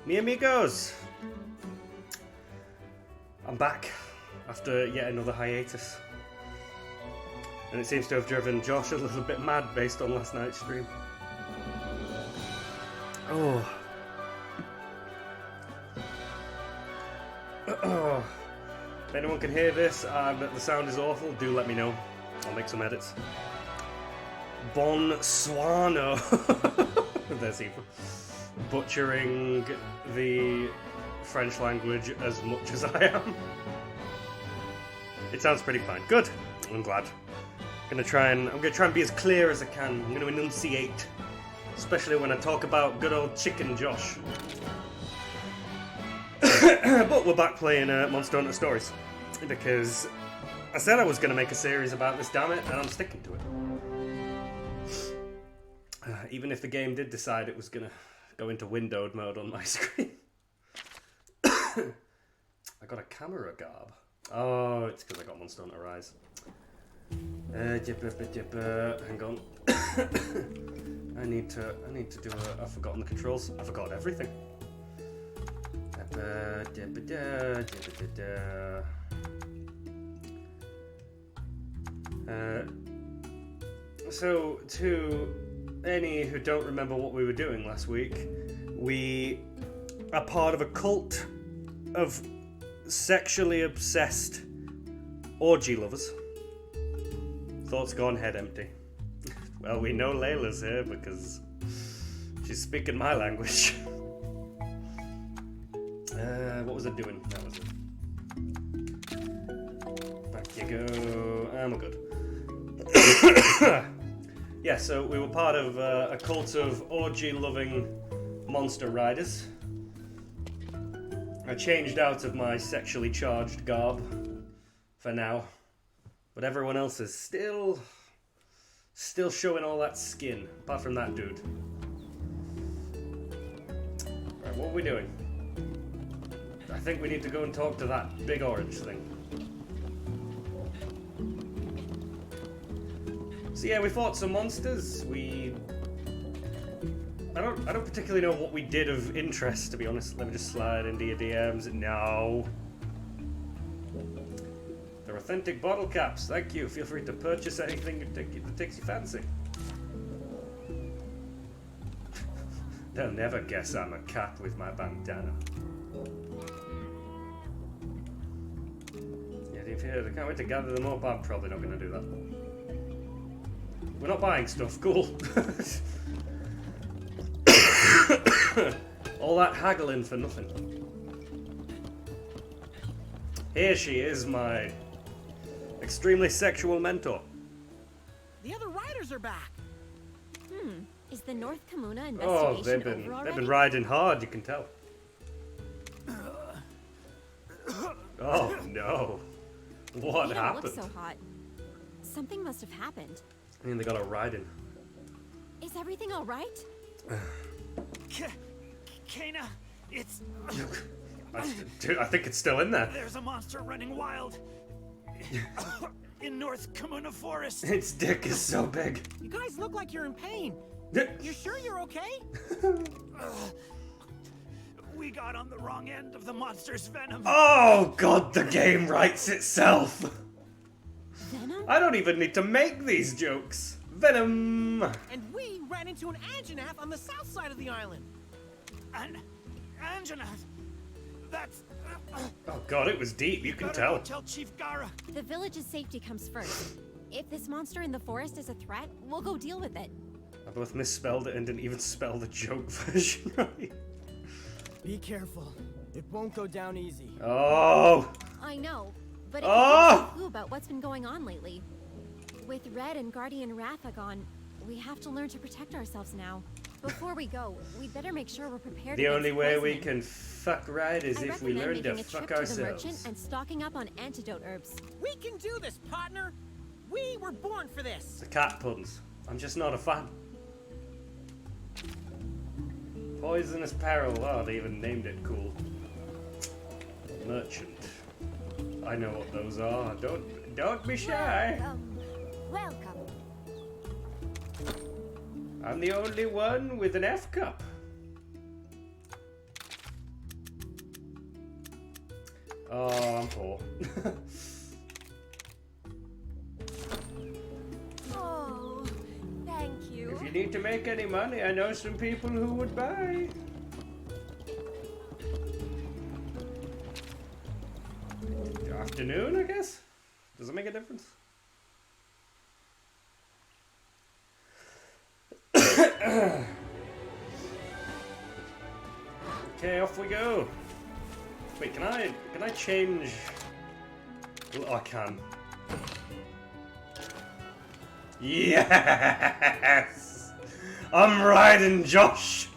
Mi amigos! I'm back after yet another hiatus. And it seems to have driven Josh a little bit mad based on last night's stream. Oh. If anyone can hear this and the sound is awful, do let me know. I'll make some edits. Bonsoir. There's even butchering the French language as much as I am. It sounds pretty fine. Good. I'm glad. I'm gonna try and be as clear as I can. I'm gonna enunciate, especially when I talk about good old Chicken Josh. But we're back playing Monster Hunter Stories because I said I was gonna make a series about this, damn it, and I'm sticking to it. Even if the game did decide it was gonna go into windowed mode on my screen. I got a camera garb. Oh, it's because I got Monster Hunter Rise. Hang on. I need to do I've forgotten the controls. I forgot everything. So, to any who don't remember what we were doing last week, we are part of a cult of sexually obsessed orgy lovers. Thoughts gone head empty. Well, we know Layla's here because she's speaking my language. What was I doing? That was it. Back you go. I'm good. Yeah, so we were part of a cult of orgy-loving monster riders. I changed out of my sexually charged garb for now, but everyone else is still showing all that skin, apart from that dude. Right, what are we doing? I think we need to go and talk to that big orange thing. So yeah, we fought some monsters. I don't particularly know what we did of interest, to be honest. Let me just slide into your DMs. No. They're authentic bottle caps. Thank you. Feel free to purchase anything that takes your fancy. They'll never guess I'm a cat with my bandana. Yeah, I can't wait to gather them up. I'm probably not going to do that. We're not buying stuff. Cool. All that haggling for nothing. Here she is, my extremely sexual mentor. The other riders are back. Is the North Kamuna investigation over already? They've been riding hard, you can tell. Oh no. What happened? Look so hot. Something must have happened. I mean, they got a riding. Is everything all right? Kena, it's... I think it's still in there. There's a monster running wild. In North Kamuna Forest. Its dick is so big. You guys look like you're in pain. You sure you're okay? We got on the wrong end of the monster's venom. Oh god, the game writes itself. Venom? I don't even need to make these jokes. Venom. And we ran into an Anjanath on the south side of the island. An Anjanath? That's... Oh god, it was deep, you can tell. Tell Chief Gara. The village's safety comes first. If this monster in the forest is a threat, we'll go deal with it. I both misspelled it and didn't even spell the joke version right. Be careful. It won't go down easy. Oh! I know, but it gives a clue about what's been going on lately. With Red and Guardian Ratha gone, we have to learn to protect ourselves now. Before we go, we'd better make sure we're prepared. The only way we poisoning. can fuck right is if we learn to fuck to the merchant ourselves. and stocking up on antidote herbs. We can do this, partner. We were born for this. The cat puns. I'm just not a fan. Poisonous peril. Oh, they even named it cool. Merchant. I know what those are. Don't be shy. Welcome. I'm the only one with an F cup. Oh, I'm poor. Oh, thank you. If you need to make any money, I know some people who would buy. Afternoon, I guess? Does it make a difference? Okay, off we go. Wait, can I change? Oh, I can. Yes! I'm riding Josh!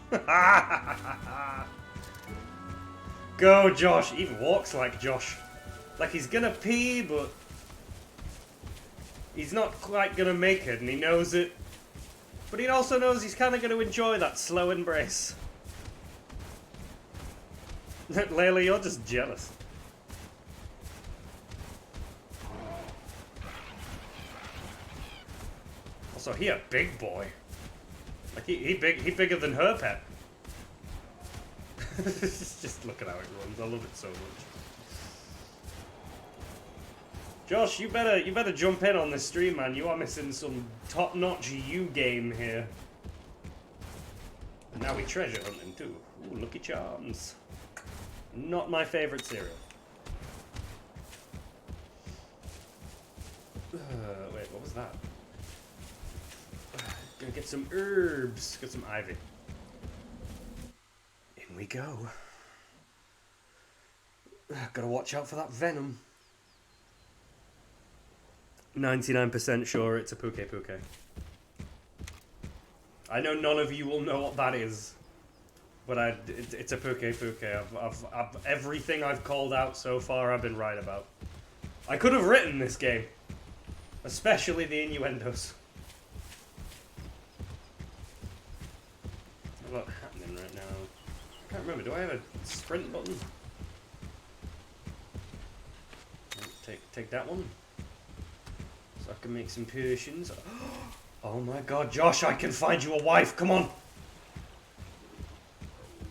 Go, Josh! He even walks like Josh. Like he's gonna pee, but he's not quite gonna make it, and he knows it. But he also knows he's kind of gonna enjoy that slow embrace. Layla, you're just jealous. Also, he a big boy. Like he bigger than her pet. Just look at how it runs. I love it so much. Josh, you better jump in on this stream, man. You are missing some top-notch U game here. And now we treasure hunting too. Ooh, Lucky Charms. Not my favorite cereal. Wait, what was that? Gonna get some herbs. Get some ivy. In we go. Gotta watch out for that venom. 99% sure it's a Puke Puke. I know none of you will know what that is, but it's a Puke Puke. Everything I've called out so far, I've been right about. I could have written this game, especially the innuendos. What's happening right now? I can't remember. Do I have a sprint button? Take that one. So I can make some potions. Oh my god, Josh, I can find you a wife. Come on.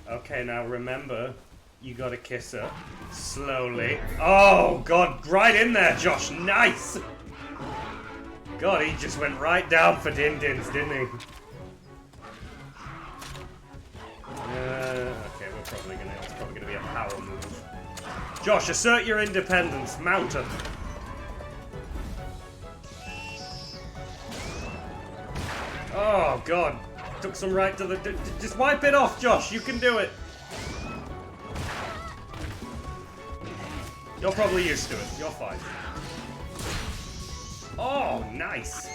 Okay, now remember, you gotta kiss her. Slowly. Oh god, right in there, Josh. Nice. God, he just went right down for Din-Dins, didn't he? Okay, it's probably gonna be a power move. Josh, assert your independence. Mount her. Oh god, took some right to the. Just wipe it off, Josh. You can do it. You're probably used to it. You're fine. Oh, nice.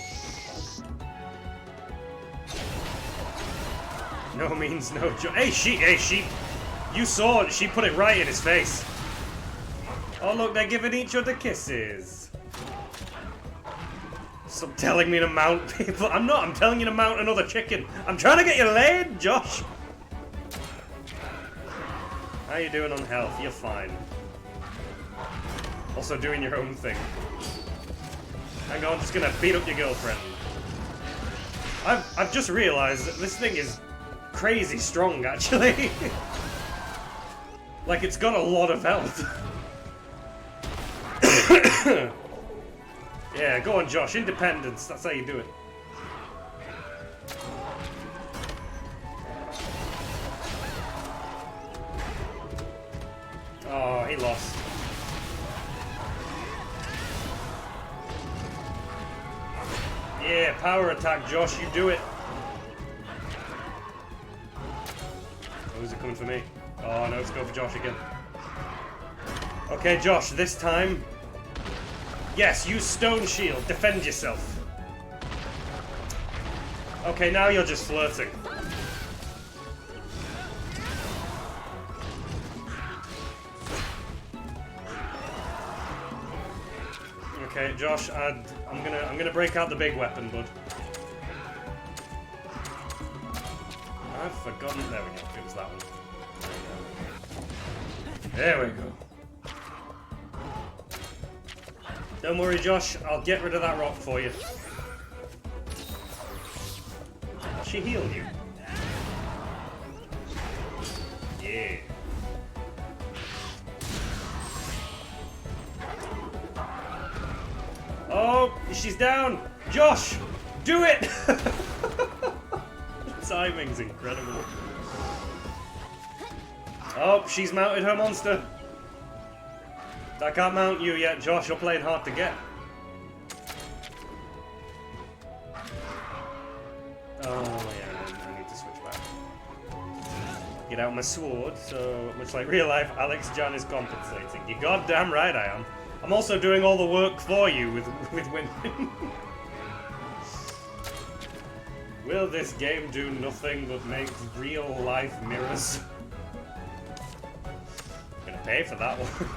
No means no. Hey, she. You saw it. She put it right in his face. Oh look, they're giving each other kisses. Stop telling me to mount people. I'm not. I'm telling you to mount another chicken. I'm trying to get you laid, Josh. How you doing on health? You're fine. Also doing your own thing. Hang on, I'm just gonna beat up your girlfriend. I've just realized that this thing is crazy strong, actually. Like, it's got a lot of health. Yeah, go on, Josh. Independence. That's how you do it. Oh, he lost. Yeah, power attack, Josh. You do it. Oh, is it coming for me? Oh, no, it's going for Josh again. Okay, Josh, this time... Yes, use Stone Shield. Defend yourself. Okay, now you're just flirting. Okay, Josh, I'm gonna break out the big weapon, bud. I've forgotten. There we go. It was that one. There we go. Don't worry, Josh. I'll get rid of that rock for you. She healed you. Yeah. Oh, she's down. Josh, do it. Timing's incredible. Oh, she's mounted her monster. I can't mount you yet, Josh. You're playing hard to get. Oh, yeah, I need to switch back. Get out my sword, so much like real life, Alex Jan is compensating. You're goddamn right I am. I'm also doing all the work for you with women. Will this game do nothing but make real life mirrors? I'm gonna pay for that one.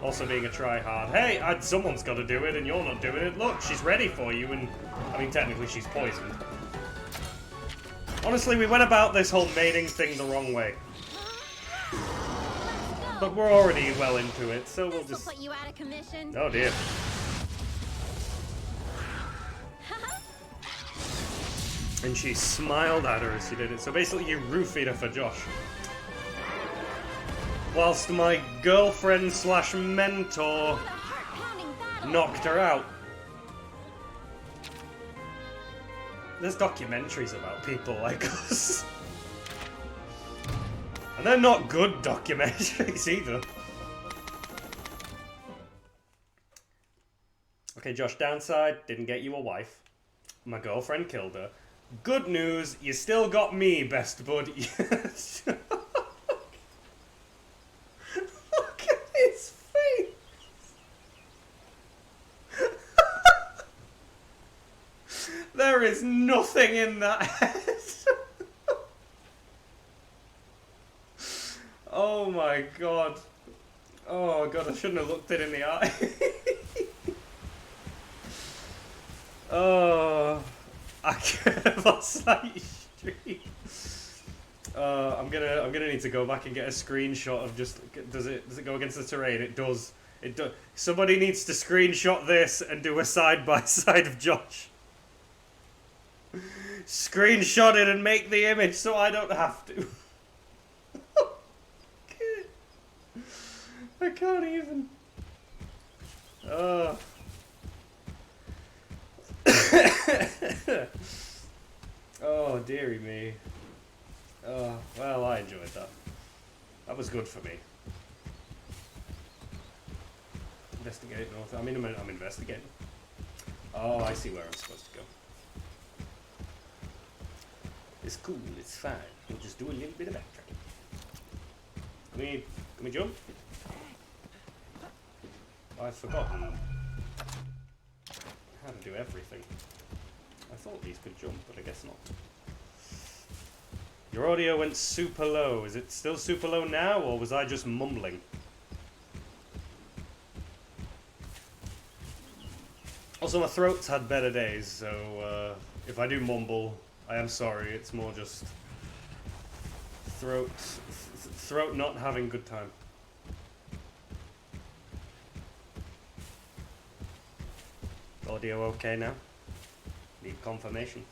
Also being a try-hard. Hey, someone's got to do it and you're not doing it. Look, she's ready for you and... I mean, technically she's poisoned. Honestly, we went about this whole mating thing the wrong way. But we're already well into it, so we'll just... put you out of commission. Oh dear. And she smiled at her as she did it. So basically you roofied her for Josh. Whilst my girlfriend slash mentor knocked her out. There's documentaries about people like us. And they're not good documentaries either. Okay, Josh, downside, didn't get you a wife. My girlfriend killed her. Good news, you still got me, best bud. Look at his face. There is nothing in that head. Oh my god. Oh god, I shouldn't have looked it in the eye. Oh, I could have lost that stream. I'm gonna need to go back and get a screenshot of just does it go against the terrain? It does. It does. Somebody needs to screenshot this and do a side by side of Josh. Screenshot it and make the image so I don't have to. I can't even. Oh, dearie me. Oh, well, I enjoyed that. That was good for me. Investigate north. I mean, I'm investigating. Oh, I see where I'm supposed to go. It's cool, it's fine. We'll just do a little bit of backtracking. Can we jump? I've forgotten how to do everything. I thought these could jump, but I guess not. Your audio went super low. Is it still super low now, or was I just mumbling? Also, my throat's had better days, so if I do mumble, I am sorry. It's more just throat not having good time. Audio okay now? Need confirmation.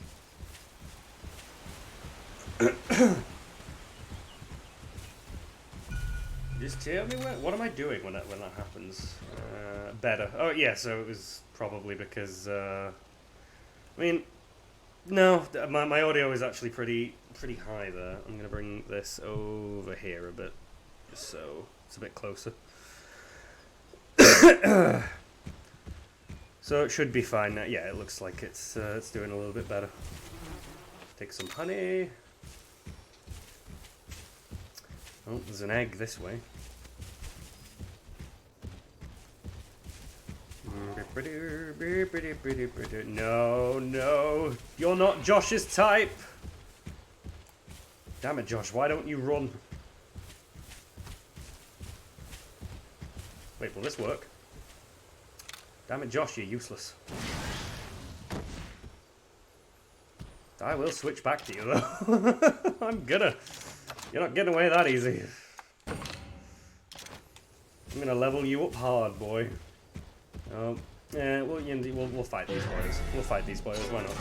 Just tell me what am I doing when that happens? Better. Oh yeah, so it was probably because I mean, no, my audio is actually pretty high there. I'm gonna bring this over here a bit, just so it's a bit closer. So it should be fine now. Yeah, it looks like it's doing a little bit better. Take some honey. Oh, there's an egg this way. No, you're not Josh's type. Damn it, Josh, why don't you run? Wait, will this work? Damn it, Josh, you're useless. I will switch back to you, though. I'm gonna. You're not getting away that easy. I'm gonna level you up hard, boy. Yeah, we'll fight these boys. We'll fight these boys, why not?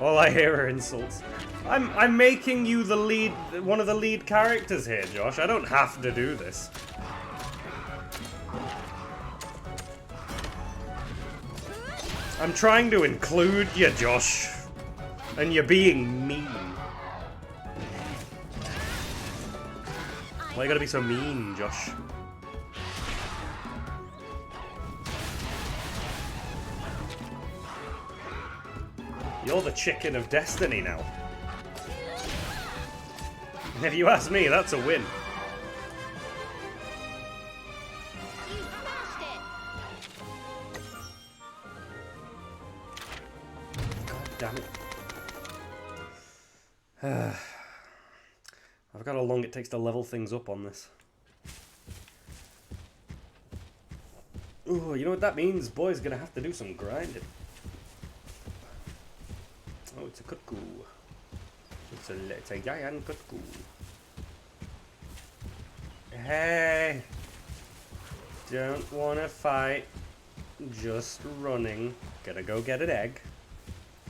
All I hear are insults. I'm making you the lead, one of the lead characters here, Josh. I don't have to do this. I'm trying to include you, Josh. And you're being mean. Why you gotta be so mean, Josh? You're the chicken of destiny now. And if you ask me, that's a win. You smashed it! God damn it. I forgot how long it takes to level things up on this. Ooh, you know what that means? Boy's gonna have to do some grinding. Oh, it's a Kutku. It's a giant Kutku. Hey! Don't wanna fight. Just running. Gonna go get an egg.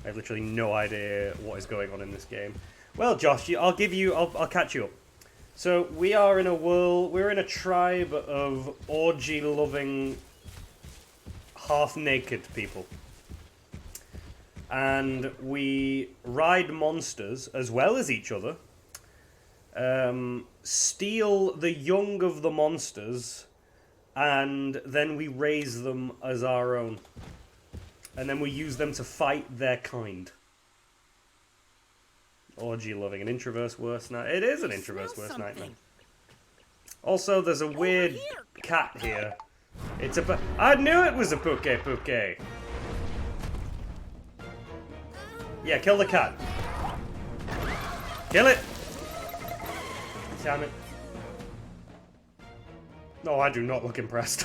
I have literally no idea what is going on in this game. Well, Josh, I'll catch you up. So we are in a world. We're in a tribe of orgy-loving, half-naked people. And we ride monsters as well as each other, steal the young of the monsters, and then we raise them as our own. And then we use them to fight their kind. Orgy loving, an introverse worst nightmare. It is an introverse worst nightmare. Also, there's a weird cat here. It's a. I knew it was a Puke Puke. Yeah, kill the cat. Kill it! Damn it. No, I do not look impressed.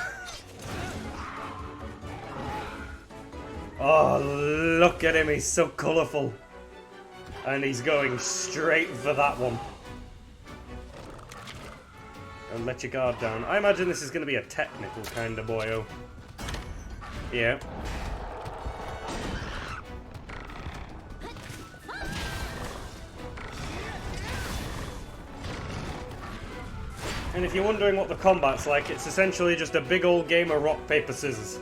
Oh, look at him, he's so colourful. And he's going straight for that one. Don't let your guard down. I imagine this is going to be a technical kind of boyo. Yeah. And if you're wondering what the combat's like, it's essentially just a big old game of rock, paper, scissors.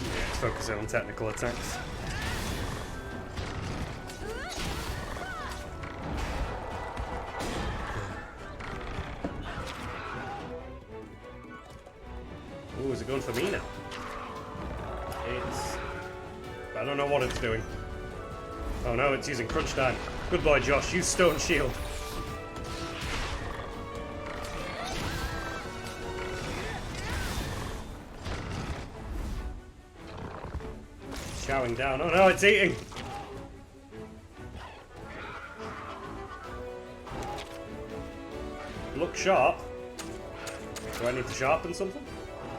Yeah, it's focusing on technical attacks. Ooh, is it going for me now? It's... I don't know what it's doing. Oh no, it's using crunch time. Good boy, Josh. Use stone shield. Chowing down. Oh no, it's eating. Look sharp. Do I need to sharpen something?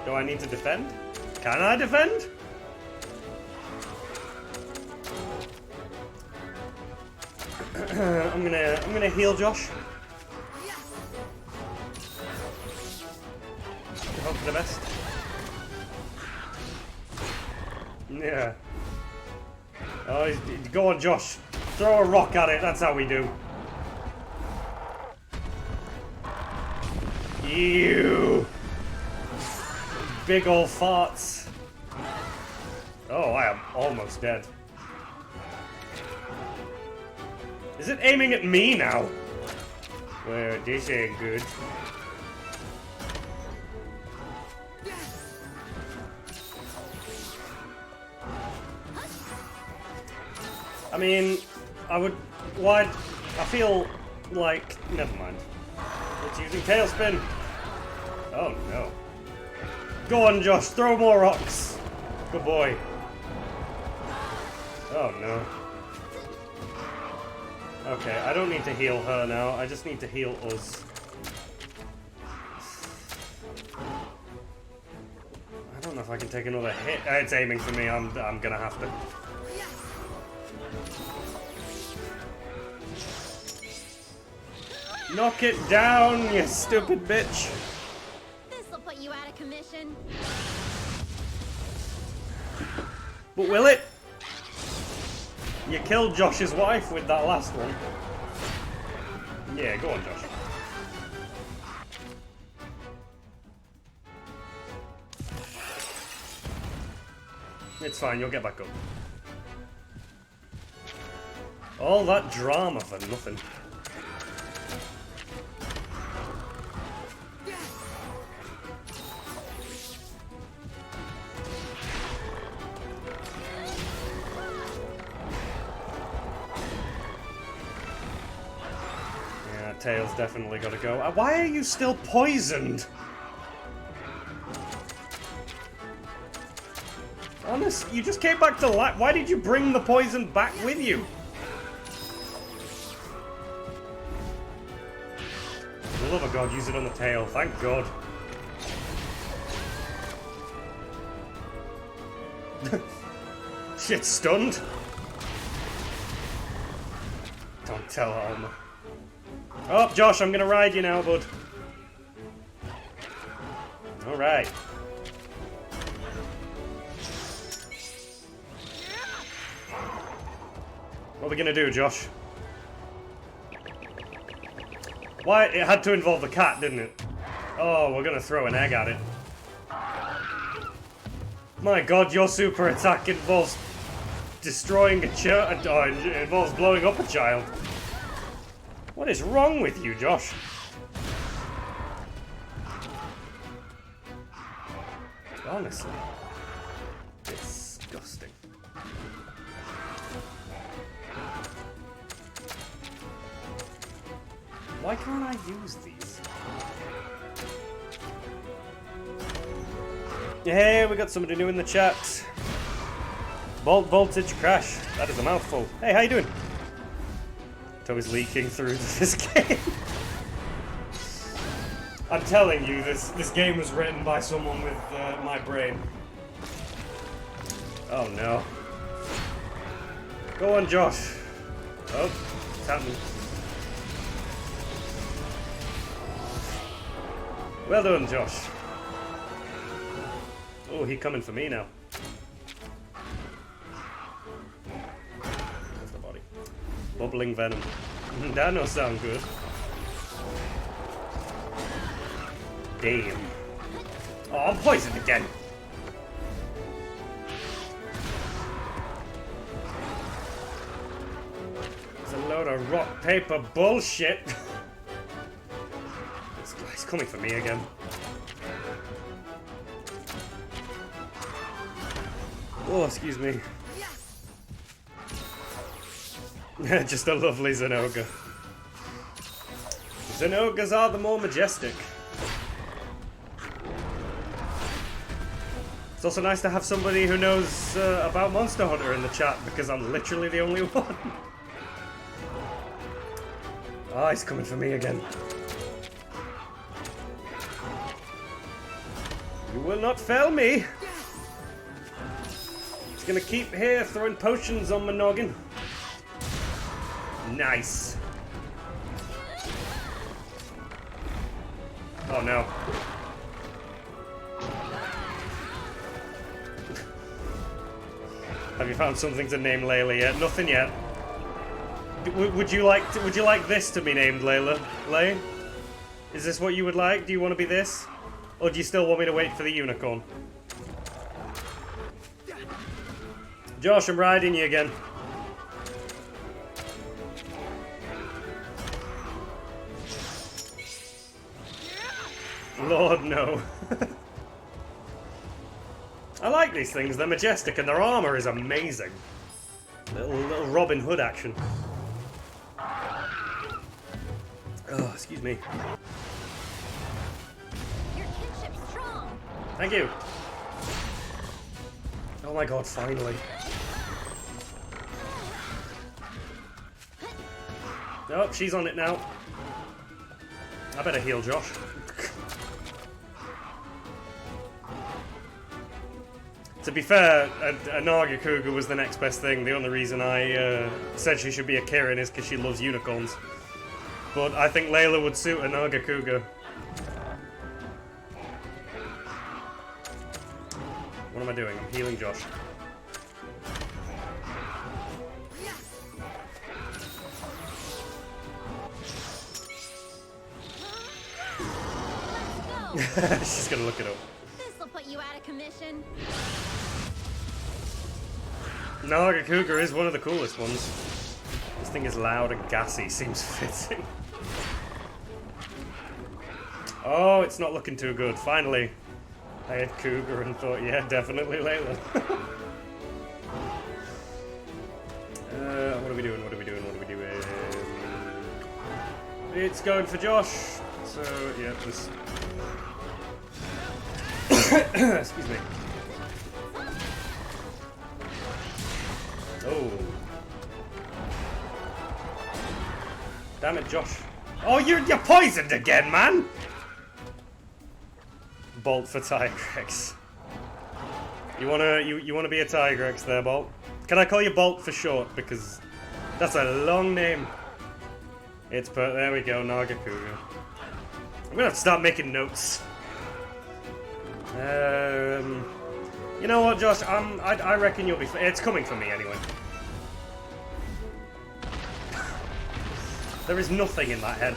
Do I need to defend? Can I defend? I'm gonna heal Josh. Hope for the best. Yeah. Oh, go on, Josh. Throw a rock at it. That's how we do. Ew. Big ol' farts. Oh, I am almost dead. Is it aiming at me now? Well, this ain't good. I mean, I would... Why... I feel like... Never mind. It's using Tailspin. Oh, no. Go on, Josh. Throw more rocks. Good boy. Oh, no. Okay, I don't need to heal her now. I just need to heal us. I don't know if I can take another hit. It's aiming for me. I'm gonna have to. Knock it down, you stupid bitch. This'll put you out of commission. But will it? You killed Josh's wife with that last one. Yeah, go on, Josh. It's fine, you'll get back up. All that drama for nothing. Yeah, Tails definitely gotta go. Why are you still poisoned? Honest, you just came back to life. Why did you bring the poison back with you? For the love of God, use it on the tail. Thank God. Shit, stunned. Don't tell Alma. Oh, Josh, I'm gonna ride you now, bud. Alright. What are we gonna do, Josh? Why? It had to involve the cat, didn't it? Oh, we're gonna throw an egg at it. My God, your super attack involves destroying a child. Oh, it involves blowing up a child. What is wrong with you, Josh? Honestly, disgusting. Why can't I use these? Hey, we got somebody new in the chat. Bolt voltage crash. That is a mouthful. Hey, how you doing? Toby's leaking through this game. I'm telling you, this game was written by someone with my brain. Oh no. Go on, Josh. Oh, it's happening. Well done, Josh. Oh, he coming for me now. That's the body. Bubbling venom. That don't sound good. Damn. Oh, I'm poisoned again. It's a load of rock paper bullshit. This guy's coming for me again. Oh, excuse me. Just a lovely Zenogre. Zenogres are the more majestic. It's also nice to have somebody who knows about Monster Hunter in the chat, because I'm literally the only one. Ah, he's coming for me again. You will not fail me. He's gonna keep here throwing potions on my noggin. Nice. Oh no. Have you found something to name Layla yet? Nothing yet. Would you like this to be named Layla? Lay? Is this what you would like? Do you want to be this? Or do you still want me to wait for the unicorn? Josh, I'm riding you again. Lord, no. I like these things. They're majestic and their armor is amazing. Little Robin Hood action. Oh, excuse me. Your kinship's strong. Thank you. Oh my God, finally. Oh, she's on it now. I better heal Josh. To be fair, a Nargacuga was the next best thing. The only reason I said she should be a Kirin is because she loves unicorns. But I think Layla would suit a Nargacuga. What am I doing? I'm healing Josh. Let's go. She's gonna look it up. This'll put you out of commission. Nargacuga is one of the coolest ones. This thing is loud and gassy, seems fitting. Oh, it's not looking too good. Finally, I had Cougar and thought, yeah, definitely Layla. What are we doing? What are we doing? What are we doing? It's going for Josh. So, yeah, this... Excuse me. Oh. Damn it, Josh. Oh, you're poisoned again, man! Bolt for Tigrex. You wanna be a Tigrex there, Bolt? Can I call you Bolt for short? Because that's a long name. There we go, Nargacuga. I'm gonna have to start making notes. You know what, Josh? I reckon you'll be. It's coming for me anyway. There is nothing in that head.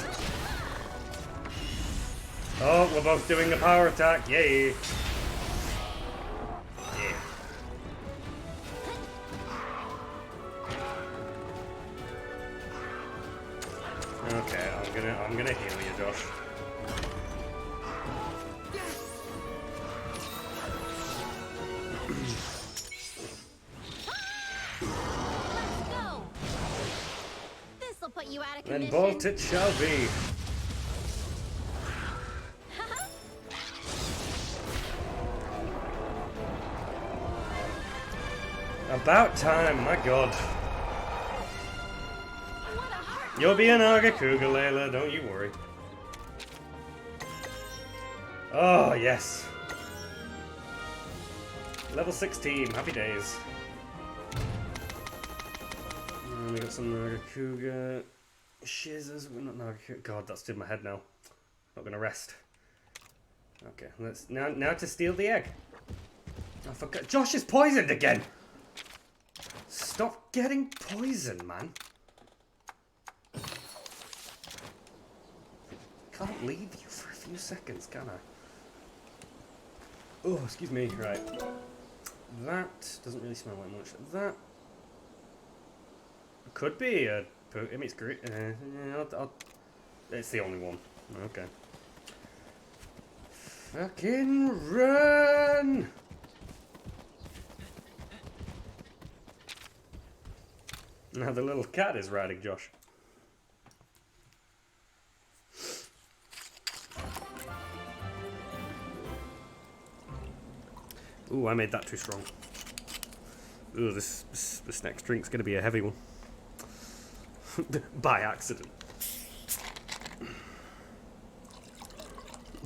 Oh, we're both doing a power attack. Yay! Yeah. Okay, I'm gonna heal you, Josh. Put you out of Then commission. Bolt it shall be. About time, my god. You'll be an Nargacuga, Layla, don't you worry. Oh, yes. Level 16, happy days. And we got some Nargacuga shizzers. We're not Nargacuga. God, that's in my head now. Not gonna rest. Okay, let's now to steal the egg. I forgot. Josh is poisoned again. Stop getting poisoned, man. Can't leave you for a few seconds, can I? Oh, excuse me. Right. That doesn't really smell like much. That could be a. I mean, it's great. It's the only one. Okay. Fucking run! Now the little cat is riding Josh. Ooh, I made that too strong. Ooh, this next drink's gonna be a heavy one. By accident.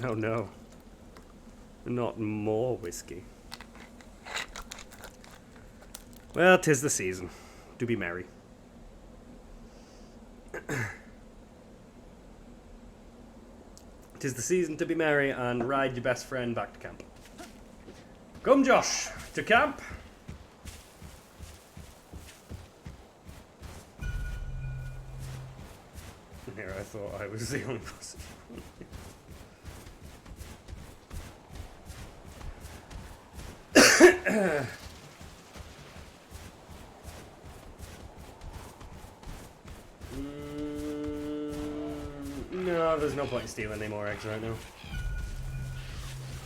Oh no. Not more whiskey. Well, 'tis the season. Do be merry. 'Tis the season to be merry and ride your best friend back to camp. Come, Josh, to camp. Here, I thought I was the only person. No, there's no point in stealing any more eggs right now.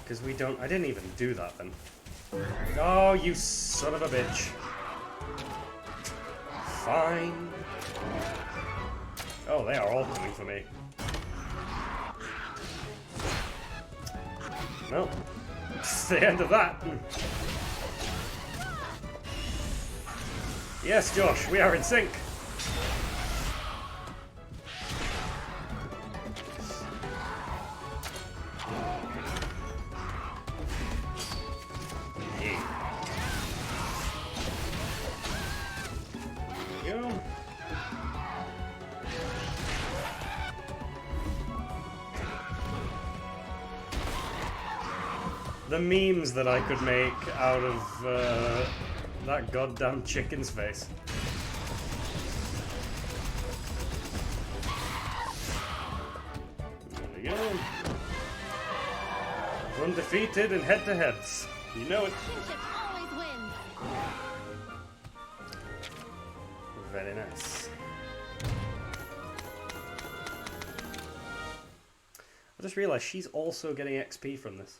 Because we don't... I didn't even do that then. Oh, you son of a bitch. Fine. Oh, they are all coming for me. Well, it's the end of that. Yes, Josh, we are in sync. The memes that I could make out of that goddamn chicken's face. There we go. Undefeated in head-to-heads. You know it. Kinship always wins. Very nice. I just realised she's also getting XP from this.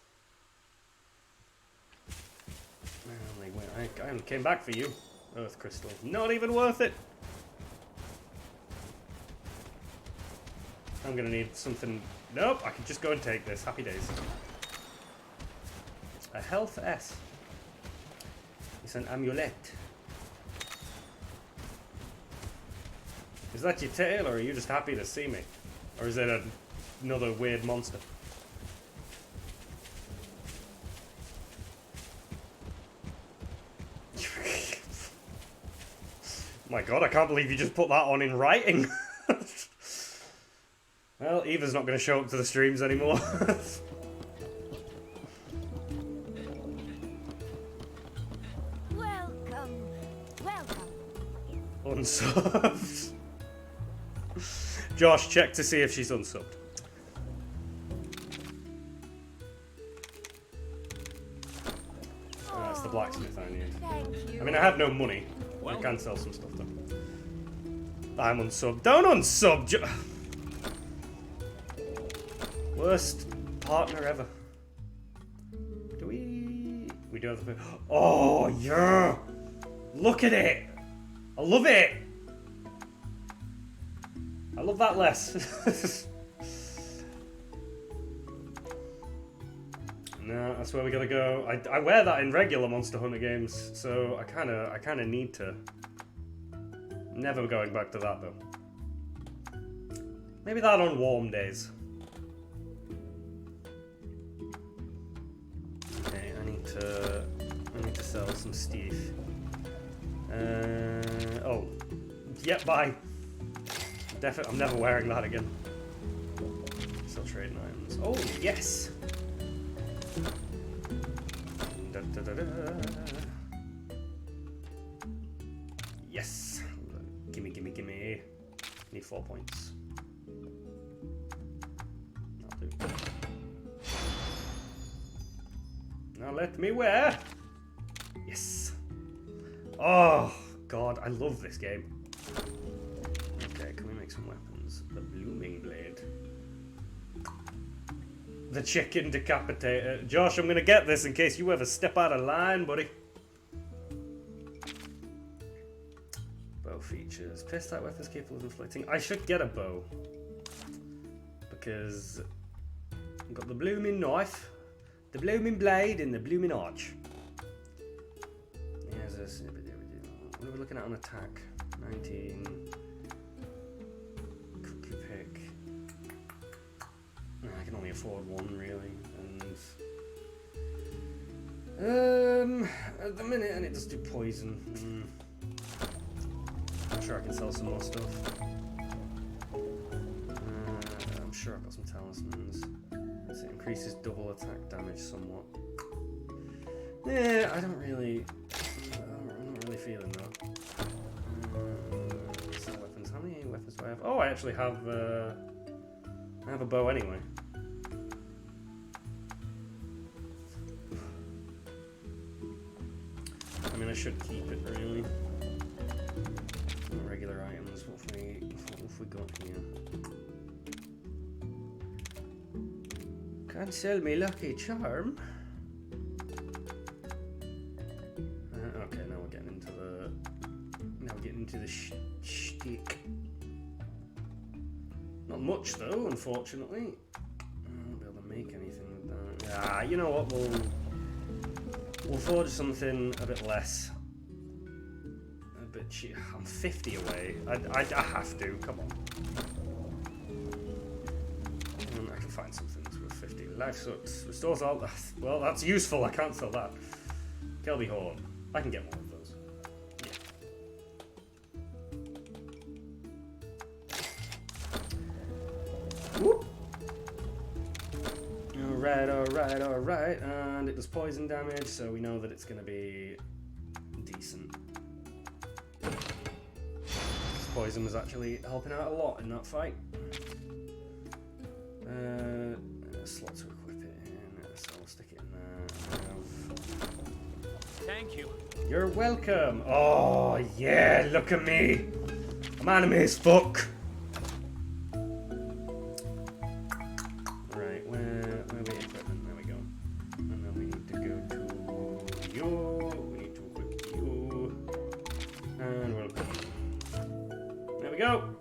I came back for you. Earth crystal. Not even worth it. I'm gonna need something. Nope, I can just go and take this. Happy days. A health S. It's an amulet. Is that your tail, or are you just happy to see me? Or is it another weird monster? My god, I can't believe you just put that on in writing. Well, Eva's not going to show up to the streams anymore. Welcome. Welcome. Unsubbed. Josh, check to see if she's unsubbed. That's the blacksmith I need. Thank you. I mean, I have no money. I can sell some stuff though. I'm unsubbed. Don't unsub! Worst partner ever. Do we... We do have the... Oh, yeah! Look at it! I love it! I love that less. No, that's where we gotta go. I wear that in regular Monster Hunter games, so I kinda need to. Never going back to that though. Maybe that on warm days. Okay, I need to sell some stuff. Oh, yep, bye. I'm never wearing that again. Still trading items. Oh yes. Da, da, da, da. Yes. Gimme, gimme, gimme. Need 4 points. That'll do. Now let me wear. Yes. Oh god, I love this game. Okay, can we make some weapons? The blooming blade. The chicken decapitator. Josh, I'm gonna get this in case you ever step out of line, buddy. Bow features. Pierce type weapons capable of inflicting. I should get a bow. Because I've got the blooming knife, the blooming blade, and the blooming arch. Here's a what are we looking at on attack? 19. Cookie pick. I can only afford one really, and at the minute, and it does do poison. I'm sure I can sell some more stuff. I'm sure I've got some talismans. It increases double attack damage somewhat. Yeah, I'm not really feeling that. Sell weapons. How many weapons do I have? Oh, I actually have. I have a bow anyway. I mean, I should keep it really. Regular items. What have we got here? Can't sell me lucky charm. Okay, now we're getting into the shtick. Not much though, unfortunately. I won't be able to make anything with that. Ah, you know what? We'll forge something a bit less. A bit cheap. I'm 50 away. I have to. Come on. I can find something that's worth 50. Life sucks. Restores all. Well, that's useful. I can't sell that. Kelby Horn. I can get more of those. Yeah. Whoop. Alright. And it does poison damage, so we know that it's going to be decent. This poison was actually helping out a lot in that fight. Slot to equip it in, so I'll stick it in there. Thank you. You're welcome. Oh, yeah, look at me. Man as fuck. Right, where are we equipment? There we go. And then we need to go to you. We need to equip you. And we'll equip you. There we go.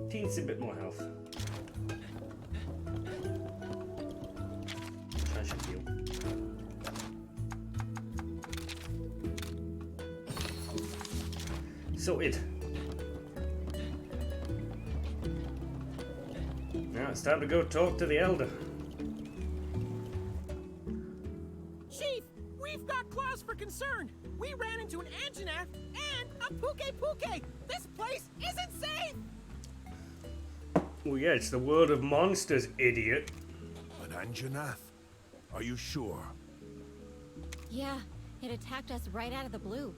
Teensy bit more health. I should heal. Sorted. Now it's time to go talk to the Elder. Chief, we've got cause for concern. We ran into an Anjanath and a Puke. This place isn't safe. Oh yeah, it's the world of monsters, idiot. An Anjanath? Are you sure? Yeah, it attacked us right out of the blue.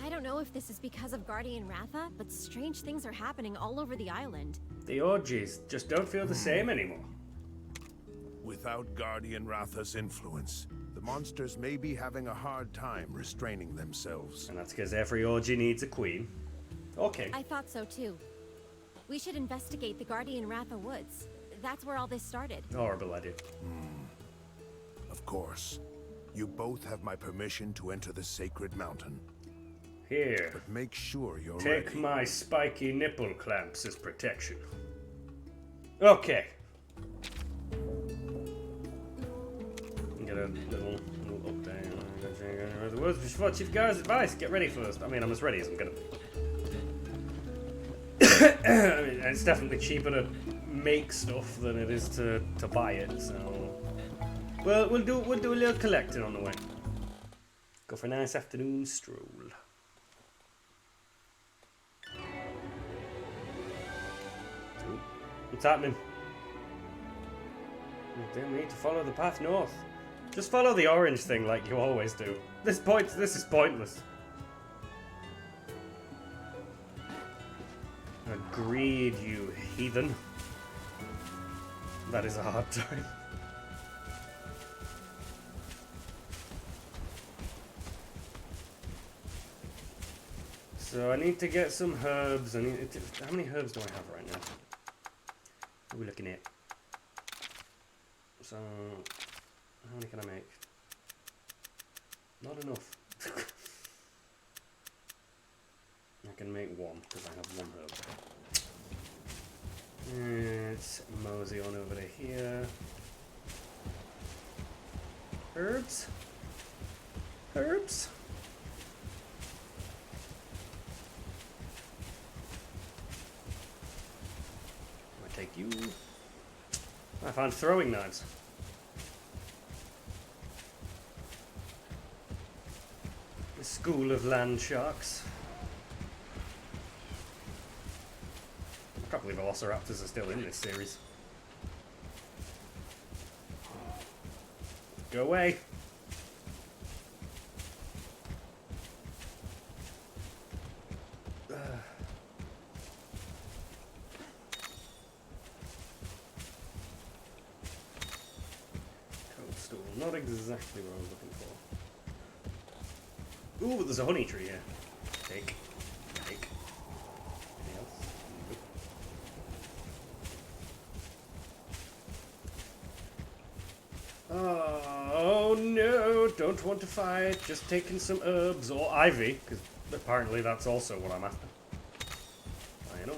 I don't know if this is because of Guardian Ratha, but strange things are happening all over the island. The orgies just don't feel the same anymore. Without Guardian Ratha's influence, the monsters may be having a hard time restraining themselves. And that's because every orgy needs a queen. Okay. I thought so too. We should investigate the Guardian Ratha woods. That's where all this started. Horrible idea. Of course. You both have my permission to enter the sacred mountain. Here. But make sure you're Take ready. my spiky nipple clamps as protection. Okay. Get a little update. The words before Chief Gar's advice. Get ready first. I mean, I'm as ready as I'm gonna be. I mean, it's definitely cheaper to make stuff than it is to buy it. So, well, we'll do a little collecting on the way. Go for a nice afternoon stroll. What's happening? Then we need to follow the path north. Just follow the orange thing like you always do. This is pointless. Agreed, you heathen. That is a hard time. So I need to get some herbs. How many herbs do I have right now? What are we looking at? So, how many can I make? Not enough. I can make one, because I have one herb. Let's mosey on over to here. Herbs? Herbs? I'll take you. I found throwing knives. The School of Land Sharks. I can't believe Velociraptors are still in this series. Go away. Toadstool, not exactly what I was looking for. Ooh, there's a honey tree here. Take. Anything else? Nope. Oh no, don't want to fight, just taking some herbs or ivy, because apparently that's also what I'm after. I know,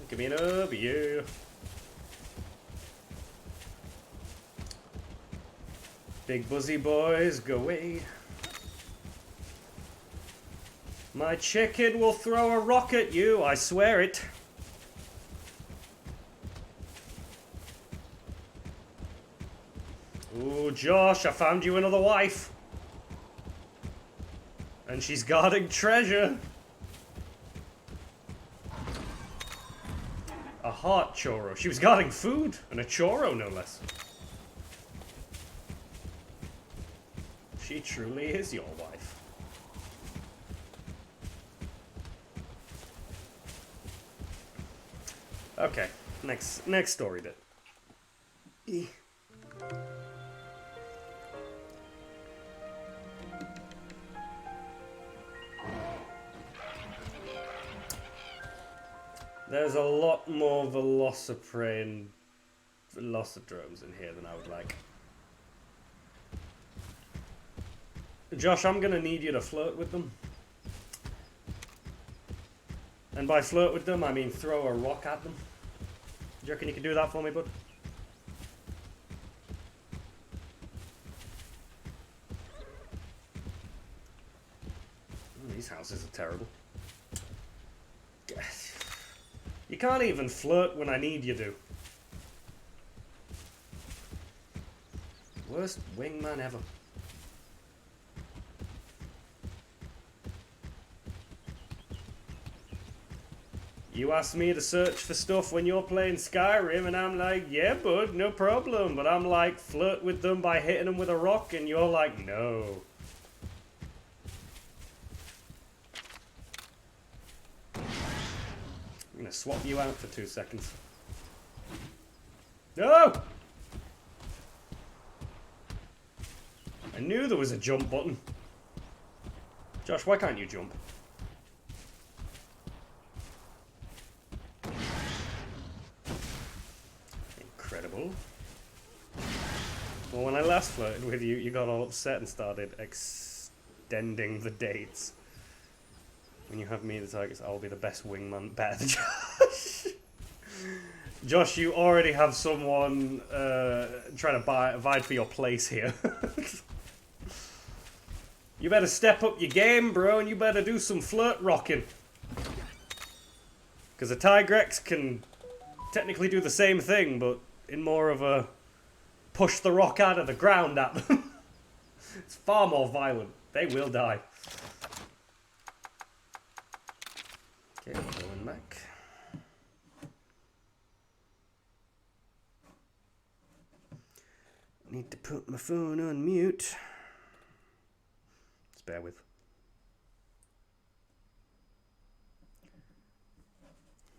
give me an herb, yeah. Big buzzy boys, go away. My chicken will throw a rock at you, I swear it. Ooh, Josh, I found you another wife. And she's guarding treasure. A heart choro. She was guarding food, and a choro, no less. She truly is your wife. Okay, next story bit. There's a lot more Velociprey and Velocidromes in here than I would like. Josh, I'm gonna need you to flirt with them. And by flirt with them, I mean throw a rock at them. Do you reckon you can do that for me, bud? These houses are terrible. You can't even flirt when I need you to. Worst wingman ever. You ask me to search for stuff when you're playing Skyrim, and I'm like, yeah, bud, no problem. But I'm like, flirt with them by hitting them with a rock, and you're like, no. I'm gonna swap you out for 2 seconds. No! I knew there was a jump button. Josh, why can't you jump? Incredible. Well, when I last flirted with you, you got all upset and started extending the dates. When you have me the targets, I'll be the best wingman. Better than Josh. Josh, you already have someone trying to vie for your place here. You better step up your game, bro, and you better do some flirt rocking. Because a Tigrex can technically do the same thing, but in more of a push the rock out of the ground at them. It's far more violent. They will die. Okay, going back. Need to put my phone on mute. Just bear with.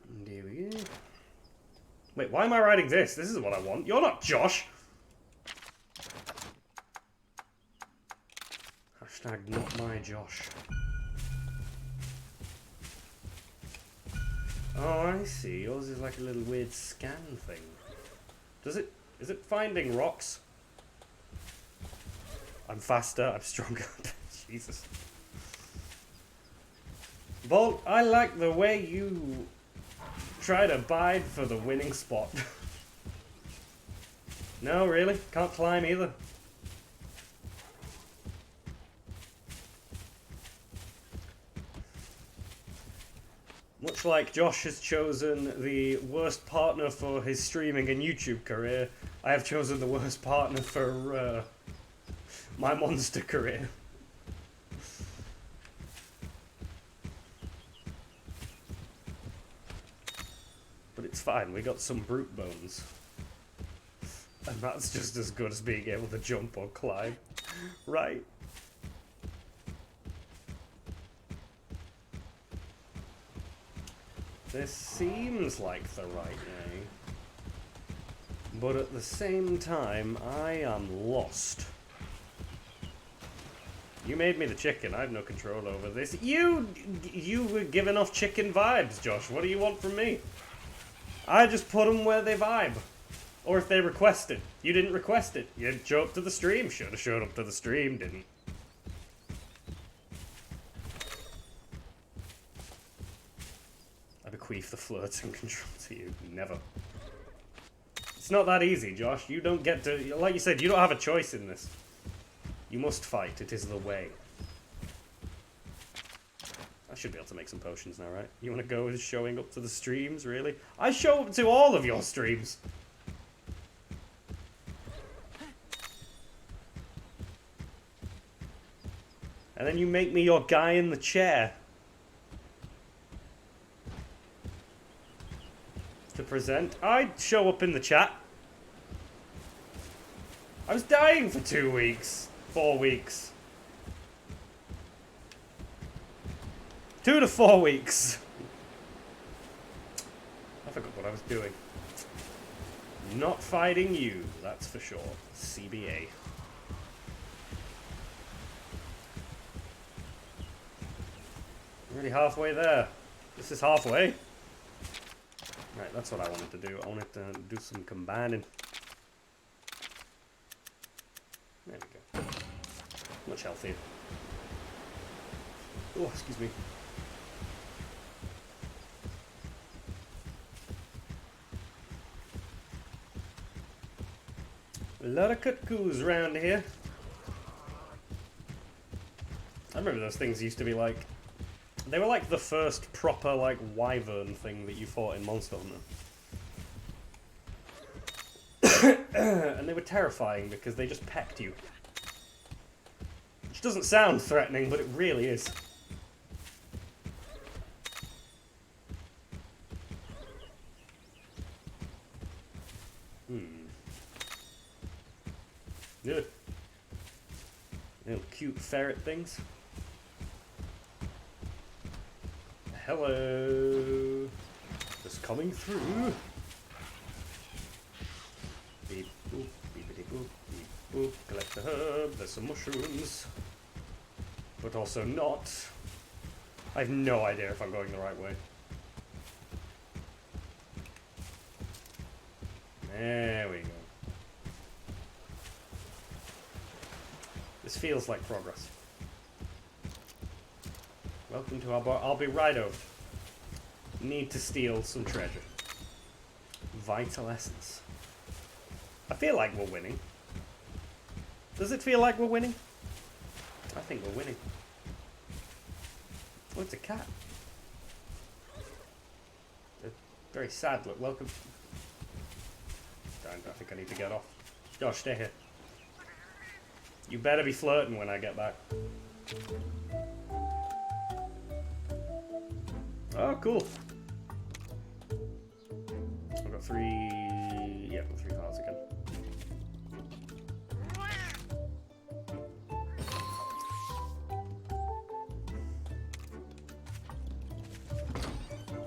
And here we go. Wait, why am I writing this? This is what I want. You're not Josh. Hashtag not my Josh. Oh, I see. Yours is like a little weird scan thing. Is it finding rocks? I'm faster, I'm stronger. Jesus. Bolt, I like the way you try to bide for the winning spot. No, really? Can't climb either. Much like Josh has chosen the worst partner for his streaming and YouTube career, I have chosen the worst partner for my monster career. But it's fine, we got some brute bones. And that's just as good as being able to jump or climb. Right? This seems like the right way. But at the same time, I am lost. You made me the chicken. I have no control over this. You were giving off chicken vibes, Josh. What do you want from me? I just put them where they vibe. Or if they request it. You didn't request it. You didn't show up to the stream. Should have showed up to the stream, didn't. I bequeath the flirts and control to you. Never. It's not that easy, Josh. You don't get to... Like you said, you don't have a choice in this. You must fight. It is the way. I should be able to make some potions now, right? You want to go with showing up to the streams, really? I show up to all of your streams. And then you make me your guy in the chair. To present. I'd show up in the chat. I was dying for 2 weeks. 4 weeks. 2 to 4 weeks. I forgot what I was doing. Not fighting you, that's for sure. CBA. Already halfway there. This is halfway. Right, that's what I wanted to do. I wanted to do some combining. There we go. Much healthier. Oh, excuse me. A lot of cuckoos around here. I remember those things used to be like... They were like the first proper, like, wyvern thing that you fought in Monster Hunter. And they were terrifying because they just pecked you. Which doesn't sound threatening, but it really is. Good. Little cute ferret things. Hello. Just coming through. Beep boop, beepity boop, beep boop. Collect the herb. There's some mushrooms. But also not. I have no idea if I'm going the right way. There we go. This feels like progress. Welcome to our bar. I'll be right over. Need to steal some treasure. Vital essence. I feel like we're winning. Does it feel like we're winning? I think we're winning. Oh, it's a cat. A very sad look. Welcome. I think I need to get off. Josh, stay here. You better be flirting when I get back. Oh, cool. I've got 3... Yeah, I've got 3 hearts again.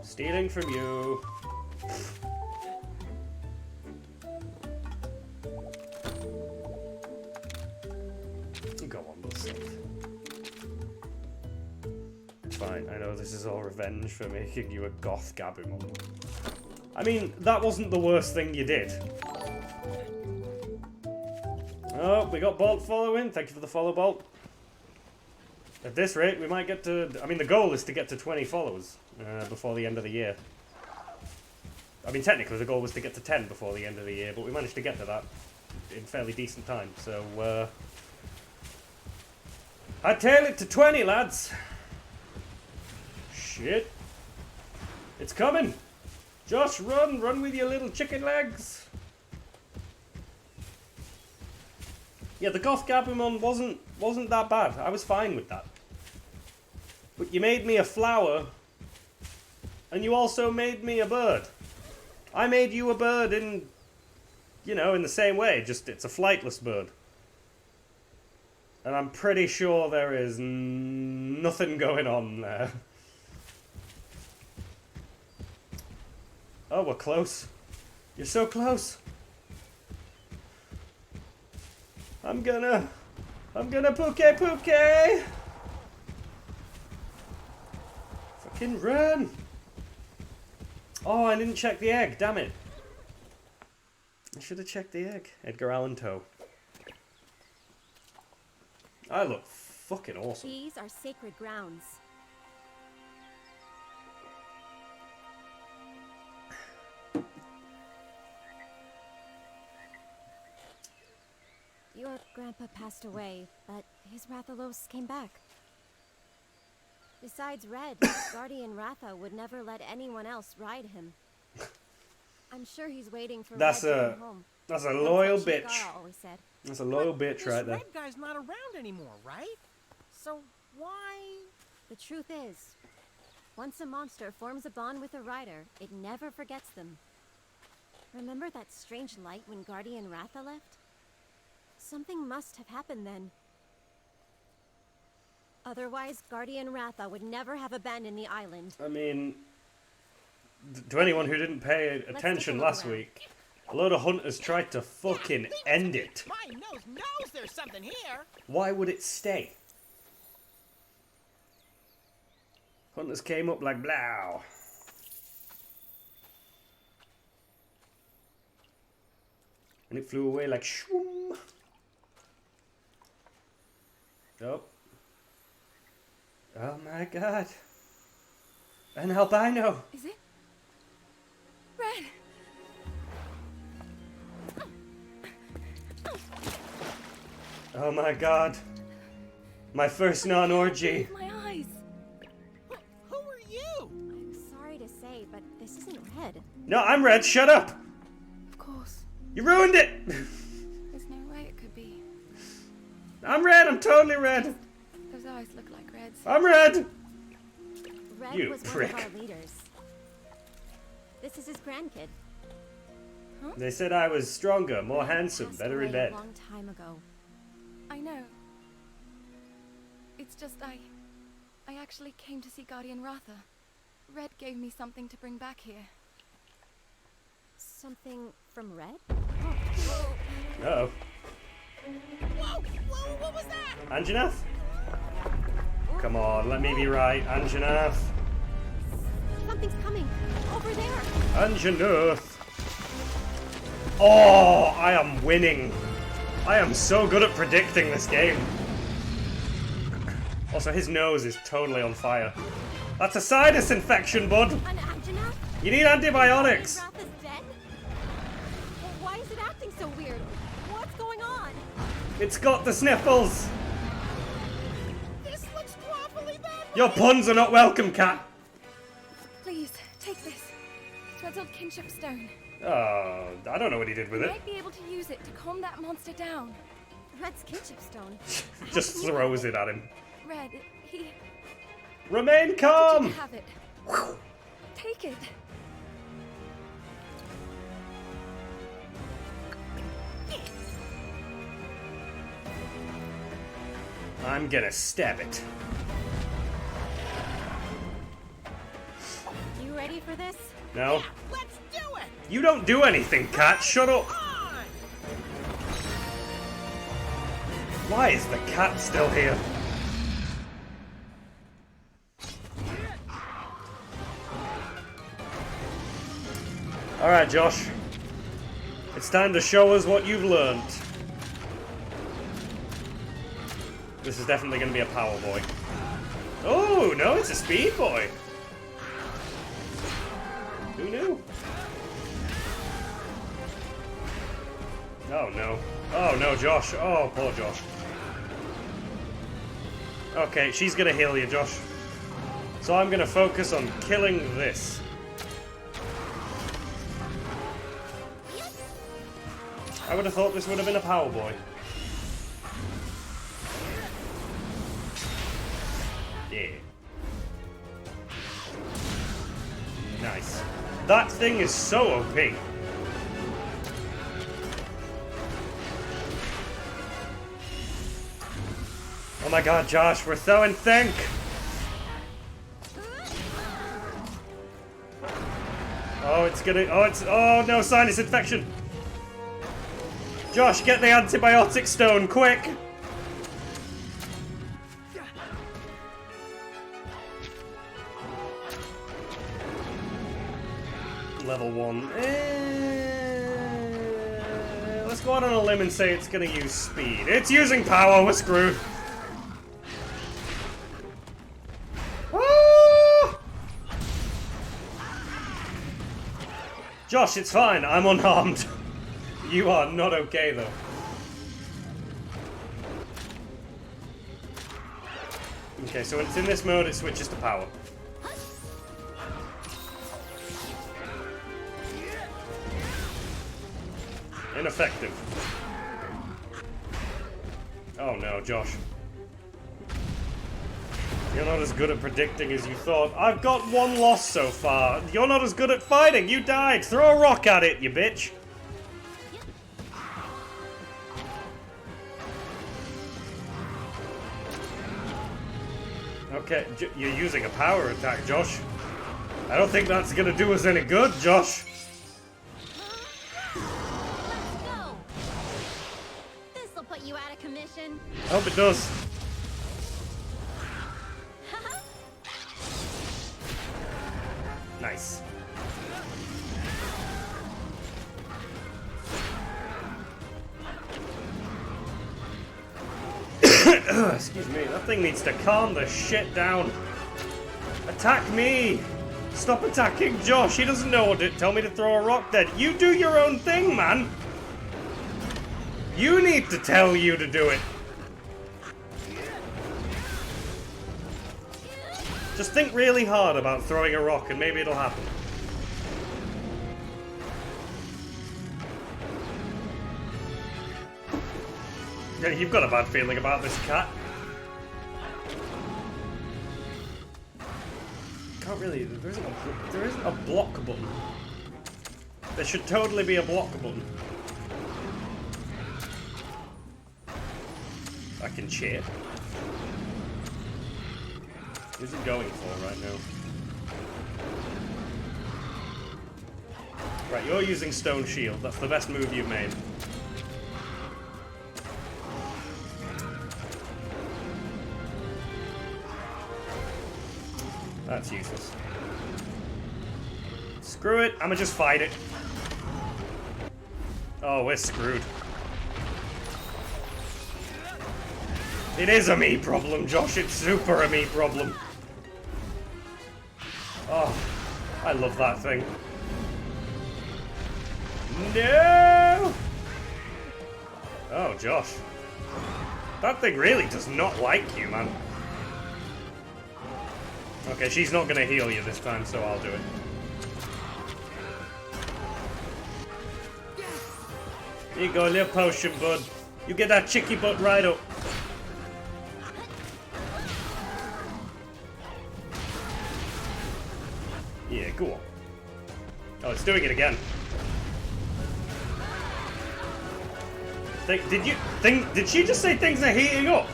Stealing from you. Go on, Buster. Fine, I know this is all revenge for making you a goth Gabumon. I mean, that wasn't the worst thing you did. Oh, we got Bolt following. Thank you for the follow, Bolt. At this rate, we might get to... I mean, the goal is to get to 20 followers before the end of the year. I mean, technically, the goal was to get to 10 before the end of the year, but we managed to get to that in fairly decent time, so... I'd tail it to 20, lads. Shit. It's coming. Josh, run. Run with your little chicken legs. Yeah, the Goth Gabumon wasn't that bad. I was fine with that. But you made me a flower. And you also made me a bird. I made you a bird in... You know, in the same way. Just it's a flightless bird. And I'm pretty sure there is nothing going on there. Oh, we're close. You're so close. I'm gonna Puke. Fucking run. Oh, I didn't check the egg, damn it. I should have checked the egg. Edgar Allan Poe. I look fucking awesome. These are sacred grounds. Your grandpa passed away, but his Rathalos came back. Besides Red, Guardian Ratha would never let anyone else ride him. I'm sure he's waiting for Red to come home. That's a loyal That's what bitch. Shigara always said. That's a loyal bitch right there. This red guy's not around anymore, right? So why... The truth is, once a monster forms a bond with a rider, it never forgets them. Remember that strange light when Guardian Ratha left? Something must have happened then. Otherwise, Guardian Ratha would never have abandoned the island. I mean, to anyone who didn't pay attention last week, a load of hunters tried to fucking end it. My nose knows there's something here. Why would it stay? Hunters came up like blow. And it flew away like shwoom. Oh. Oh my god. An albino. Is it? Red! Oh my god. My first non-orgy. My eyes! Who are you? I'm sorry to say, but this isn't Red. No, I'm Red. Shut up. Of course. You ruined it. There's no way it could be. I'm Red. I'm totally Red. Those eyes look like Red's. I'm Red. Red You was prick. one of our leaders. This is his grandkid. They said I was stronger, more handsome, Passed better in away bed. a long time ago. I know. It's just I actually came to see Guardian Ratha. Red gave me something to bring back here. Something from Red? Uh-oh. Whoa! Whoa! What was that? Anjanath? Come on, let me be right. Anjanath. Something's coming. Over there. Anjanath. Oh, I am winning. I am so good at predicting this game. Also, his nose is totally on fire. That's a sinus infection, bud. An Anjanath? You need antibiotics. Ratha's dead? Well, why is it acting so weird? What's going on? It's got the sniffles. This looks awfully bad. Your puns are not welcome, cat. Please, take this. Red's old kinship stone. Oh, I don't know what he did with You it. might be able to use it to calm that monster down. Red's kinship stone. Just throws it at him. Red, he Remain you calm. have it. Take it. I'm gonna stab it. You ready for this? No? Let's do it. You don't do anything, cat. Shut up. On. Why is the cat still here? Alright, Josh. It's time to show us what you've learned. This is definitely going to be a power boy. Oh, no, it's a speed boy. Who knew? Oh, no. Oh, no, Josh. Oh, poor Josh. Okay, she's going to heal you, Josh. So I'm going to focus on killing this. I would have thought this would have been a power boy. Yeah. Nice. That thing is so OP. Oh my god, Josh, we're so in sync! Oh, it's gonna. Oh, it's. Oh no, sinus infection! Josh, get the antibiotic stone, quick! Level 1. Let's go out on a limb and say it's gonna use speed. It's using power, we're screwed. Ah! Josh, it's fine, I'm unharmed. You are not okay, though. Okay, so when it's in this mode, it switches to power. Ineffective. Oh no, Josh. You're not as good at predicting as you thought. I've got one loss so far. You're not as good at fighting. You died. Throw a rock at it, you bitch. Okay, you're using a power attack, Josh. I don't think that's gonna do us any good, Josh. Let's go! This'll put you out of commission. I hope it does. Nice. Excuse me, that thing needs to calm the shit down. Attack me! Stop attacking Josh, he doesn't know what to tell me to throw a rock then. You do your own thing, man! You need to tell you to do it. Just think really hard about throwing a rock and maybe it'll happen. Yeah, you've got a bad feeling about this cat. Can't really. There isn't a block button. There should totally be a block button. I can cheer. Who's it going for right now? Right, you're using Stone Shield. That's the best move you've made. That's useless. Screw it, I'ma just fight it. Oh, we're screwed. It is a me problem, Josh. It's super a me problem. Oh, I love that thing. No! Oh, Josh. That thing really does not like you, man. Okay, she's not gonna heal you this time, so I'll do it. Here you go, a little potion, bud. You get that chicky butt right up. Yeah, go on. Oh, it's doing it again. Did she just say things are heating up?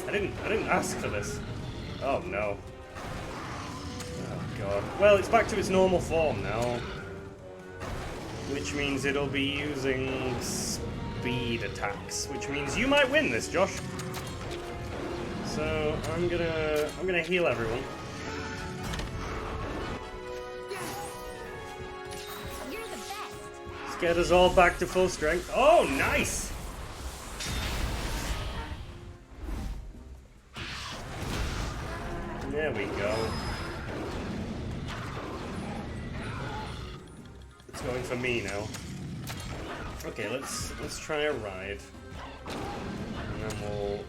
I didn't ask for this. Oh no. Oh god. Well, it's back to its normal form now. Which means it'll be using speed attacks. Which means you might win this, Josh. So I'm gonna heal everyone. You're the best. Let's get us all back to full strength. Oh, nice! There we go. It's going for me now. Okay, let's try a ride. And then we'll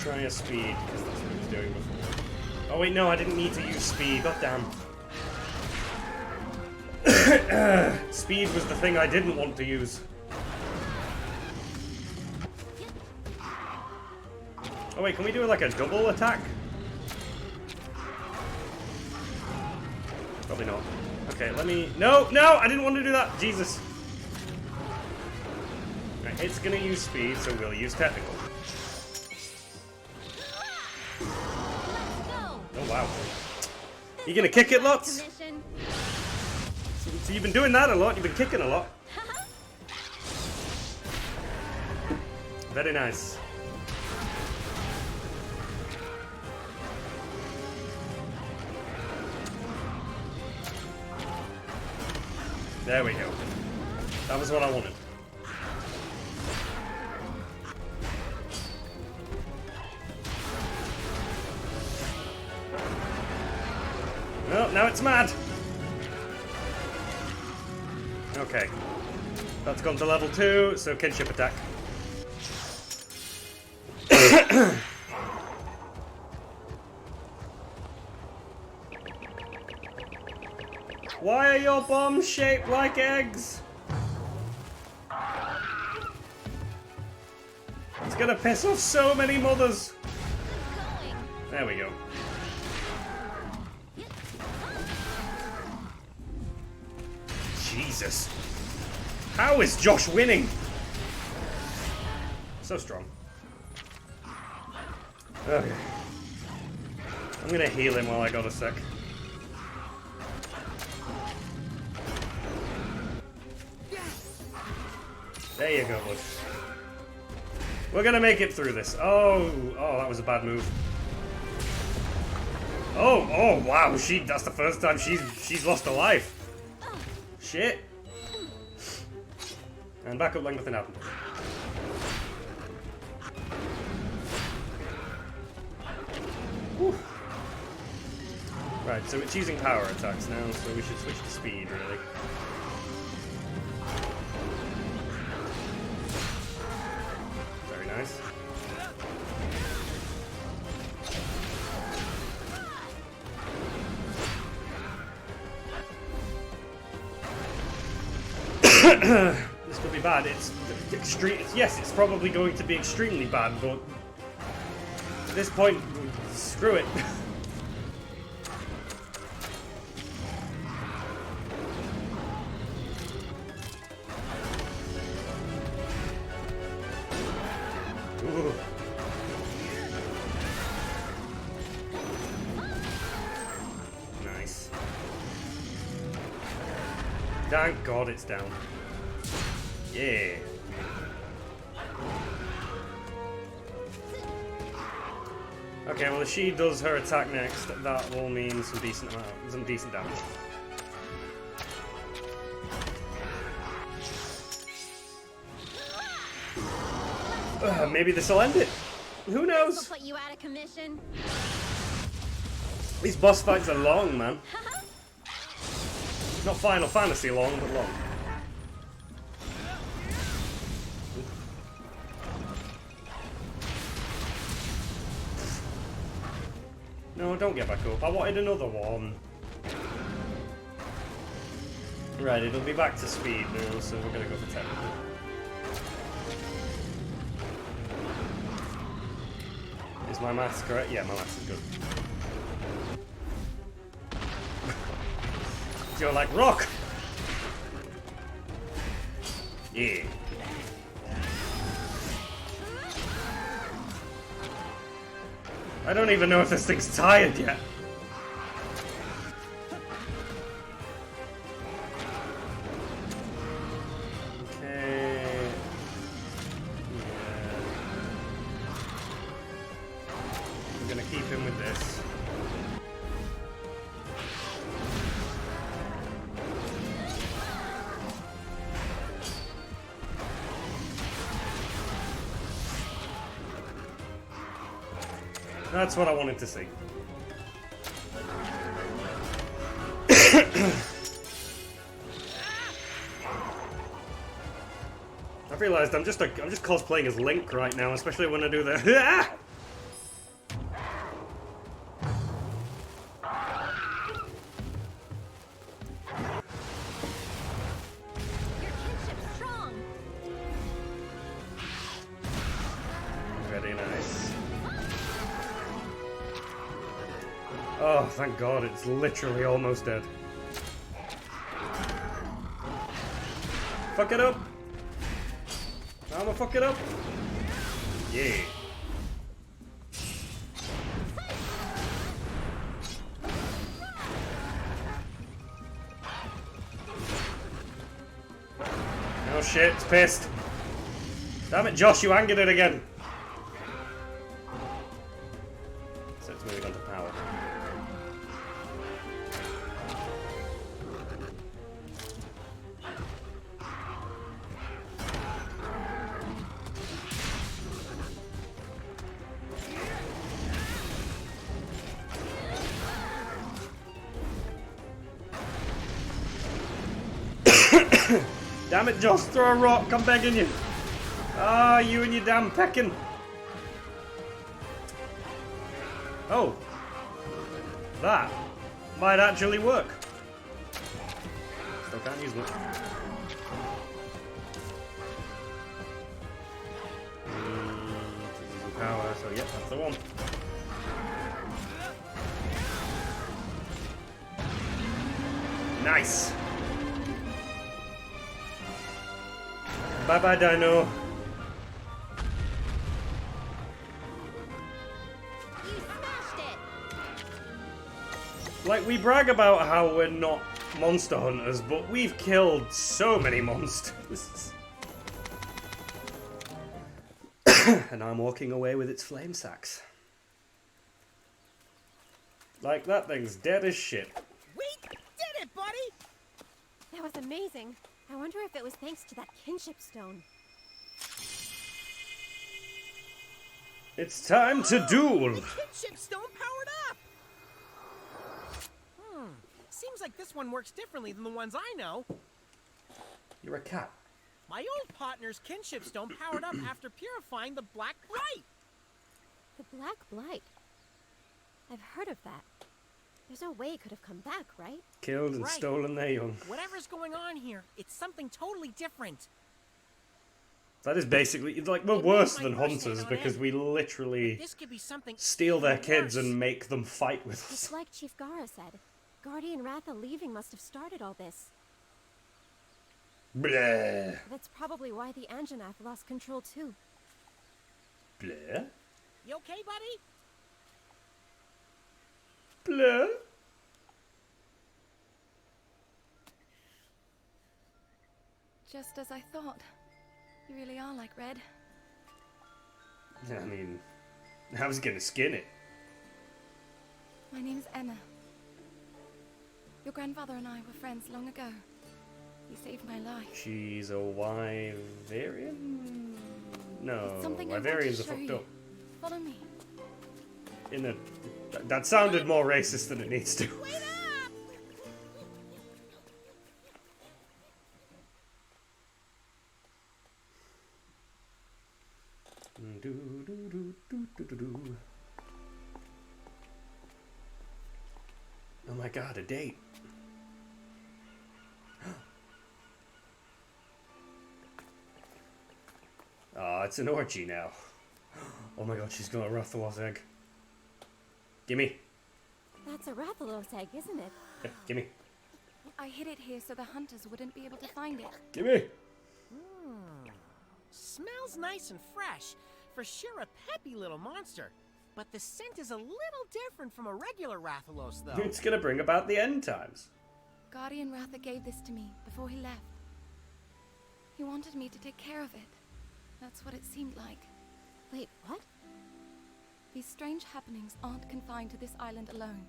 try a speed, because that's what he was doing before. Oh wait, no, I didn't need to use speed. God damn. Speed was the thing I didn't want to use. Oh wait, can we do like a double attack? Probably not. Okay, let me... No! No! I didn't want to do that! Jesus. Right, it's gonna use speed, so we'll use technical. Oh, wow. You gonna kick it lots? So you've been doing that a lot, you've been kicking a lot. Very nice. There we go. That was what I wanted. Oh, now it's mad. Okay. That's gone to level 2, so kinship attack. Why are your bombs shaped like eggs? It's gonna piss off so many mothers. There we go. Jesus. How is Josh winning? So strong. Okay. I'm gonna heal him while I got a sec. There you go, bud. We're gonna make it through this. Oh, that was a bad move. Oh, wow, that's the first time she's lost a life. Shit. And back up like nothing happened. Right, so it's using power attacks now, so we should switch to speed, really. Very nice. This could be bad. It's extreme. Yes, it's probably going to be extremely bad, but at this point, screw it. Ooh. Nice. Thank God it's down. Yeah. Okay, well if she does her attack next, that will mean some decent damage. Maybe this will end it. Who knows? This'll put you out of commission. These boss fights are long, man. Not Final Fantasy long, but long. No, don't get back up. I wanted another one. Right, it'll be back to speed now, so we're gonna go for 10. Is my maths correct? Yeah, my maths is good. You're like, rock! Yeah. I don't even know if this thing's tired yet. Okay. Yeah. I'm gonna keep him with this. That's what I wanted to see. I've realized I'm just cosplaying as Link right now, especially when I do the Your kinship's strong. Very nice. Oh, thank God, it's literally almost dead. Fuck it up! I'ma fuck it up! Yeah. Oh shit, it's pissed. Damn it, Josh, you angered it again. So it's moving on to power. Damn it, Josh, throw a rock, I'm begging you. Ah, you and your damn pecking. Oh. That might actually work. Still can't use much. Power, so yep, that's the one. Nice. Bye bye, Dino. You smashed it. Like, we brag about how we're not monster hunters, but we've killed so many monsters. And I'm walking away with its flame sacks. Like, that thing's dead as shit. We did it, buddy! That was amazing. I wonder if it was thanks to that kinship stone. It's time to duel. The kinship stone powered up! Seems like this one works differently than the ones I know. You're a cat. My old partner's kinship stone powered up after purifying the Black Blight. The Black Blight. I've heard of that. There's no way it could have come back, right? Killed and Right. stolen their young. Whatever's going on here, it's something totally different. That is basically like we're It worse made my than first hunters hit on because it. we literally This could be something steal their even kids worse. and make them fight with us. It's like Chief Gara said. Guardian Ratha leaving must have started all this. Blah. That's probably why the Anjanath lost control too. Blah. You okay, buddy? Blah. Just as I thought. You really are like Red. I mean, I was gonna skin it. My name's Emma. Your grandfather and I were friends long ago. He saved my life. She's a Wyverian? No, It's something I want to Wyverians are show fucked you. up. Follow me. In a that sounded more racist than it needs to. Wait up! Oh my god, a date. Oh, it's an orgy now. Oh my god, she's got a Rathalos egg. Gimme. That's a Rathalos egg, isn't it? Yeah, gimme. I hid it here so the hunters wouldn't be able to find it. Gimme. Smells nice and fresh. For sure a peppy little monster. But the scent is a little different from a regular Rathalos, though. It's gonna bring about the end times. Guardian Ratha gave this to me before he left. He wanted me to take care of it. That's what it seemed like. Wait, what? These strange happenings aren't confined to this island alone.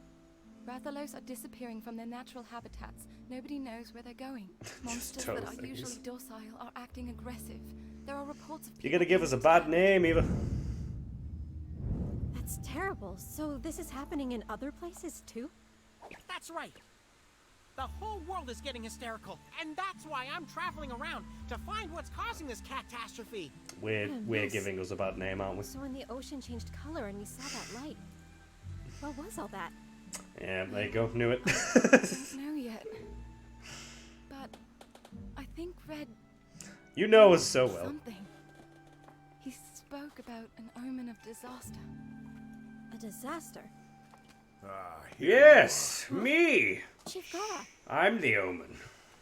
Rathalos are disappearing from their natural habitats. Nobody knows where they're going. Monsters total that are things. usually docile are acting aggressive. There are reports of You're people gonna give us a being bad attacked. name, Eva. That's terrible. So this is happening in other places too? That's right. The whole world is getting hysterical, and that's why I'm traveling around to find what's causing this catastrophe. We're Yes. giving us a bad name, aren't we? So when the ocean changed color and we saw that light, what was all that? Yeah, there you go. Knew it. Don't know yet. But I think Red You know us so well. something. He spoke about an omen of disaster. A disaster. Ah, here Yes, me. Chief Gara. I'm the Omen.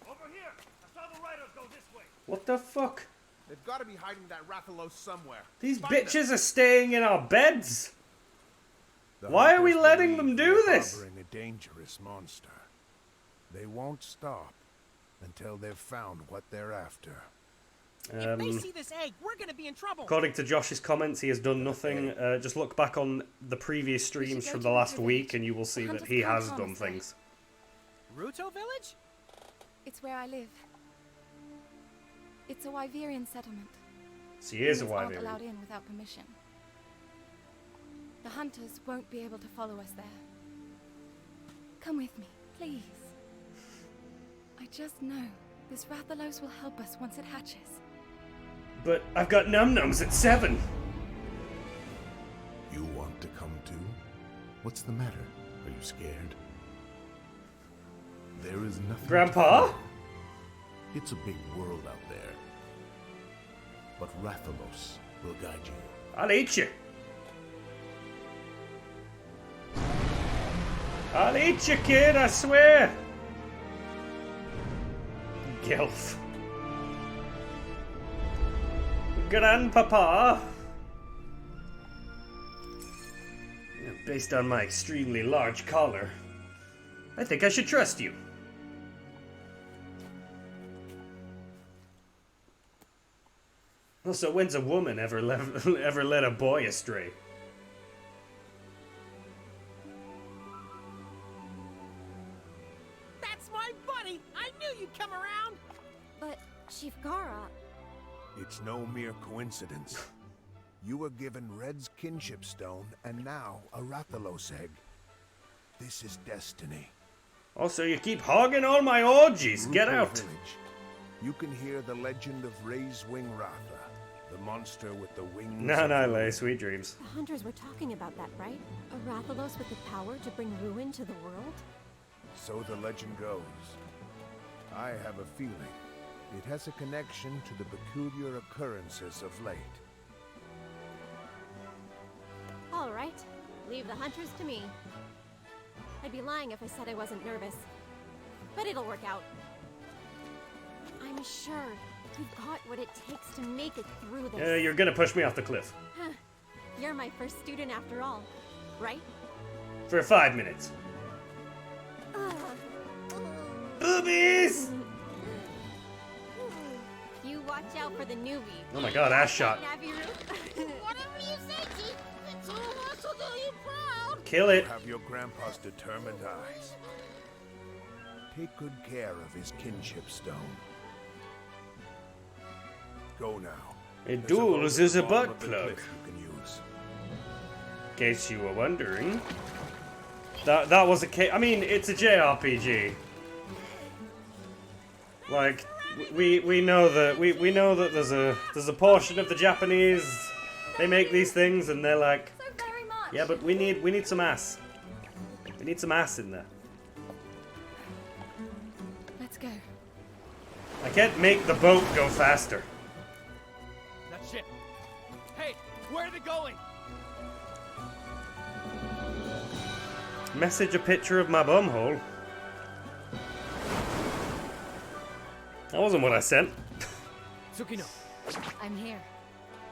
Over here! I saw the riders go this way! What the fuck? They've got to be hiding that Rathalos somewhere. These Find them. bitches are staying in our beds. The Why are we hunters letting believe them do we're this? harboring a dangerous monster. They won't stop until they've found what they're after. If they see this egg, we're gonna be in trouble. According to Josh's comments, he has done nothing. Just look back on the previous streams go from to the the last village. week and you will see The that hunters he can't has harm done us there. things. Ruto Village? It's where I live. It's a Wyverian settlement. She is a Humans aren't allowed Wyverian. in without permission. The hunters won't be able to follow us there. Come with me, please. I just know this Rathalos will help us once it hatches. But I've got num-nums at 7. You want to come too? What's the matter? Are you scared? There is nothing. to Grandpa? fear. It's a big world out there. But Rathalos will guide you. I'll eat you. I'll eat you, kid, I swear. Gilf. Grandpapa. Based on my extremely large collar, I think I should trust you. Also, when's a woman ever led a boy astray? That's my buddy! I knew you'd come around! But Chief Gara, It's no mere coincidence. You were given Red's kinship stone and now a Rathalos egg. This is destiny. Also, you keep hogging all my orgies. Get Rupal out. Village. You can hear the legend of Ray's Wing Ratha, the monster with the wings. No, of no, ruin. Lay. Sweet dreams. The hunters were talking about that, right? A Rathalos with the power to bring ruin to the world? So the legend goes. I have a feeling it has a connection to the peculiar occurrences of late. All right. Leave the hunters to me. I'd be lying if I said I wasn't nervous. But it'll work out. I'm sure you've got what it takes to make it through this. You're gonna push me off the cliff. You're my first student after all, right? For 5 minutes. Boobies! You watch out for the newbie. Oh my god, ass shot. Whatever you say, Chief. The two of us will do you proud. Kill it. Have your grandpa's determined eyes. Take good care of his kinship stone. Go now. It There's a boat duels at is the a bottom butt of the plug. cliff you can use. In case you were wondering. That was a I mean, it's a JRPG. Like, we know that we know that there's a portion of the Japanese, they make these things and they're like, So very much. yeah, but we need some ass. We need some ass in there. Let's go. I can't make the boat go faster. That shit. Hey, where are they going? Message a picture of my bumhole. That wasn't what I sent. Tsukino, I'm here.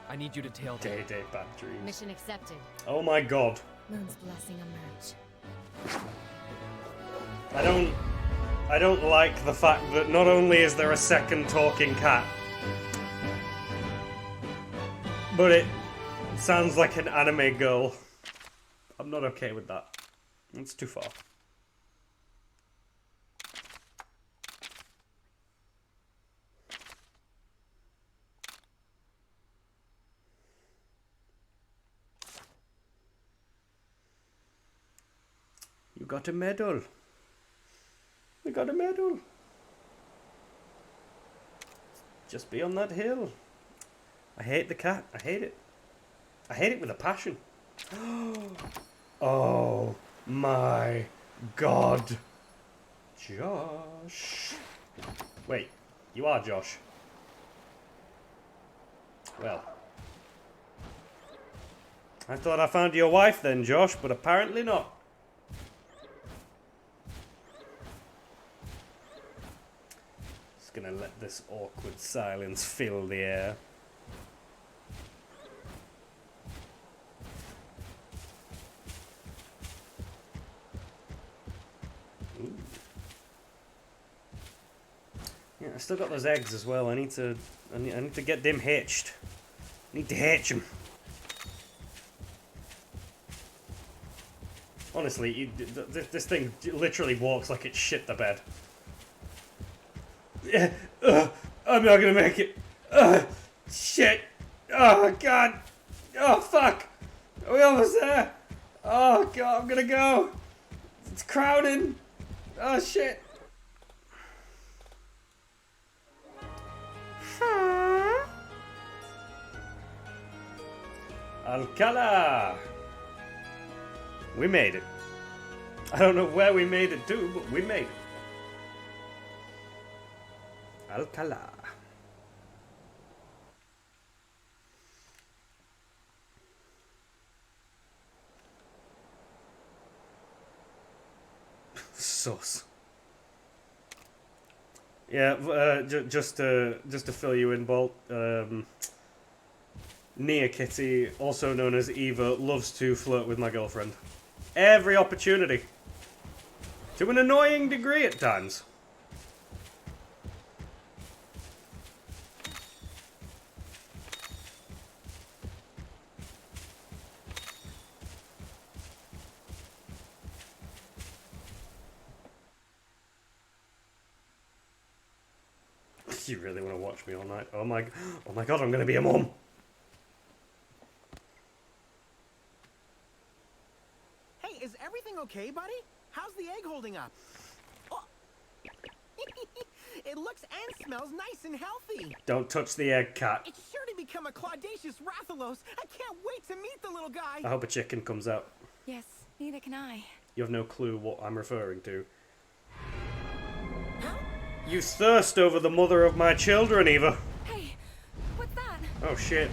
I need you to tail them. Day bad dreams. Mission accepted. Oh my god. Moon's blessing emerge. I don't like the fact that not only is there a second talking cat, but it sounds like an anime girl. I'm not okay with that. It's too far. You got a medal. We got a medal. Just be on that hill. I hate the cat. I hate it. I hate it with a passion. Oh my god. Josh. Wait, you are Josh. Well. I thought I found your wife then, Josh, but apparently not. Just gonna let this awkward silence fill the air. Ooh. Yeah, I still got those eggs as well. I need to get them hatched. I need to hatch them. Honestly, this thing literally walks like it shit the bed. Yeah, I'm not gonna make it. Shit. Oh god. Oh fuck. Are we almost there? Oh god, I'm gonna go. It's crowding. Oh shit. Alcala. We made it. I don't know where we made it to, but we made it. Alcala. Sauce. Yeah, just to fill you in, Bolt. Nia Kitty, also known as Eva, loves to flirt with my girlfriend. Every opportunity. To an annoying degree at times. You really want to watch me all night? Oh my god, I'm gonna be a mom. okay, buddy? How's the egg holding up? Oh. It looks and smells nice and healthy. Don't touch the egg, cat. It's sure to become a Claudacious Rathalos. I can't wait to meet the little guy. I hope a chicken comes out. Yes, neither can I. You have no clue what I'm referring to. You thirst over the mother of my children, Eva. Hey, what's that? Oh shit.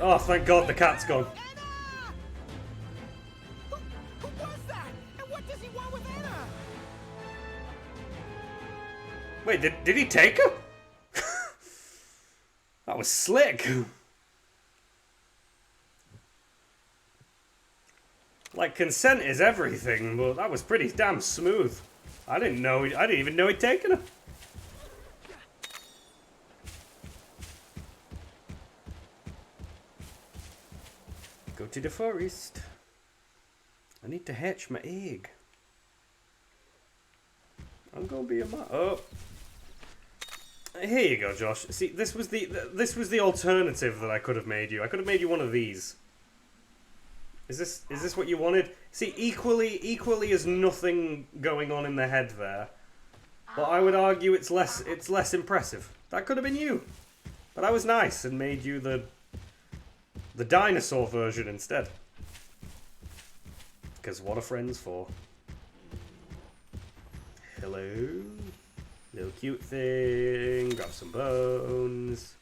Oh, thank God the cat's gone. Anna! Who was that? And what does he want with Anna? Wait, did he take her? That was slick. Like, consent is everything, but that was pretty damn smooth. I didn't even know he'd taken her. Go to the forest. I need to hatch my egg. I'm gonna be a oh. Here you go, Josh. See, this was the alternative that I could have made you. I could have made you one of these. Is this what you wanted? See, equally as nothing going on in the head there. But I would argue it's less impressive. That could have been you. But I was nice and made you the dinosaur version instead. Because what are friends for? Hello. Little cute thing. Grab some bones.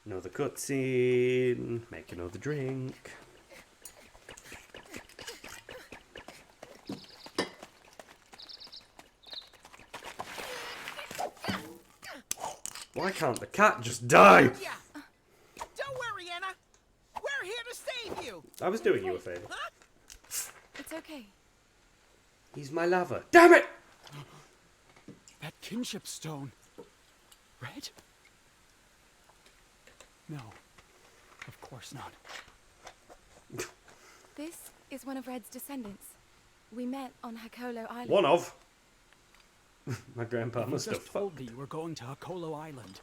Another cutscene. Make another drink. Why can't the cat just die? Yeah. Don't worry, Anna. We're here to save you. I was doing you a favor. Huh? It's okay. He's my lover. Damn it! That kinship stone. Red? No. Of course not. This is one of Red's descendants. We met on Hakolo Island. One of. My grandpa You must have just told me you were going to Hakolo Island.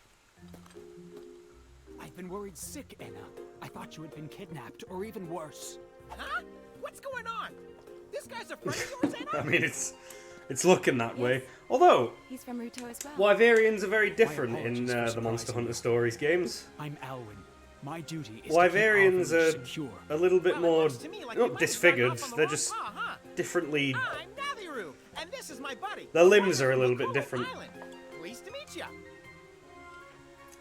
I've been worried sick, Anna. I thought you had been kidnapped, or even worse. Huh? What's going on? This guy's a friend of yours, I Anna? mean, it's looking that way. Although, He's from Ruto as well. Wyverians are very different in apologies for the Monster surprising Hunter you. Stories games. I'm Alwyn. My duty is Wyverians to keep our are village secure. a little bit Well, it more, looks to me like you not might have disfigured, gotten off on the they're wrong just path, huh? differently, I'm Nathiru, and this is my buddy. their limbs are a Wyvern little from bit different. Island. Pleased to meet you.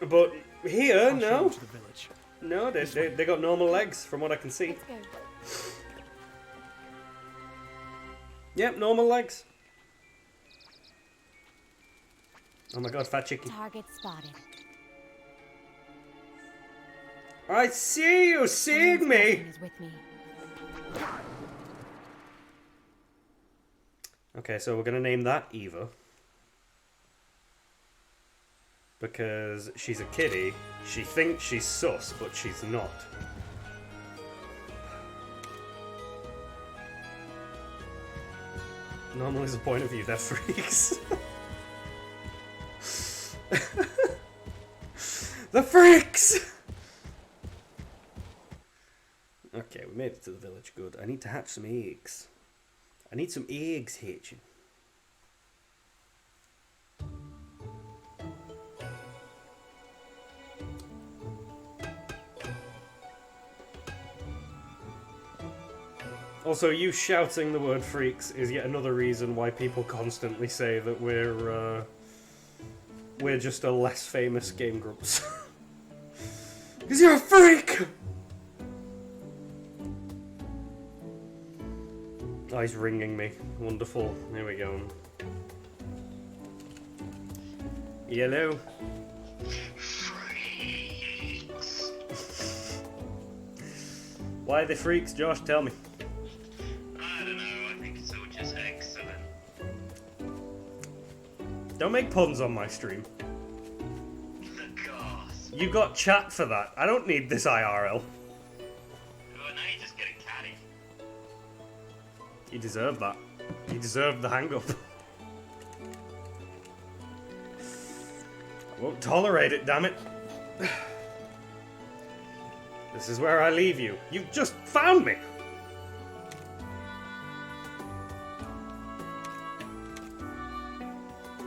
But here, I'll show no. you to the village. No, they got normal legs, from what I can see. Let's go. Yep, normal legs. Oh my god, fat chicken. Target spotted. I see you seeing me! Someone's is with me. Okay, so we're gonna name that Eva. Because she's a kiddie. She thinks she's sus, but she's not. Normal is a point of view, they're freaks. The freaks! Okay, we made it to the village, good. I need to hatch some eggs. I need some eggs hatching. Also, you shouting the word freaks is yet another reason why people constantly say that we're just a less famous game groups. Because you're a freak! Oh, he's ringing me. Wonderful. There we go. Hello. Freaks. Why are they freaks, Josh? Tell me. I don't know, I think it's all just excellent. Don't make puns on my stream. The goth. You got chat for that. I don't need this IRL. Oh, now you're just getting catty. You deserve that. You deserve the hang-up. I won't tolerate it, damn it. This is where I leave you. You've just found me.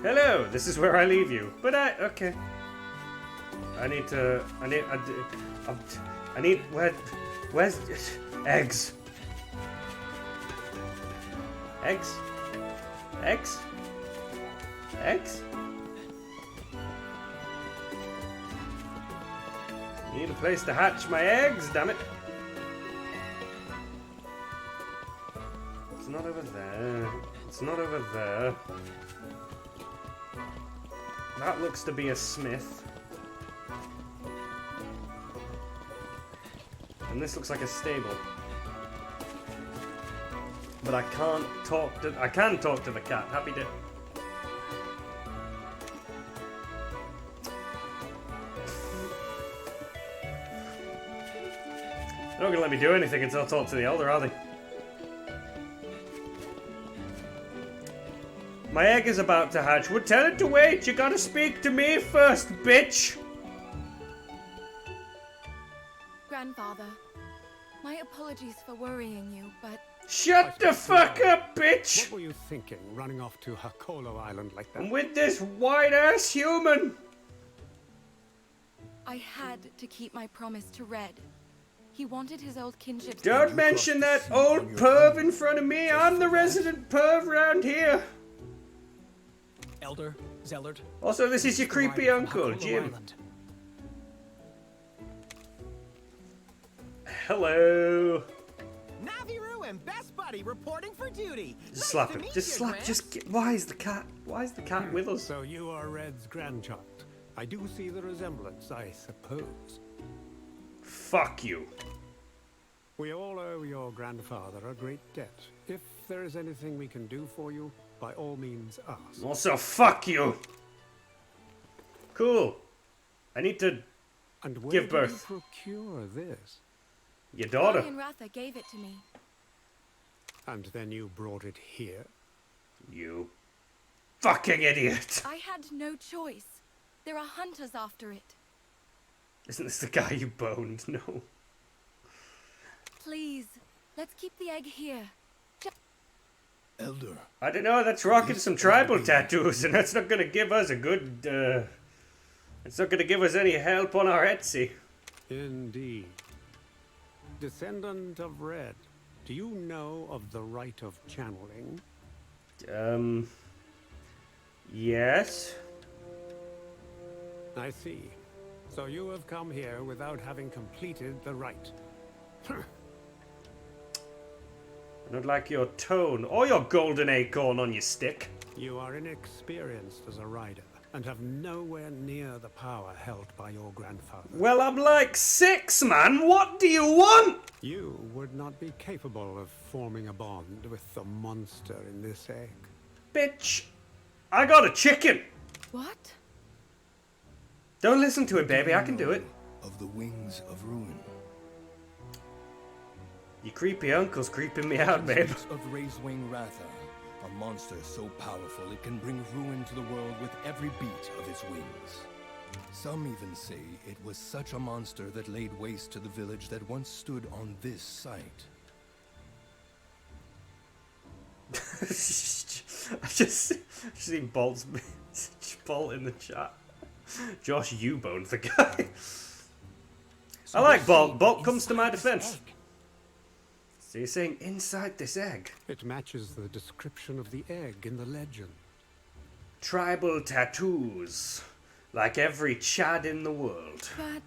Hello, this is where I leave you. But okay. I need, where's, eggs? Eggs? Eggs? Eggs? Need a place to hatch my eggs, damn it. It's not over there. It's not over there. That looks to be a smith. And this looks like a stable. But I can't talk to... I can talk to the cat. Happy to... They're not gonna let me do anything until I talk to the elder, are they? My egg is about to hatch. Well, tell it to wait. You gotta speak to me first, bitch. Grandfather, my apologies for worrying you, but Shut the fuck up, bitch. What were you thinking, running off to Hakolo Island like that? I'm with this white-ass human. I had to keep my promise to Red. He wanted his old kinship. Don't mention that old perv in front of me. I'm the resident perv around here. Elder, Zellert. Also, this is your creepy uncle, Jim. Island. Hello. Naviru and Best Buddy reporting for duty. Just slap him. Just slap. Why is the cat with us? So you are Red's grandchild. I do see the resemblance, I suppose. Fuck you. We all owe your grandfather a great debt. If there is anything we can do for you, by all means ask. Also, fuck you. Cool. I need to And where give did birth. you procure this? Your daughter. Guardian Ratha gave it to me. And then you brought it here? You fucking idiot. I had no choice. There are hunters after it. Isn't this the guy you boned? No. Please, let's keep the egg here. Elder. I don't know, that's rocking some tribal tattoos, and that's not gonna give us a good, it's not gonna give us any help on our Etsy. Indeed. Descendant of Red, do you know of the rite of channeling? Yes? I see. So you have come here without having completed the rite. I don't like your tone, or your golden acorn on your stick. You are inexperienced as a rider, and have nowhere near the power held by your grandfather. Well, I'm like 6, man. What do you want? You would not be capable of forming a bond with the monster in this egg. Bitch, I got a chicken. What? Don't listen to it, baby. I can do it. Of the wings of ruin. Your creepy uncle's creeping me out, babe. Of Razewing Ratha, a monster so powerful it can bring ruin to the world with every beat of its wings. Some even say it was such a monster that laid waste to the village that once stood on this site. I just seen Bolt in the chat. Josh, you boned the guy. I like Bolt. Bolt comes to my defense. So you're saying inside this egg? It matches the description of the egg in the legend. Tribal tattoos. Like every Chad in the world. But...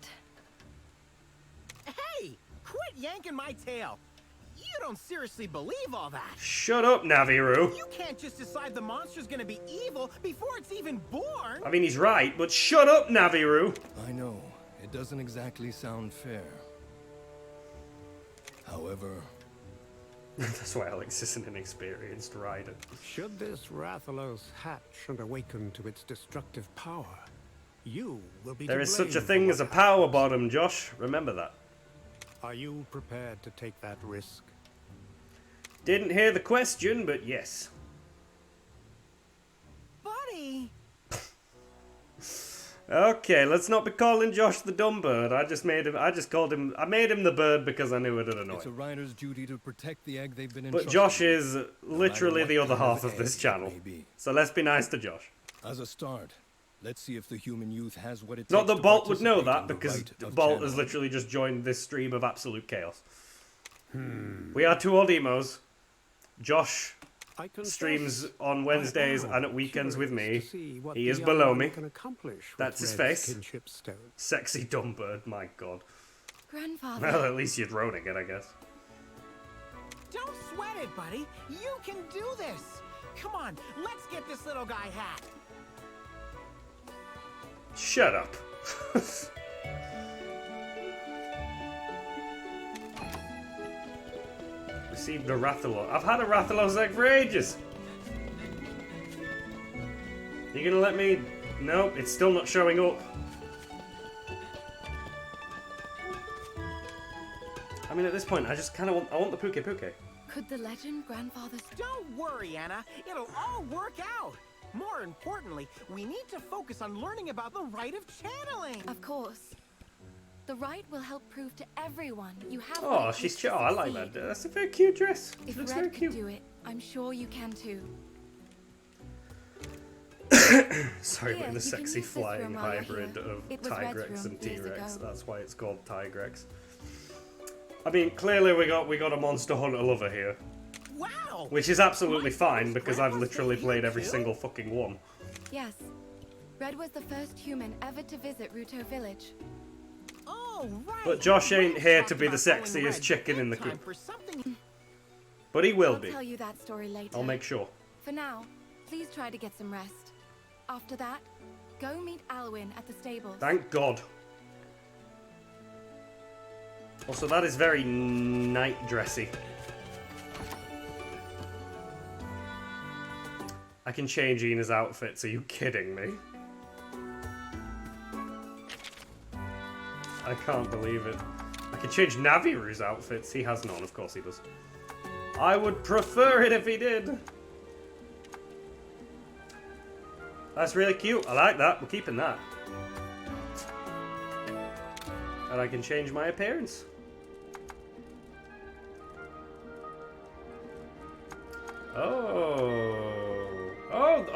Hey! Quit yanking my tail! You don't seriously believe all that! Shut up, Naviru. You can't just decide the monster's gonna be evil before it's even born! I mean, he's right, but shut up, Naviru. I know, it doesn't exactly sound fair. However... That's why Alex is an inexperienced rider. Should this Rathalos hatch and awaken to its destructive power, you will be There to is such a blame thing for as a what power happens. bottom, Josh. Remember that. Are you prepared to take that risk? Didn't hear the question, but yes. Buddy! Okay, let's not be calling Josh the dumb bird. I made him the bird because I knew it'd annoy It's a him. rider's duty to protect the egg they've been But entrusted Josh with, is literally what the other kind of half of this egg it channel. may be. So let's be nice to Josh. As a start, let's see if the human youth has what it Not takes that to Bolt would know participate that, in the because rite of Bolt has channeling. literally just joined this stream of absolute chaos. We are two old emos. Josh I confess, streams on Wednesdays I am and at weekends with curious me. to see what He the is young below one me. can accomplish with That's his Red's face. kinship stone. Sexy dumb bird, my god. Grandfather. Well, at least you're droning it, I guess. Don't sweat it, buddy. You can do this. Come on, let's get this little guy hat. Shut up. Received a Rathalos. I've had a Rathalos egg for ages. You gonna let me? Nope, it's still not showing up. I mean, at this point, I just kind of want. I want the Puke Puke. Could the legend grandfather's... Don't worry, Anna. It'll all work out. More importantly, we need to focus on learning about the rite of channeling. Of course. The rite will help prove to everyone you have what Oh, it she's takes cute. to I like succeed. that. That's a very cute dress. She If looks Red very could cute. do it, I'm sure you can too. Sorry, Here, we're in the you can sexy use this room flying while you're hybrid here. of It was Red's Tigrex room and years T-Rex. ago. That's why it's called Tigrex. I mean, clearly we got a Monster Hunter lover here, Wow! which is absolutely My fine first because I've grandma's literally been played here every too? single fucking one. Yes. Red was the first human ever to visit Ruto Village. Oh, right. But Josh ain't Red here talked to be the about going sexiest red chicken in the big time coop. for something. But he will I'll be. tell you that story later. I'll make sure. For now, please try to get some rest. After that, go meet Alwyn at the stables. Thank God. Also, that is very night dressy. I can change Ina's outfits. Are you kidding me? I can't believe it. I can change Naviru's outfits. He has none, of course he does. I would prefer it if he did. That's really cute. I like that. We're keeping that. And I can change my appearance.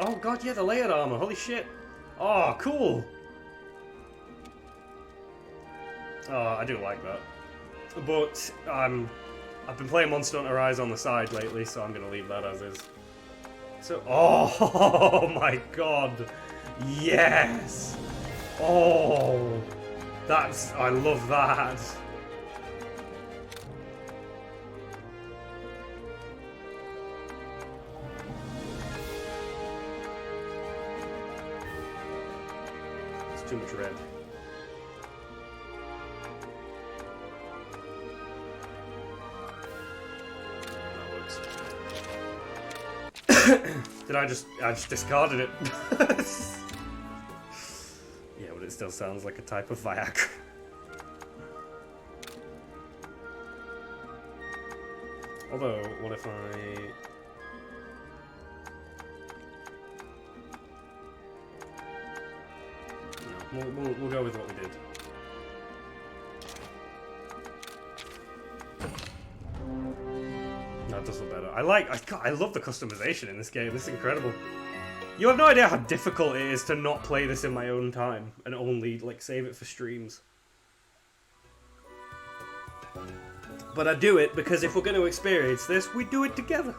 Oh god, yeah, the layered armor. Holy shit. Oh, cool. Oh, I do like that. But I've been playing Monster Hunter Rise on the side lately, so I'm gonna leave that as is. So, oh my god. Yes. Oh, I love that. It's too much red. Did I just discarded it. Yeah, but it still sounds like a type of Viagra. Although, what if I... No, we'll go with what we did. That does look better. I love the customization in this game. This is incredible. You have no idea how difficult it is to not play this in my own time and only like save it for streams. But I do it because if we're going to experience this, we do it together.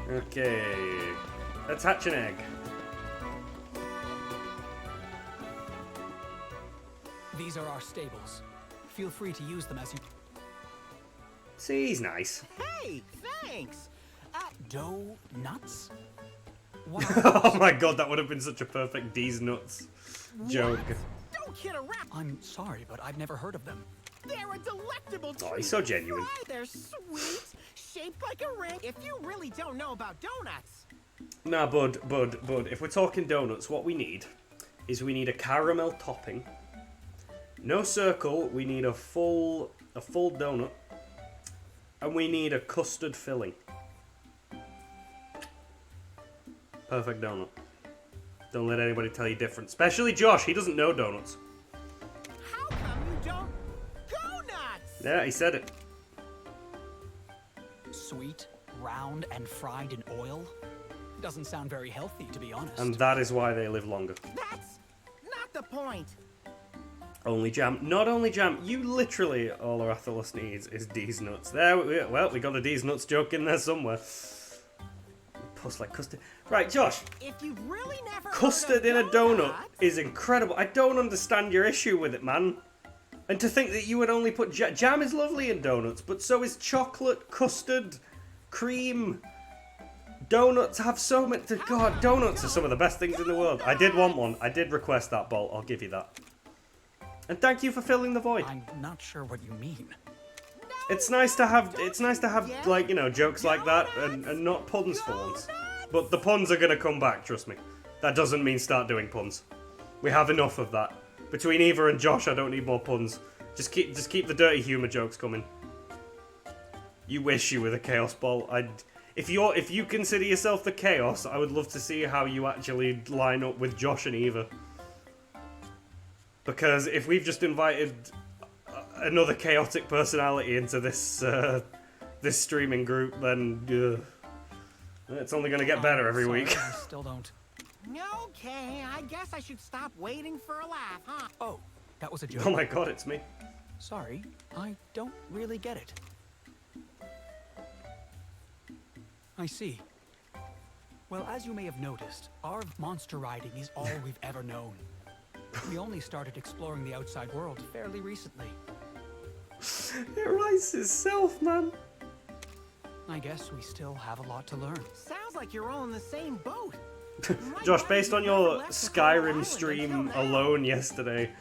Okay, let's hatch an egg. These are our stables. Feel free to use them as you... See, he's nice. Hey, thanks. Dough nuts? Oh my god, that would have been such a perfect D's nuts joke. Don't kid around. I'm sorry, but I've never heard of them. They're a delectable treat. Oh, he's so genuine. They're sweet, shaped like a ring. If you really don't know about donuts. Nah, bud, if we're talking donuts, what we need is we need a caramel topping. No circle, we need a full donut. And we need a custard filling. Perfect donut. Don't let anybody tell you different. Especially Josh, he doesn't know donuts. How come you don't go nuts? Yeah, he said it. Sweet, round, and fried in oil? Doesn't sound very healthy, to be honest. And that is why they live longer. That's not the point. Only jam. Not only jam. You literally, all Rathalos needs is D's nuts. There, we got a D's nuts joke in there somewhere. Puss like custard. Right, Josh. If you've really never Custard in heard a of donut donuts, is incredible. I don't understand your issue with it, man. And to think that you would only put jam is lovely in donuts, but so is chocolate, custard, cream. Donuts have so much. God, donuts are some of the best things in the world. I did want one. I did request that, Bolt. I'll give you that. And thank you for filling the void. I'm not sure what you mean. It's nice to have like, you know, jokes like that and not puns for once. But the puns are gonna come back, trust me. That doesn't mean start doing puns. We have enough of that. Between Eva and Josh, I don't need more puns. Just keep the dirty humor jokes coming. You wish you were the Chaos Ball. If you consider yourself the Chaos, I would love to see how you actually line up with Josh and Eva. Because if we've just invited another chaotic personality into this this streaming group, then it's only going to get better every week. I still don't. Okay, I guess I should stop waiting for a laugh, huh? Oh, that was a joke. Oh my god, it's me. Sorry, I don't really get it. I see. Well, as you may have noticed, our monster riding is all we've ever known. We only started exploring the outside world fairly recently. It writes itself, man. I guess we still have a lot to learn. Sounds like you're all in the same boat. Josh, based on your Skyrim stream alone yesterday,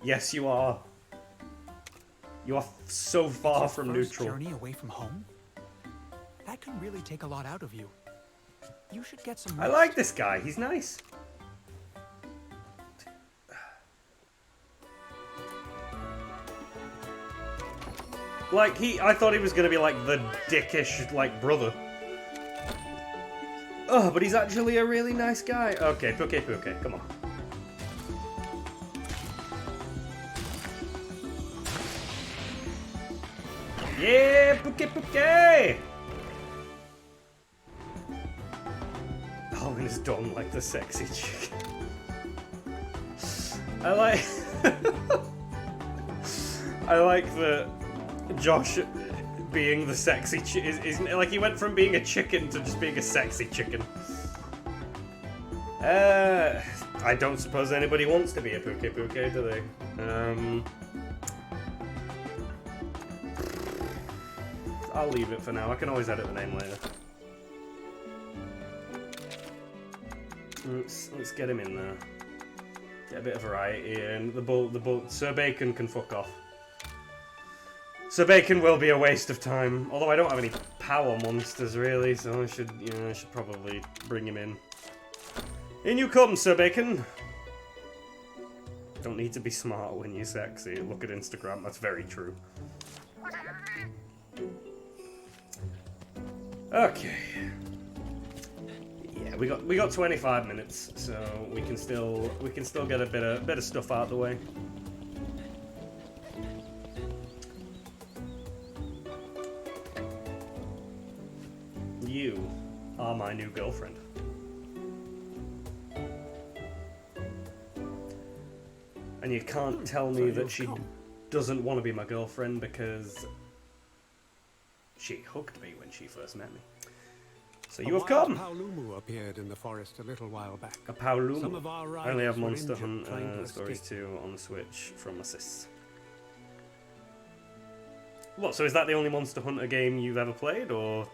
yes, you are. You are so far from neutral. Journey away from home? That can really take a lot out of you. You should get some rest. I like this guy. He's nice. Like, I thought he was going to be, like, the dickish, like, brother. Oh, but he's actually a really nice guy. Okay, Puke, come on. Yeah, Puke! Oh, and it's done like the sexy chick. I like... I like that Josh being the sexy is like he went from being a chicken to just being a sexy chicken. I don't suppose anybody wants to be a Puke, do they? I'll leave it for now. I can always edit the name later. Let's get him in there. Get a bit of variety, and the bull. Sir Bacon can fuck off. Sir Bacon will be a waste of time. Although I don't have any power monsters really, so I should probably bring him in. In you come, Sir Bacon. Don't need to be smart when you're sexy. Look at Instagram. That's very true. Okay. Yeah, we got 25 minutes, so we can still get a bit of stuff out of the way. You are my new girlfriend. And you can't tell me that she doesn't want to be my girlfriend because she hugged me when she first met me. So you have come. A Paolumu appeared in the forest a little while back. A Paolumu. Some of our I only have riders Monster were injured trying Hunt to Stories escape. 2 on the Switch from Assists. What, so is that the only Monster Hunter game you've ever played, or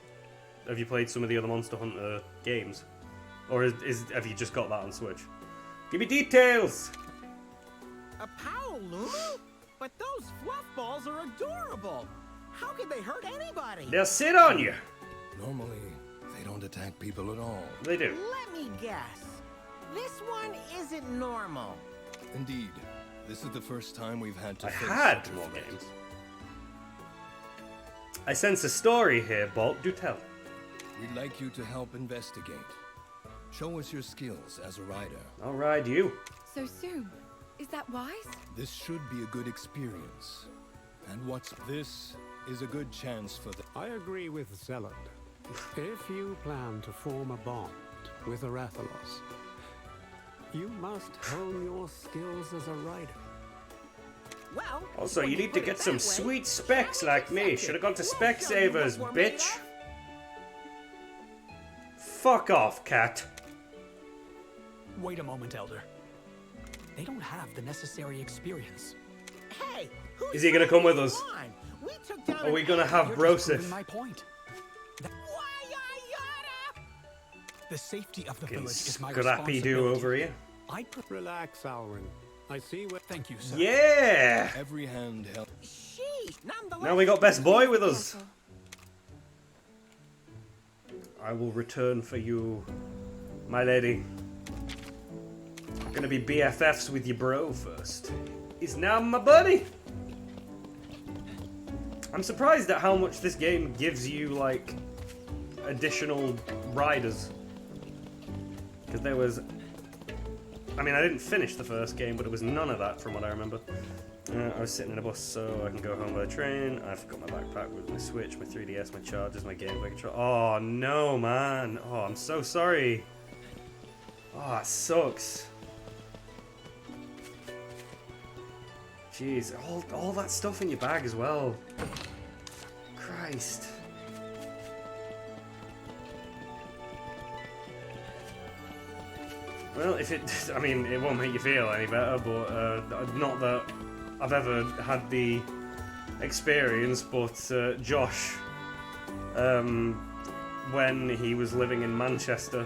have you played some of the other Monster Hunter games? Or have you just got that on Switch? Give me details! A Paolumu? But those fluff balls are adorable. How could they hurt anybody? They'll sit on you! Normally, they don't attack people at all. They do. Let me guess. This one isn't normal. Indeed. This is the first time we've had to I face had such a more threat. games. I sense a story here, Bolt. Do tell. We'd like you to help investigate. Show us your skills as a rider. I'll ride you. So soon? Is that wise? This should be a good experience. And what's this is a good chance for the... I agree with Zelad. If you plan to form a bond with Rathalos, you must hone your skills as a rider. Well, Also, when you need to put it get that some way, sweet specs challenge like me. accepted. Should have gone to We'll Specsavers, show you what we're made bitch. of. Fuck off, cat. Wait a moment, Elder. They don't have the necessary experience. Hey, who's Is he gonna come with us? on? We took down Are we an gonna have You're just Broseph? proving my point. The safety of the Fucking village is my scrappy do responsibility. over here. I'd put... Relax, Alwyn. I see what... Thank you, sir. Yeah! Every hand held... Sheesh, nonetheless. Now we got Best Boy with us. Careful. I will return for you, my lady. Gonna be BFFs with your bro first. He's now my buddy. I'm surprised at how much this game gives you, like, additional riders. Because there was... I mean, I didn't finish the first game, but it was none of that from what I remember. I was sitting in a bus so I can go home by the train. I forgot my backpack with my Switch, my 3DS, my chargers, my Game Boy controller. Oh, no, man. Oh, I'm so sorry. Oh, it sucks. Jeez, all that stuff in your bag as well. Christ. Well, if it... I mean, it won't make you feel any better, but not that I've ever had the experience, but Josh, when he was living in Manchester,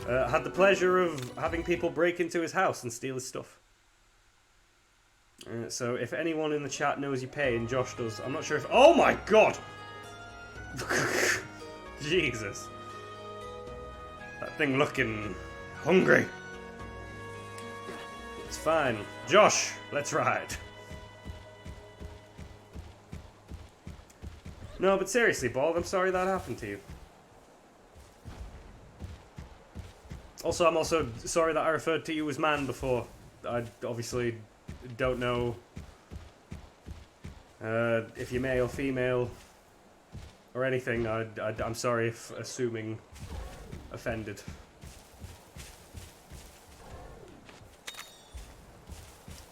had the pleasure of having people break into his house and steal his stuff. So if anyone in the chat knows your pain, Josh does. I'm not sure if... Oh my god! Jesus. That thing looking hungry. It's fine. Josh, let's ride. No, but seriously, Bald, I'm sorry that happened to you. Also, I'm also sorry that I referred to you as man before. I obviously don't know if you're male, female, or anything. I'm sorry if assuming offended.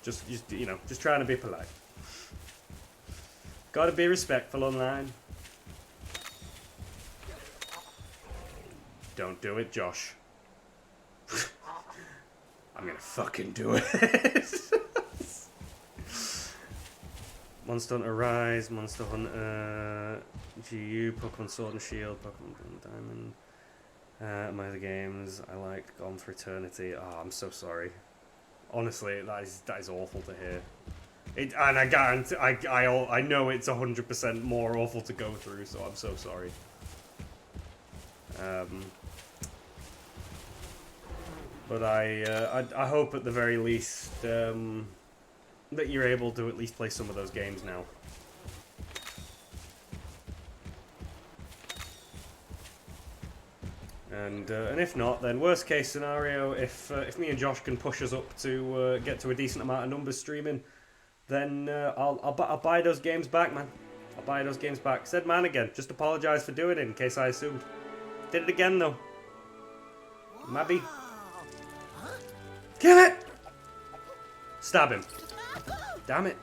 Just you know, just trying to be polite. Gotta be respectful online. Don't do it, Josh. I'm gonna fucking do it. Monster Hunter Rise, Monster Hunter GU, Pokemon Sword and Shield, Pokemon Diamond. My other games I like, Gone for Eternity. Oh, I'm so sorry. Honestly, that is awful to hear. And I guarantee, I know it's 100% more awful to go through, so I'm so sorry. But I hope at the very least that you're able to at least play some of those games now. And if not, then worst case scenario, if me and Josh can push us up to get to a decent amount of numbers streaming, then I'll buy those games back, man. I'll buy those games back. Said man again. Just apologise for doing it in case I assumed. Did it again though. Maybe. Kill it! Stab him. Damn it.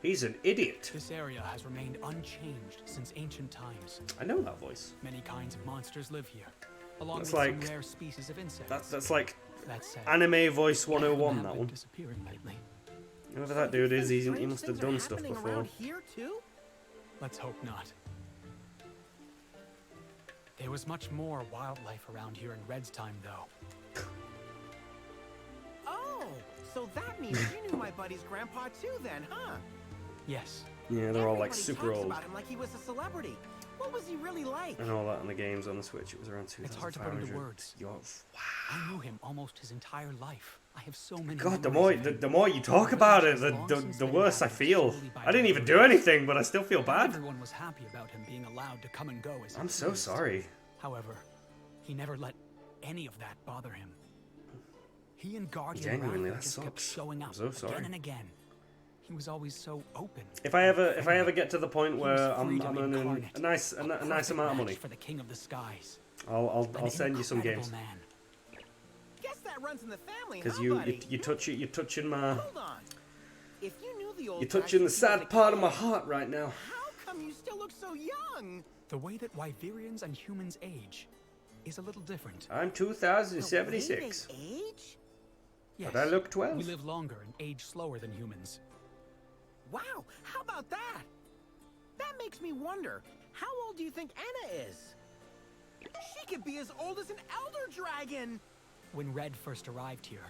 He's an idiot. This area has remained unchanged since ancient times. I know that voice. Many kinds of monsters live here, along That's with like- some rare species of insects. That's like That said, Anime Voice 101, have that been one. disappearing lately. Whoever that dude is, he Strange must have things are done stuff happening before. around here too? Let's hope not. There was much more wildlife around here in Red's time, though. Oh, so that means you knew my buddy's grandpa too then, huh? Yes. Yeah, they're all like Everybody super talks old. about him like he was a celebrity. What was he really like? And all that on the games on the Switch. It was around 2,500. It's hard to put into words. Wow. I knew him almost his entire life. I have so many. God, the memories more of him. the more you talk about it, the worse I feel. I didn't even do anything, but I still feel bad. Everyone was happy about him being allowed to come and go as he I'm so pleased. sorry. However, He never let any of that bother him. He and Guardian Genuinely, Ratha that just kept sucks. showing up I'm so sorry. again and again. He was always so open. If I ever get to the point He where was I'm freedom earning incarnate, a nice amount of money, match for the King of the Skies. I'll An send you some incredible games. man. Guess that runs in the family, Because huh, you're buddy? touching my Hold on. If you knew the old you're guy touching the since you was sad a part of kid, my heart right now. How come you still look so young? The way that Wyverians and humans age is a little different. I'm The way 2076, they age? Yes, but I look we 12. live longer and age slower than humans. Wow, how about that? That makes me wonder, how old do you think Anna is? She could be as old as an Elder Dragon! When Red first arrived here,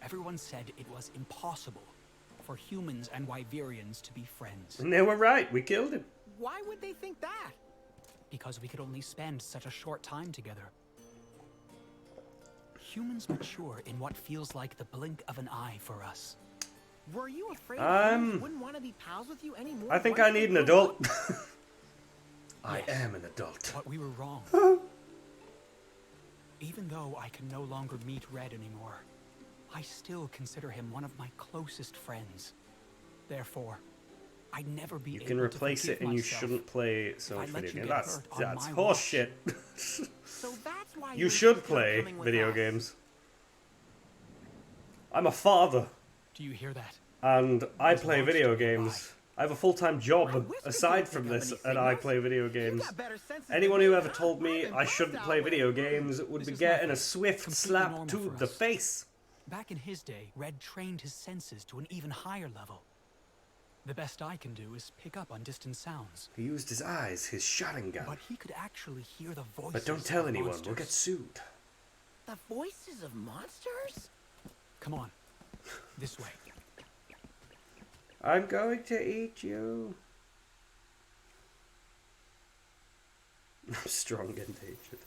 everyone said it was impossible for humans and Wyverians to be friends. And they were right. We killed him. Why would they think that? Because we could only spend such a short time together. Humans mature in what feels like the blink of an eye for us. Were you afraid I'm- humans wouldn't want to be pals with you anymore? I think once I they need an grew adult. up? I Yes. am an adult. But we were wrong. Even though I can no longer meet Red anymore, I still consider him one of my closest friends. Therefore, I'd never be You able can to replace it, forgive and you myself shouldn't play so if I much let video you games. get That's hurt on that's my horse watch. shit. So that's why You you're should still play coming with video us. games. I'm a father, Do you hear that? and I There's play monster video nearby. games. I have a full-time I job wish we aside could from pick up this, any and I signals. play video You games. got better senses than Anyone me, who ever huh? told me I'm I impressed, shouldn't play Albert. video games would This be is getting nothing. a swift Completely slap normal to for the us. face. Back in his day, Red trained his senses to an even higher level. The best I can do is pick up on distant sounds. He used his eyes, his Sharingan. But he could actually hear the voices But don't tell of anyone, monsters. we'll get sued. The voices of monsters? Come on. This way. I'm going to eat you. I'm strong and natured.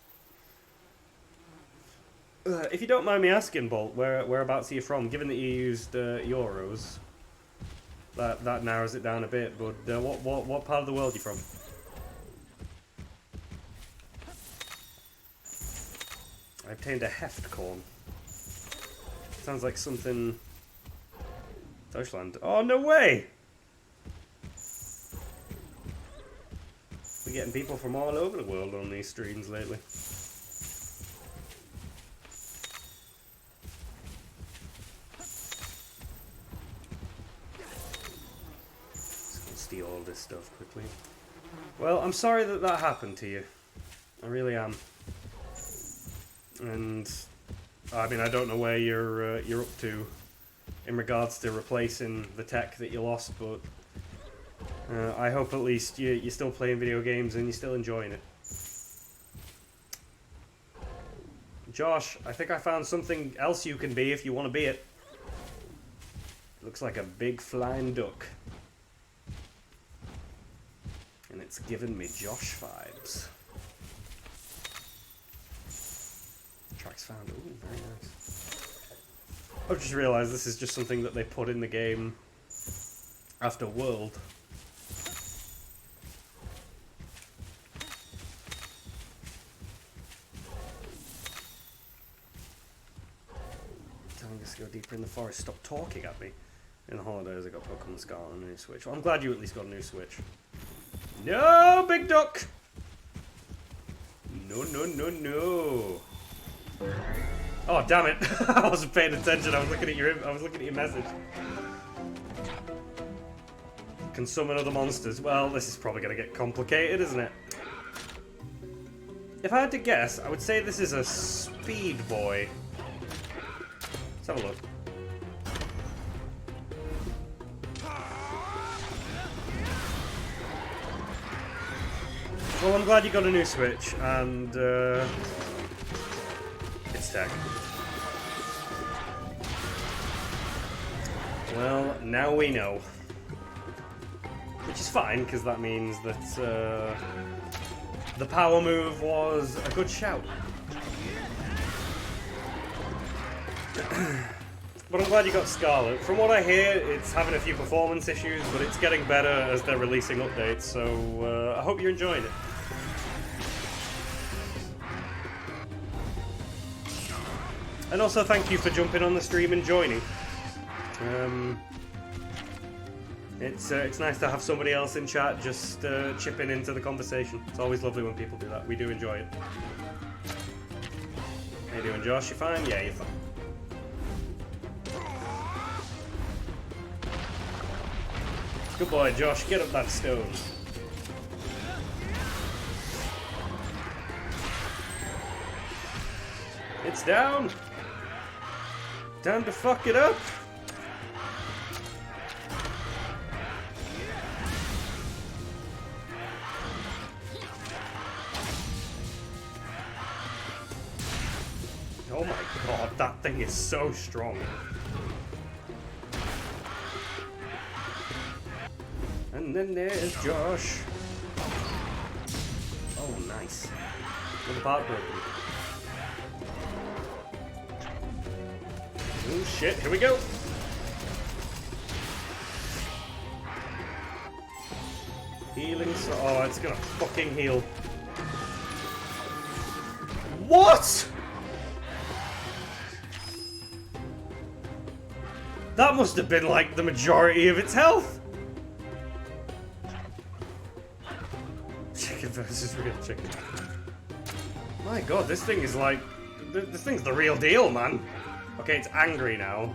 If you don't mind me asking, Bolt, whereabouts are you from? Given that you used euros, that narrows it down a bit. But what part of the world are you from? I obtained a Heftcorn. Sounds like something. Deutschland. Oh no way! We're getting people from all over the world on these streams lately. Just gonna steal all this stuff quickly. Well, I'm sorry that that happened to you. I really am. And I mean, I don't know where you're up to in regards to replacing the tech that you lost, but I hope at least you're still playing video games and you're still enjoying it. Josh, I think I found something else you can be if you want to be it. Looks like a big flying duck. And it's giving me Josh vibes. Tracks found. Ooh, very nice. I've just realised this is just something that they put in the game after World. Telling us to go deeper in the forest. Stop talking at me. In the holidays, I got Pokemon Scarlet and a new Switch. Well, I'm glad you at least got a new Switch. No, big duck! No, no, no, no. Oh, damn it. I wasn't paying attention. I was looking at your message. Can summon other monsters. Well, this is probably going to get complicated, isn't it? If I had to guess, I would say this is a Speed Boy. Let's have a look. Well, I'm glad you got a new Switch, and it's tech. Well, now we know. Which is fine, because that means that the power move was a good shout. But I'm glad you got Scarlet. From what I hear, it's having a few performance issues, but it's getting better as they're releasing updates, so I hope you're enjoying it. And also thank you for jumping on the stream and joining. It's nice to have somebody else in chat just chipping into the conversation. It's always lovely when people do that. We do enjoy it. How you doing, Josh? You fine? Yeah, you're fine. Good boy, Josh. Get up that stone. It's down. Time to fuck it up. Oh my god, that thing is so strong. And then there's Josh. Oh, nice. Another part broken. Oh shit, here we go. Healing, oh, it's gonna fucking heal. What? That must have been like the majority of its health. Chicken versus real chicken. My god, this thing is like... This thing's the real deal, man. Okay, it's angry now.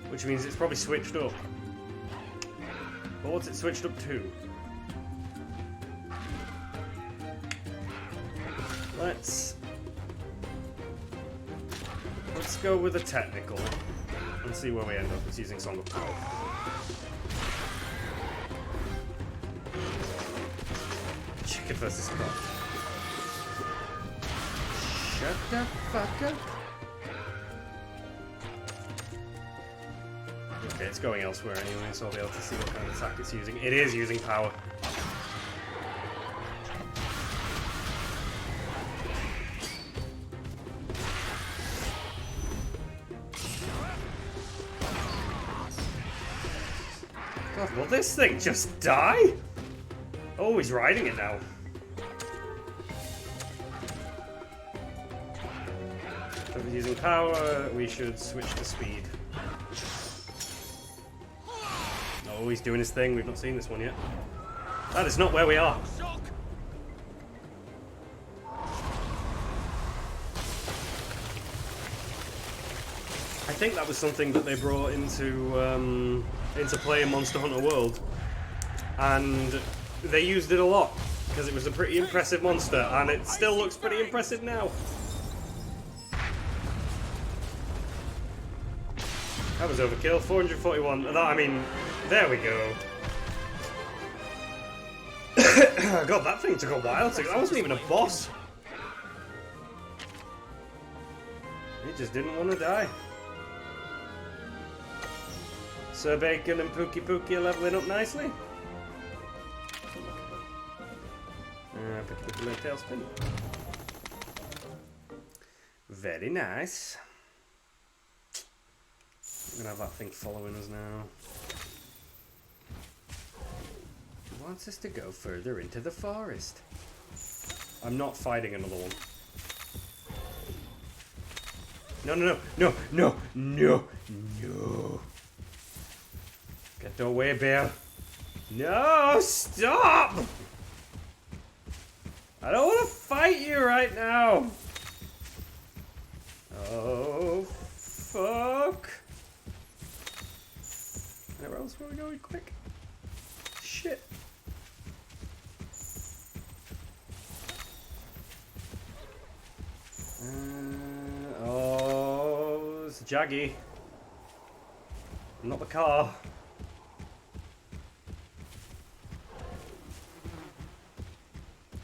Which means it's probably switched up. But what's it switched up to? Let's go with a technical. And see where we end up. It's using Song of Power. Chicken versus cock. Shut the fuck up. Okay, it's going elsewhere anyway, so I'll be able to see what kind of attack it's using. It is using power. God, will this thing just die? Oh, he's riding it now. If we're using power, we should switch to speed. Oh, he's doing his thing. We've not seen this one yet. That is not where we are. I think that was something that they brought into play in Monster Hunter World, and they used it a lot because it was a pretty impressive monster, and it still looks pretty impressive now. That was overkill. 441. I mean, there we go. God, that thing took a while to... That wasn't even a boss. He just didn't want to die. Sir Bacon and Pookie Pookie are leveling up nicely. Pookie Pookie leg tailspin. Very nice. We're gonna have that thing following us now. He wants us to go further into the forest. I'm not fighting another one. No, no, no, no, no, no, no. Get away, bear. No, stop! I don't want to fight you right now. Oh, fuck. Where else were we going quick? Shit. Oh, it's Jaggy. Not the car.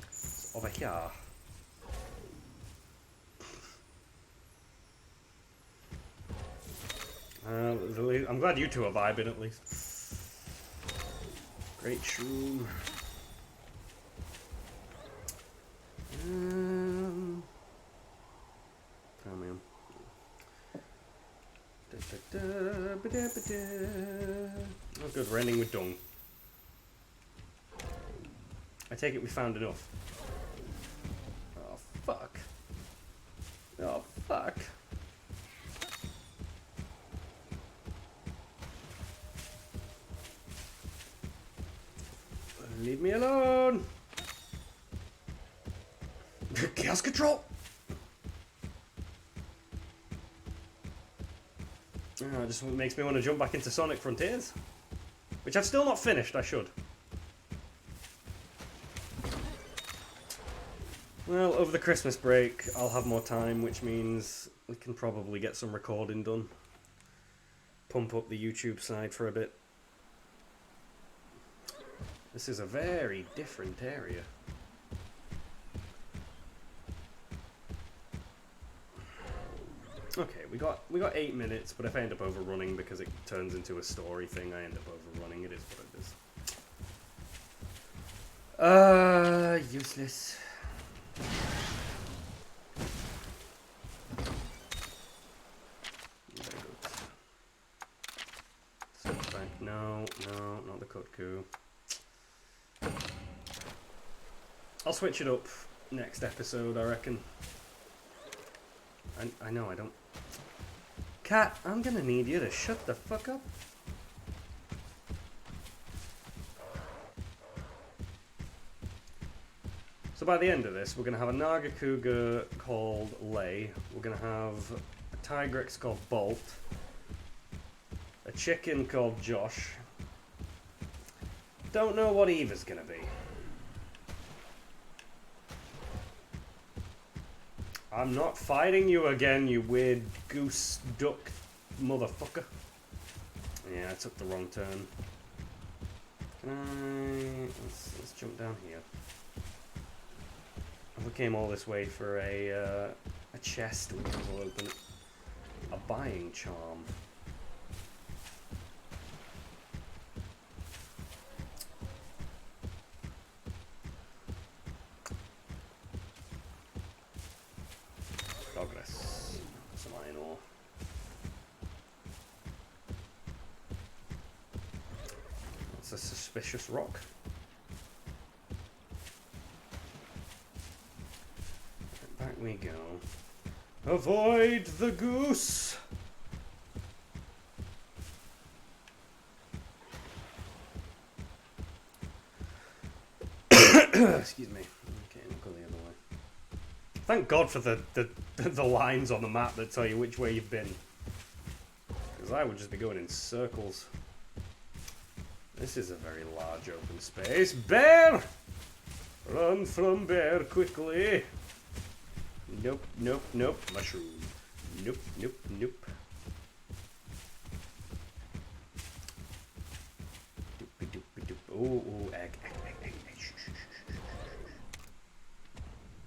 It's over here. I'm glad you two are vibing at least. Great shroom. Oh man. Oh good, we're ending with dung. I take it we found enough. Oh fuck. Oh fuck. run! Chaos control! Oh, it just makes me want to jump back into Sonic Frontiers. Which I've still not finished, I should. Well, over the Christmas break, I'll have more time, which means we can probably get some recording done. Pump up the YouTube side for a bit. This is a very different area. Okay, we got 8 minutes, but if I end up overrunning because it turns into a story thing, I end up overrunning. It is what it is. Useless. No, not the Kutku. I'll switch it up next episode, I reckon. I know I don't. Cat, I'm gonna need you to shut the fuck up. So by the end of this, we're gonna have a Nargacuga called Lay. We're gonna have a Tigrex called Bolt. A chicken called Josh. Don't know what Eva's gonna be. I'm not fighting you again, you weird goose duck motherfucker. Yeah, I took the wrong turn. Can I... Let's jump down here. I came all this way for a chest. We'll open it. A buying charm. Progress. Some iron ore. That's a suspicious rock. Back we go. Avoid the goose! Excuse me. Okay, we'll go the other way. Thank God for the lines on the map that tell you which way you've been. Because I would just be going in circles. This is a very large open space. Bear! Run from bear quickly! Nope, nope, nope. Mushroom. Nope, nope, nope. Doopy doopy doop. Ooh, egg. Shh, shh, shh.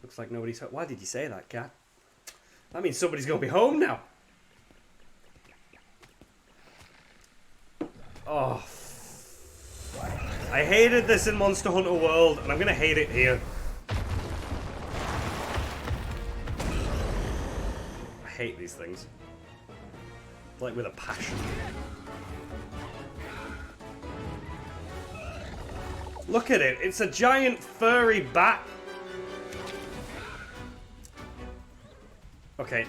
Looks like nobody's home. Why did you say that, cat? That means somebody's gonna be home now. Oh. I hated this in Monster Hunter World, and I'm gonna hate it here. I hate these things. Like with a passion. Look at it, it's a giant furry bat. Okay,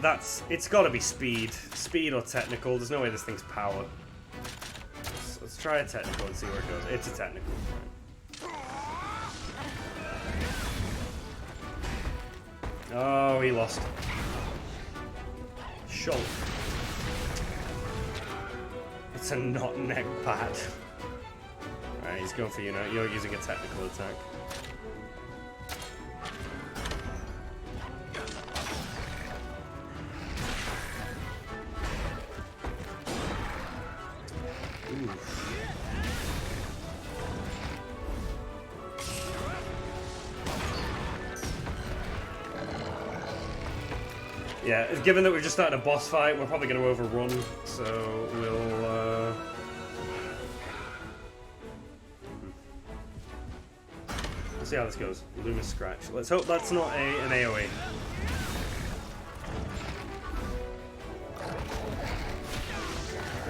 it's gotta be speed. Speed or technical, there's no way this thing's power. Let's try a technical and see where it goes. It's a technical. Oh, he lost. Shulk. It's a not neck bat. Alright, he's going for you now. You're using a technical attack. Yeah, given that we've just started a boss fight, we're probably going to overrun, so we'll, we'll see how this goes. Loomis Scratch. Let's hope that's not an AoE.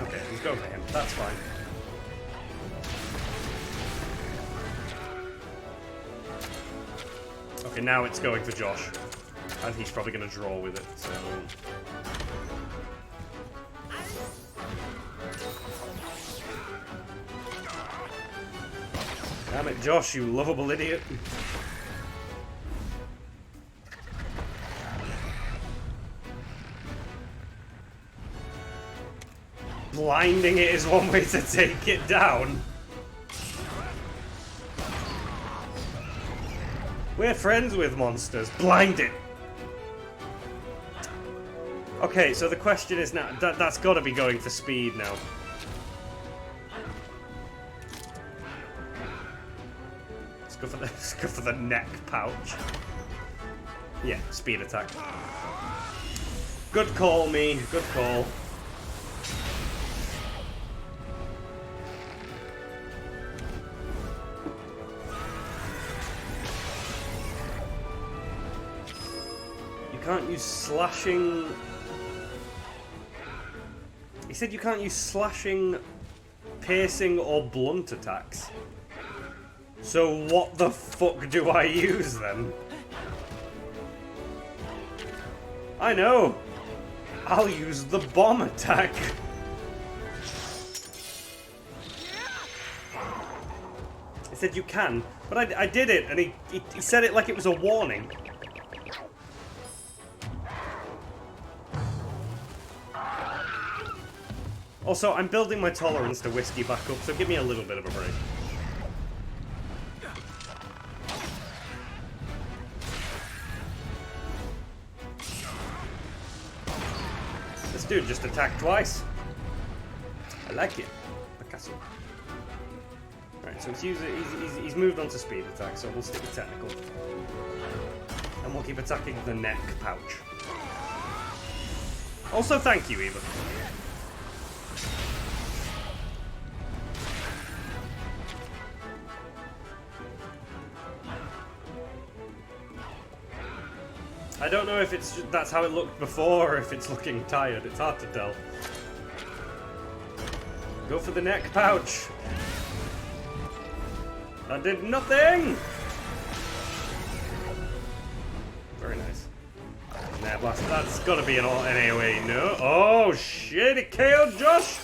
Okay, he's going for him. That's fine. Okay, now it's going for Josh. And he's probably going to draw with it, so... Damn it, Josh, you lovable idiot. Blinding it is one way to take it down. We're friends with monsters. Blind it. Okay, so the question is now, that's got to be going for speed now. Let's go for the neck pouch. Yeah, speed attack. Good call, me. Good call. You can't use slashing. He said you can't use slashing, piercing, or blunt attacks. So what the fuck do I use then? I know! I'll use the bomb attack! He said you can, but I did it, and he said it like it was a warning. Also, I'm building my tolerance to whiskey back up, so give me a little bit of a break. This dude just attacked twice. I like it. Picasso. Alright, so he's moved on to speed attack, so we'll stick with technical. And we'll keep attacking the neck pouch. Also, thank you, Eva. I don't know if that's how it looked before or if it's looking tired. It's hard to tell. Go for the neck pouch. That did nothing! Very nice. Nah, blast. That's gotta be an AoE, no? Oh shit, it KO'd Josh!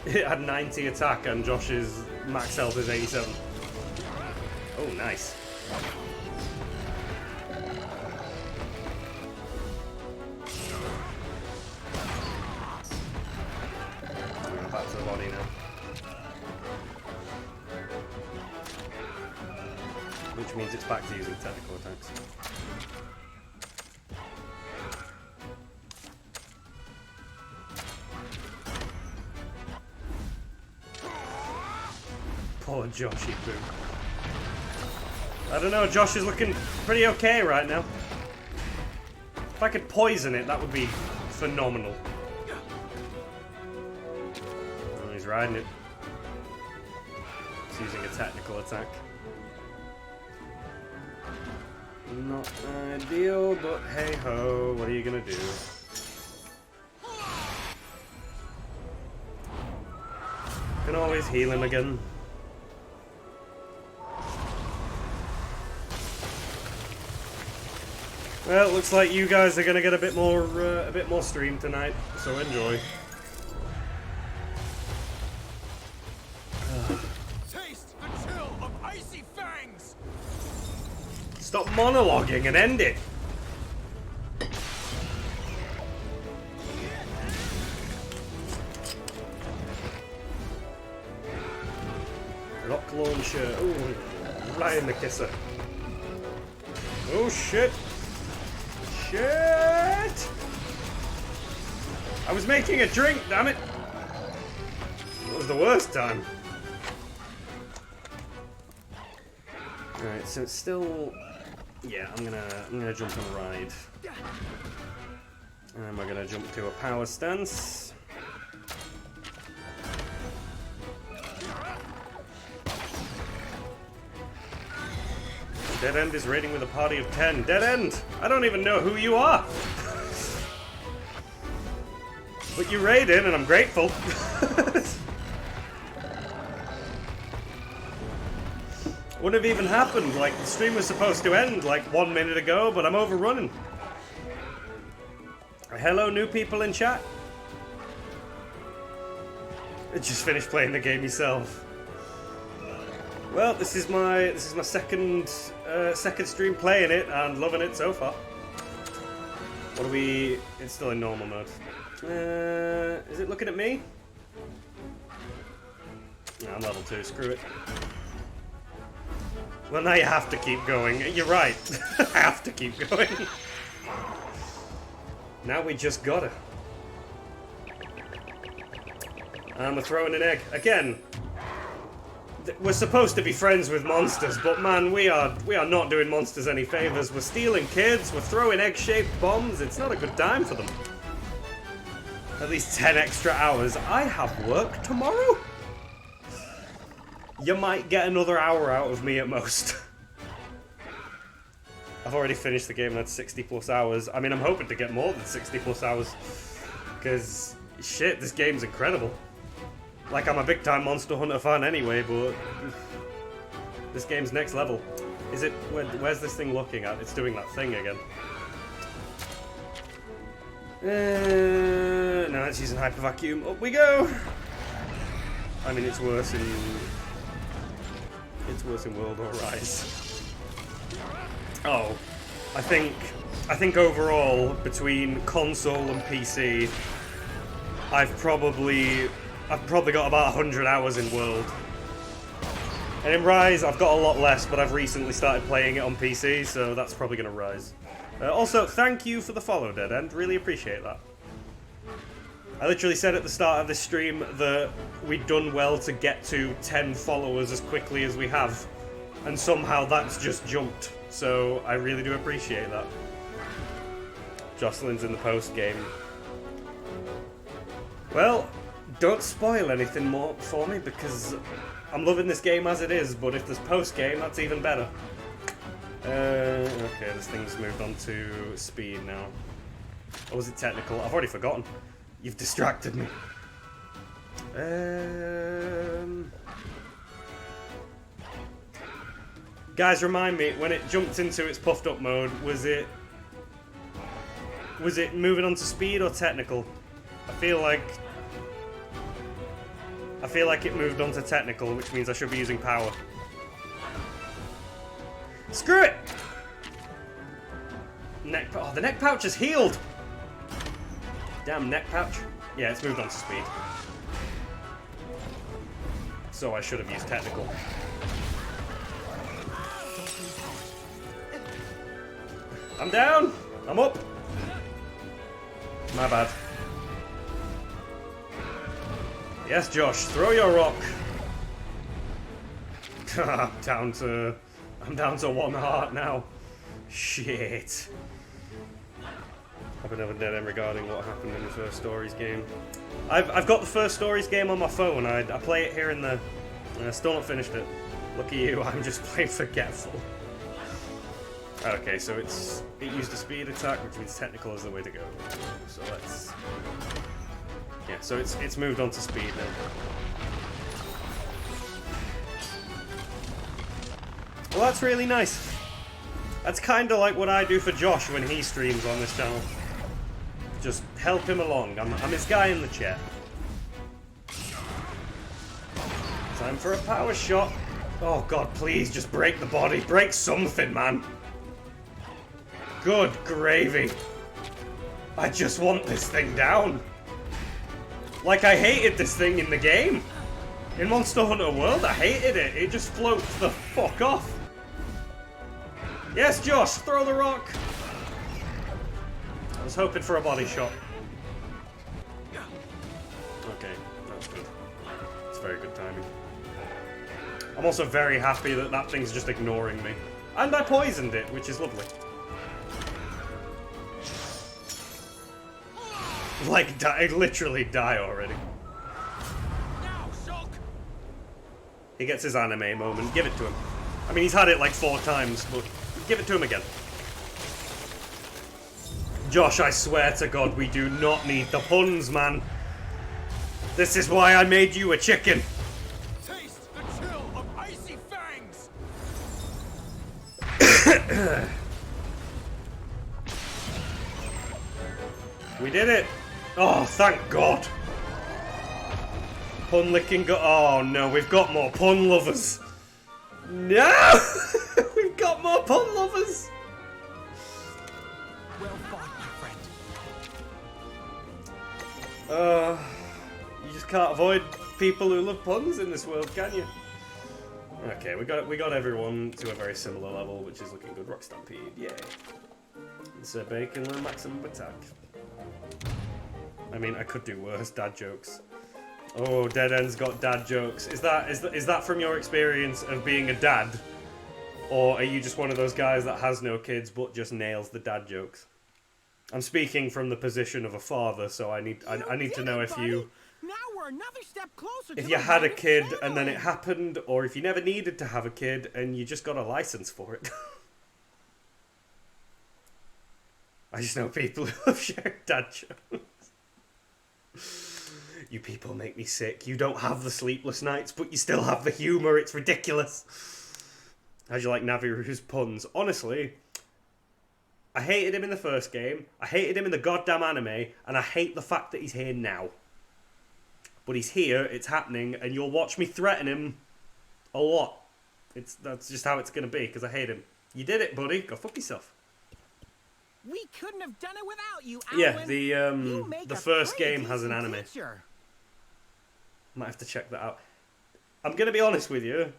It had 90 attack and Josh's max health is 87. Oh, nice. Back to the body now. Which means it's back to using technical attacks. Poor Joshy Boo. I don't know, Josh is looking pretty okay right now. If I could poison it, that would be phenomenal. Oh, he's riding it. He's using a technical attack. Not ideal, but hey ho, what are you gonna do? Can always heal him again. Well, it looks like you guys are gonna get a bit more stream tonight, so enjoy. Taste the chill of icy fangs. Stop monologuing and end it. Rock launcher. Ooh, right in the kisser. Oh shit. Shit! I was making a drink, damn it! That was the worst time. Alright, so it's still... Yeah, I'm gonna jump on a ride. And we're gonna jump to a power stance. Dead End is raiding with a party of 10. Dead End! I don't even know who you are! But you raided, and I'm grateful. Wouldn't have even happened. Like, the stream was supposed to end like 1 minute ago, but I'm overrunning. Hello, new people in chat. Just finished playing the game yourself. Well, this is my second stream playing it and loving it so far. What are we? It's still in normal mode. Is it looking at me? No, I'm level 2. Screw it. Well, now you have to keep going. You're right. I have to keep going. Now we just gotta. And we're throwing an egg again. We're supposed to be friends with monsters, but man, we are not doing monsters any favors. We're stealing kids, we're throwing egg-shaped bombs. It's not a good time for them. At least 10 extra hours. I have work tomorrow? You might get another hour out of me at most. I've already finished the game, that's 60 plus hours. I mean, I'm hoping to get more than 60 plus hours. Because, shit, this game's incredible. Like, I'm a big time Monster Hunter fan anyway, but this game's next level. Is it? Where's this thing looking at? It's doing that thing again. No, it's using Hyper Vacuum. Up we go! I mean, it's worse in World or Rise. Oh, I think overall, between console and PC, I've probably got about 100 hours in World. And in Rise, I've got a lot less, but I've recently started playing it on PC, so that's probably going to rise. Also, thank you for the follow, Dead End. Really appreciate that. I literally said at the start of this stream that we'd done well to get to 10 followers as quickly as we have, and somehow that's just jumped. So I really do appreciate that. Jocelyn's in the post-game. Well, don't spoil anything more for me, because I'm loving this game as it is, but if there's post-game, that's even better. Okay, this thing's moved on to speed now. Or was it technical? I've already forgotten. You've distracted me. Guys, remind me, when it jumped into its puffed up mode, was it moving on to speed or technical? I feel like it moved on to technical, which means I should be using power. Screw it! The neck pouch is healed! Damn neck pouch. Yeah, it's moved on to speed. So I should have used technical. I'm down! I'm up! My bad. Yes, Josh, throw your rock. I'm down to 1 heart now. Shit. I've been over dead end regarding what happened in the First Stories game. I've got the First Stories game on my phone. I play it here in the... I still not finished it. Look at you, I'm just plain forgetful. Okay, so it used a speed attack, which means technical is the way to go. So let's... Yeah, so it's moved on to speed now. Well, that's really nice. That's kind of like what I do for Josh when he streams on this channel. Just help him along. I'm his guy in the chat. Time for a power shot. Oh god, please just break the body. Break something, man. Good gravy. I just want this thing down. Like, I hated this thing in the game. In Monster Hunter World, I hated it. It just floats the fuck off. Yes, Josh, throw the rock. I was hoping for a body shot. Okay, that's good. It's very good timing. I'm also very happy that that thing's just ignoring me. And I poisoned it, which is lovely. Like, literally die already. He gets his anime moment. Give it to him. I mean, he's had it like 4 times, but give it to him again. Josh, I swear to God, we do not need the puns, man. This is why I made you a chicken. Taste the chill of icy fangs. We did it. Oh, thank God. Pun licking oh no, we've got more pun lovers. No! We've got more pun lovers. Well fought, my friend. You just can't avoid people who love puns in this world, can you? Okay, we got everyone to a very similar level, which is looking good. Rock Stampede, yay. Sir Bacon learn maximum attack. I mean, I could do worse. Dad jokes. Oh, Dead End's got dad jokes. Is that from your experience of being a dad, or are you just one of those guys that has no kids but just nails the dad jokes? I'm speaking from the position of a father, so I need to know if you. Now we're another step closer. If you had a kid and then it happened, or if you never needed to have a kid and you just got a license for it. I just know people who have shared dad jokes. You people make me sick. You don't have the sleepless nights, but you still have the humour. It's ridiculous. How'd you like Naviru's puns? Honestly, I hated him in the first game. I hated him in the goddamn anime, and I hate the fact that he's here now. But he's here, it's happening, and you'll watch me threaten him a lot. That's just how it's gonna be, because I hate him. You did it, buddy. Go fuck yourself. We couldn't have done it without you, Yeah, Alan. the first game has an anime. Teacher. Might have to check that out. I'm gonna be honest with you.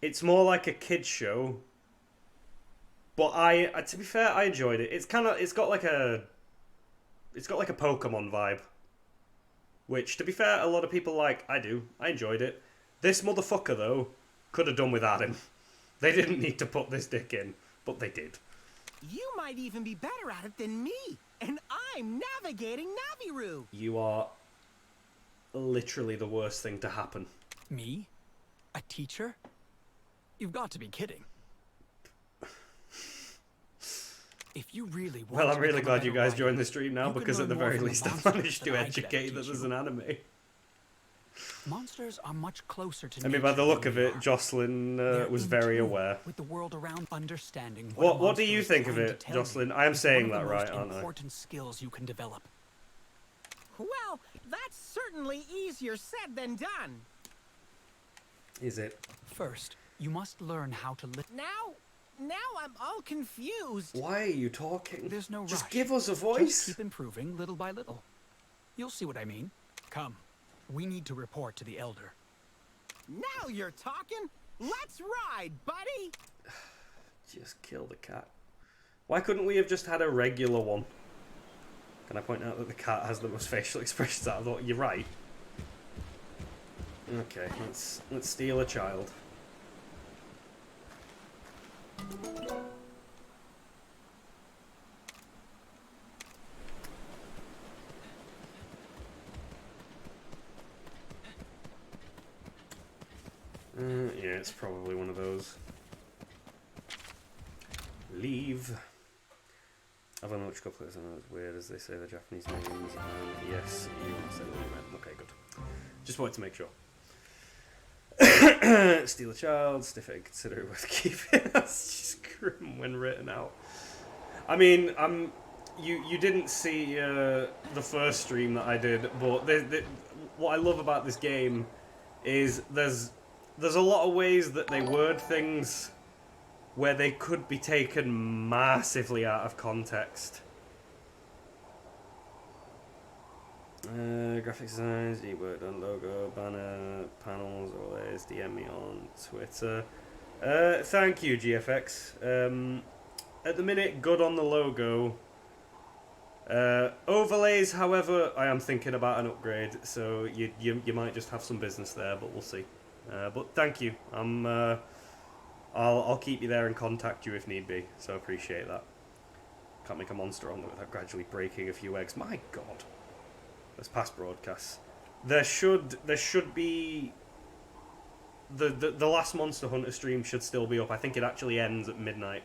It's more like a kids show. But to be fair, I enjoyed it. It's got like a Pokemon vibe. Which, to be fair, a lot of people like. I do. I enjoyed it. This motherfucker, though, could have done without him. They didn't need to put this dick in, but they did. You might even be better at it than me, and I'm navigating Naviru. You are literally the worst thing to happen. Me? A teacher? You've got to be kidding. If you really want Well, I'm really to glad you guys writer, joined the stream now, you can because at learn the more very from a least I've monster managed to than I could educate ever that teach there's you. an anime. Monsters are much closer to I mean, by nature the look than of we it, are. Jocelyn They're was in very tune aware. with the world around, understanding What do a you monster think is of trying it, to tell you Jocelyn? I am is saying one of that the right, most aren't I? important skills you can develop. Well, that's certainly easier said than done. Is it? First, you must learn how to live. Now I'm all confused. Why are you talking? There's no Just rush. give us a Just voice. keep improving little by little. You'll see what I mean. Come, we need to report to the Elder. Now you're talking. Let's ride, buddy. Just kill the cat. Why couldn't we have just had a regular one? Can I point out that the cat has the most facial expressions out of all? You're right. Okay, let's steal a child. Yeah, it's probably one of those. Leave. I've only watched a couple of them. It's weird as they say the Japanese names. Yes, you said what you meant. Okay, good. Just wanted to make sure. Steal a child, stiff it and consider it worth keeping. That's just grim when written out. I mean, you didn't see the first stream that I did, but what I love about this game is there's a lot of ways that they word things where they could be taken massively out of context. Graphic designs, he worked on logo, banner, panels, always DM me on Twitter. Thank you, GFX. At the minute, good on the logo. Overlays, however, I am thinking about an upgrade, so you might just have some business there, but we'll see. But thank you. I'll keep you there and contact you if need be, so I appreciate that. Can't make a monster on there without gradually breaking a few eggs. My God. Let's pass broadcasts. There should be the last Monster Hunter stream should still be up. I think it actually ends at midnight,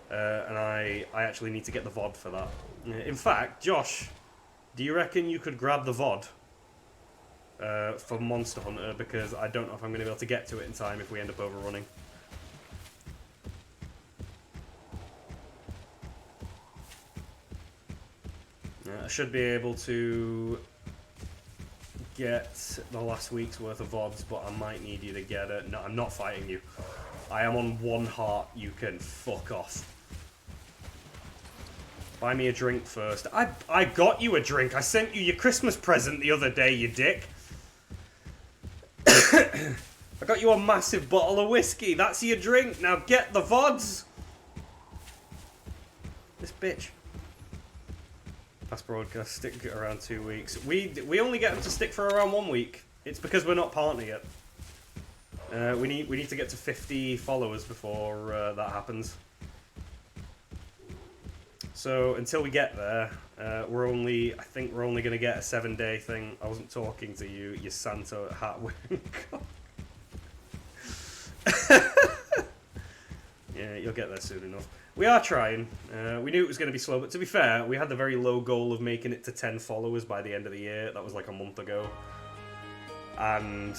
and I actually need to get the VOD for that. In fact, Josh, do you reckon you could grab the VOD for Monster Hunter, because I don't know if I'm going to be able to get to it in time if we end up overrunning. I should be able to get the last week's worth of VODs, but I might need you to get it. No, I'm not fighting you. I am on 1 heart. You can fuck off. Buy me a drink first. I got you a drink. I sent you your Christmas present the other day, you dick. I got you a massive bottle of whiskey. That's your drink. Now get the VODs. This bitch. Past broadcast stick around 2 weeks. We only get them to stick for around 1 week. It's because we're not partner yet. We need to get to 50 followers before that happens. So until we get there, I think we're only gonna get a 7-day thing. I wasn't talking to you, you Santa hat wearing. Yeah, you'll get there soon enough. We are trying. We knew it was going to be slow, but to be fair, we had the very low goal of making it to 10 followers by the end of the year. That was like a month ago. And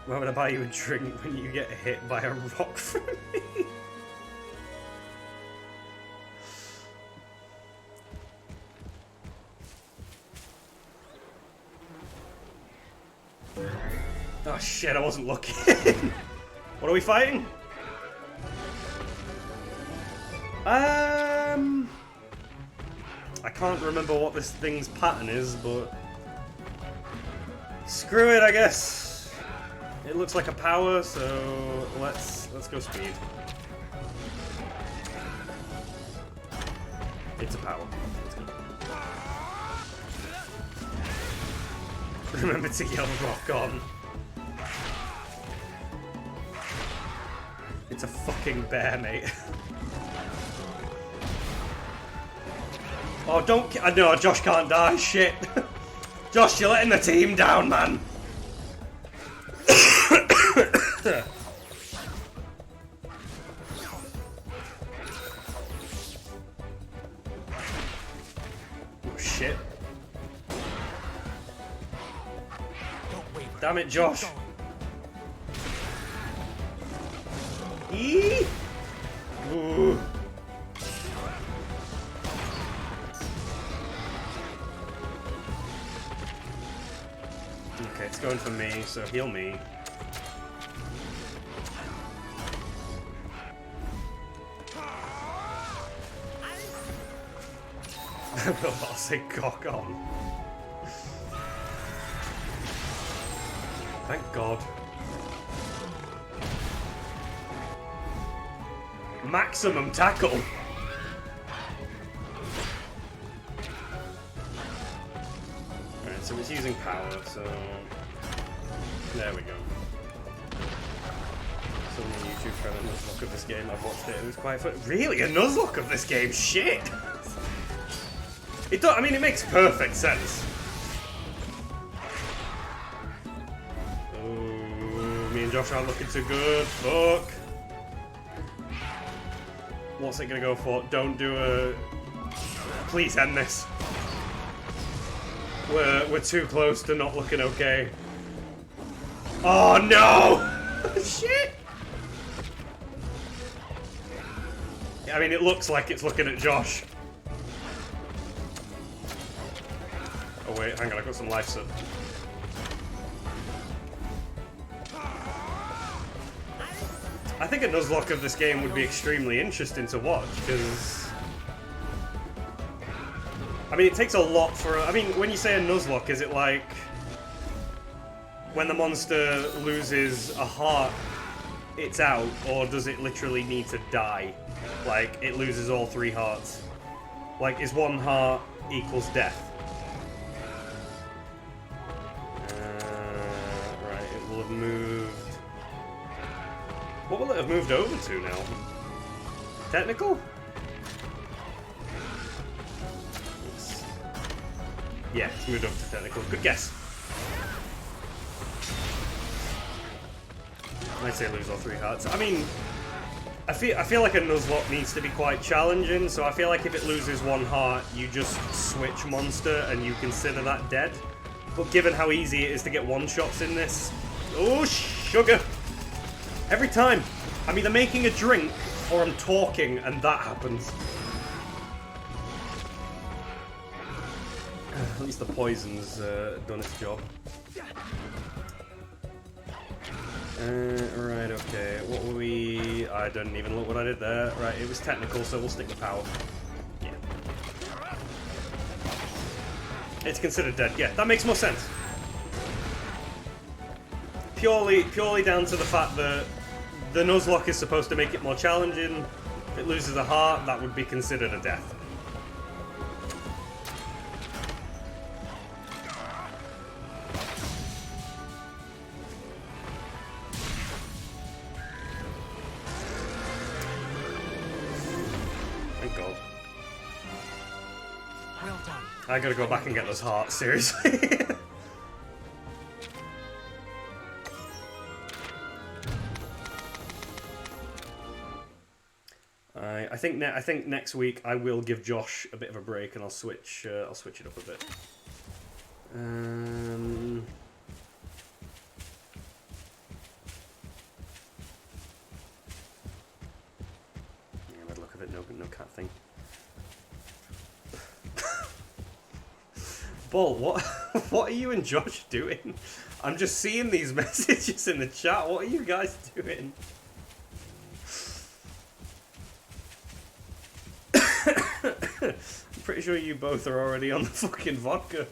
why would I buy you a drink when you get hit by a rock from me? Oh shit, I wasn't looking. What are we fighting? I can't remember what this thing's pattern is, but screw it, I guess. It looks like a power, so let's go speed. It's a power. Let's go. Remember to yell rock on. It's a fucking bear, mate. Oh, don't... No, Josh can't die. Shit. Josh, you're letting the team down, man. Oh, shit. Damn it, Josh. Eee! Ooh. Okay, it's going for me, so heal me. I'll say cock on. Thank God. Maximum tackle. Alright, so it's using power, so there we go. Some YouTube friend a Nuzlocke of this game. I've watched it. It was quite fun. Really, a Nuzlocke of this game? Shit. It does. I mean, it makes perfect sense. Oh, me and Josh aren't looking too good. Fuck. What's it gonna go for? Don't do a... Please end this. We're too close to not looking okay. Oh no! Shit! I mean, it looks like it's looking at Josh. Oh wait, hang on, I've got some life sub. I think a Nuzlocke of this game would be extremely interesting to watch, because... I mean, it takes a lot for... I mean, when you say a Nuzlocke, is it like... when the monster loses a heart, it's out, or does it literally need to die? Like, it loses all 3 hearts. Like, is 1 heart equals death? Right, it will have moved... What will it have moved over to now? Technical? Yeah, it's moved over to technical. Good guess. I'd say lose all 3 hearts. I mean, I feel like a Nuzlocke needs to be quite challenging, so I feel like if it loses 1 heart, you just switch monster and you consider that dead. But given how easy it is to get one-shots in this... Oh, sugar! Every time, I'm either making a drink or I'm talking and that happens. At least the poison's done its job. Right, okay. What were we... I didn't even look what I did there. Right, it was technical, so we'll stick with power. Yeah. It's considered dead. Yeah, that makes more sense. Purely down to the fact that the Nuzlocke is supposed to make it more challenging. If it loses a heart, that would be considered a death. Thank God. Well done. I gotta go back and get those hearts, seriously. I think next week I will give Josh a bit of a break and I'll switch it up a bit. Yeah, by the look of it, no cat thing. Bull, what are you and Josh doing? I'm just seeing these messages in the chat. What are you guys doing? I'm pretty sure you both are already on the fucking vodka.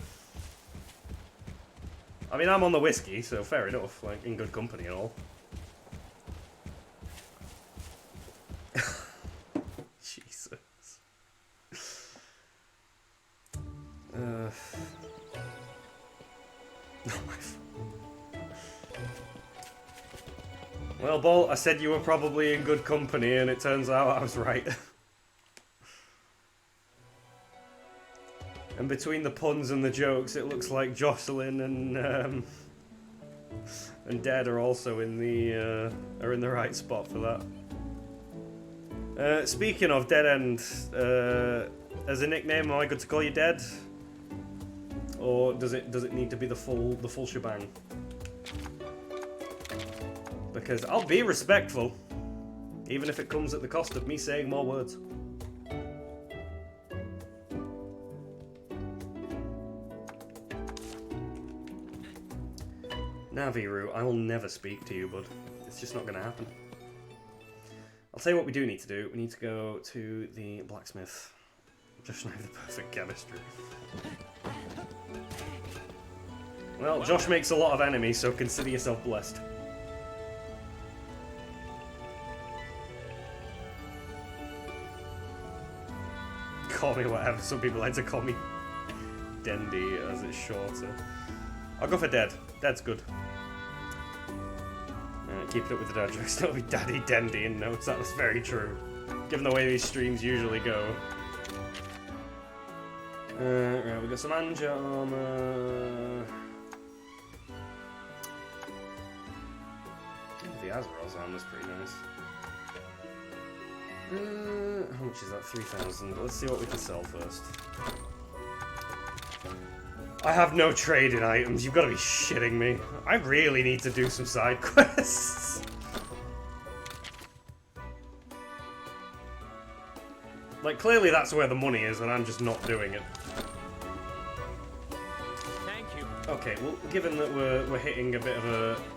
I mean, I'm on the whiskey, so fair enough. Like, in good company and all. Jesus. Well, Ball, I said you were probably in good company, and it turns out I was right. And between the puns and the jokes, it looks like Jocelyn and Dead are also in the right spot for that. Speaking of Dead End, as a nickname, am I good to call you Dead, or does it need to be the full shebang? Because I'll be respectful, even if it comes at the cost of me saying more words. Naviru, I will never speak to you, bud. It's just not going to happen. I'll tell you what we do need to do. We need to go to the blacksmith. Josh and I have the perfect chemistry. Well, Josh makes a lot of enemies, so consider yourself blessed. Call me whatever. Some people like to call me Dendy, as it's shorter. I'll go for Dead. Dead's good. Keep it up with the dad jokes. Don't be Daddy Dendy in notes. That was very true. Given the way these streams usually go. Right, we've got some Anja armor. The Azeroth's armor's pretty nice. How much is that? 3,000. Let's see what we can sell first. I have no trading items. You've got to be shitting me. I really need to do some side quests. Like, clearly that's where the money is, and I'm just not doing it. Thank you. Okay, well, given that we're hitting a bit of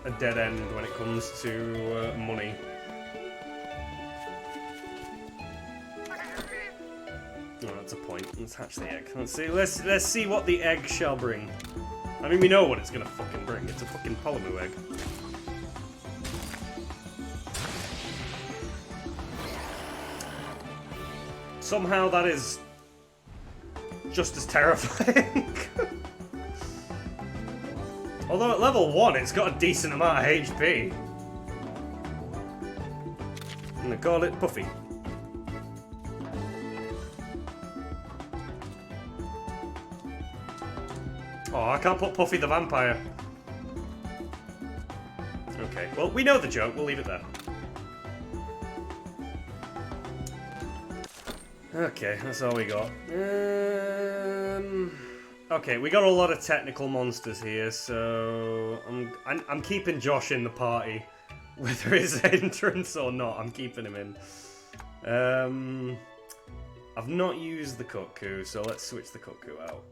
a dead end when it comes to money. Oh, that's a point. Let's hatch the egg. Let's see what the egg shall bring. I mean, we know what it's gonna fucking bring. It's a fucking Polamu egg. Somehow that is just as terrifying. Although at level 1 it's got a decent amount of HP. I'm gonna call it Puffy. Oh, I can't put Puffy the Vampire. Okay, well, we know the joke. We'll leave it there. Okay, that's all we got. Okay, we got a lot of technical monsters here, so I'm keeping Josh in the party, whether it's entrance or not. I'm keeping him in. I've not used the Kutku, so let's switch the Kutku out.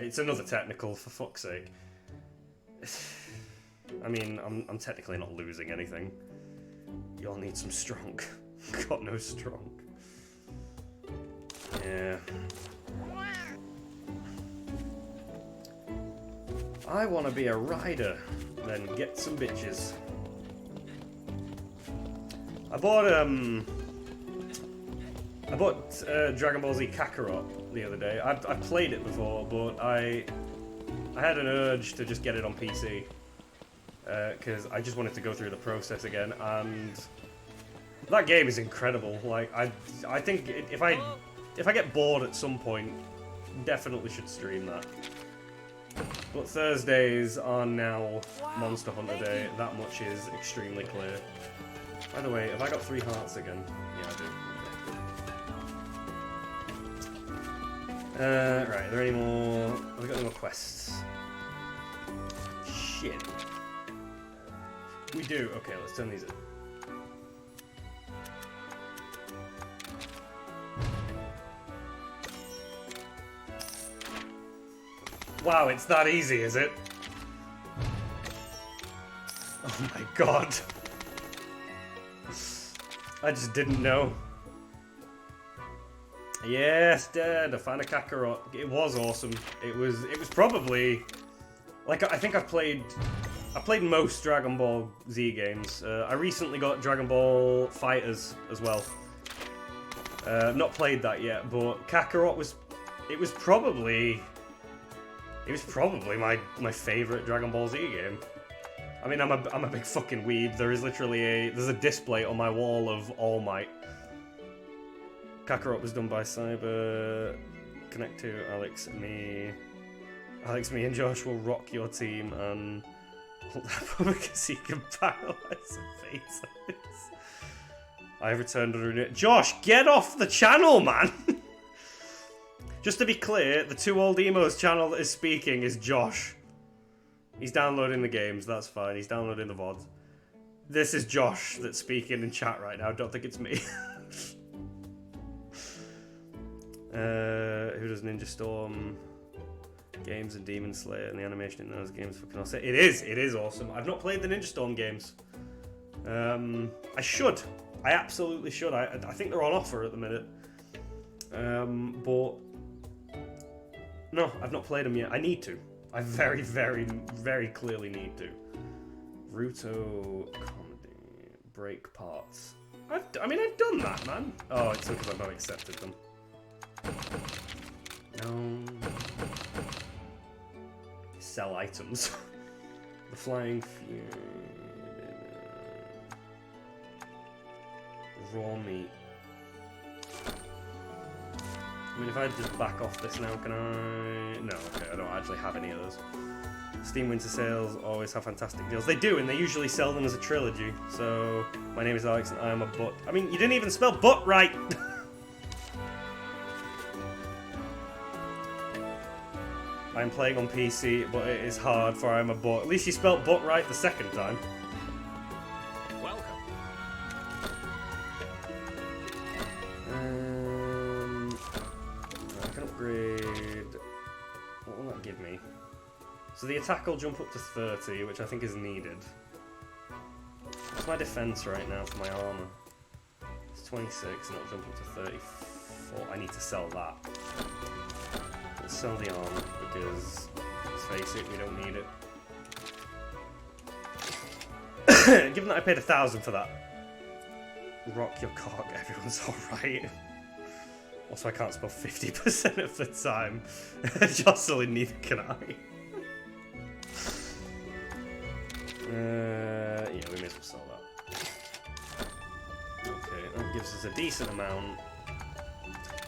It's another technical, for fuck's sake. I mean, I'm technically not losing anything. You'll need some strong. Got no strong. Yeah. I want to be a rider, then get some bitches. I bought Dragon Ball Z Kakarot the other day. I've played it before, but I had an urge to just get it on PC because I just wanted to go through the process again, and that game is incredible. Like I think if I get bored at some point, definitely should stream that. But Thursdays are now Monster Hunter Day. That much is extremely clear. By the way, have I got 3 hearts again? Yeah, I do. Right, are there any more? Have we got any more quests? Shit. We do. Okay, let's turn these in. Wow, it's that easy, is it? Oh my god. I just didn't know. Yes, Dad, a fan of Kakarot. It was awesome. It was probably like I think I played most Dragon Ball Z games. I recently got Dragon Ball Fighters as well. Not played that yet, but Kakarot was probably my favorite Dragon Ball Z game. I mean, I'm a big fucking weeb. There is literally there's a display on my wall of All Might. Kakarot was done by Cyber. Connect to Alex, me, and Josh will rock your team and hold that because he can paralyze the face. I've returned under it. Josh, get off the channel, man. Just to be clear, the Two Old Emos channel that is speaking is Josh. He's downloading the games, that's fine. He's downloading the VODs. This is Josh that's speaking in chat right now. I don't think it's me. Who does Ninja Storm games and Demon Slayer and the animation in those games? What can I say? It is awesome. I've not played the Ninja Storm games. I should. I absolutely should. I think they're on offer at the minute. But no, I've not played them yet. I need to. I very, very, very clearly need to. Ruto comedy break parts. I've done that, man. Oh, it's because I've not accepted them. No. Sell items. The flying feud. Raw meat. I mean, if I just back off this now, can I? No, okay, I don't actually have any of those. Steam Winter Sales always have fantastic deals. They do, and they usually sell them as a trilogy. So, my name is Alex, and I am a butt. I mean, you didn't even spell butt right! I'm playing on PC, but it is hard for I'm a butt. At least you spelled butt right the second time. Welcome. I can upgrade. What will that give me? So the attack will jump up to 30, which I think is needed. What's my defense right now for my armor? It's 26, and it'll jump up to 34. I need to sell that. Let's sell the armor, because, let's face it, we don't need it. Given that I paid 1,000 for that. Rock your cock, everyone's alright. Also, I can't spell 50% of the time. Jocelyn, neither can I. Yeah, we may as well sell that. Okay, that gives us a decent amount.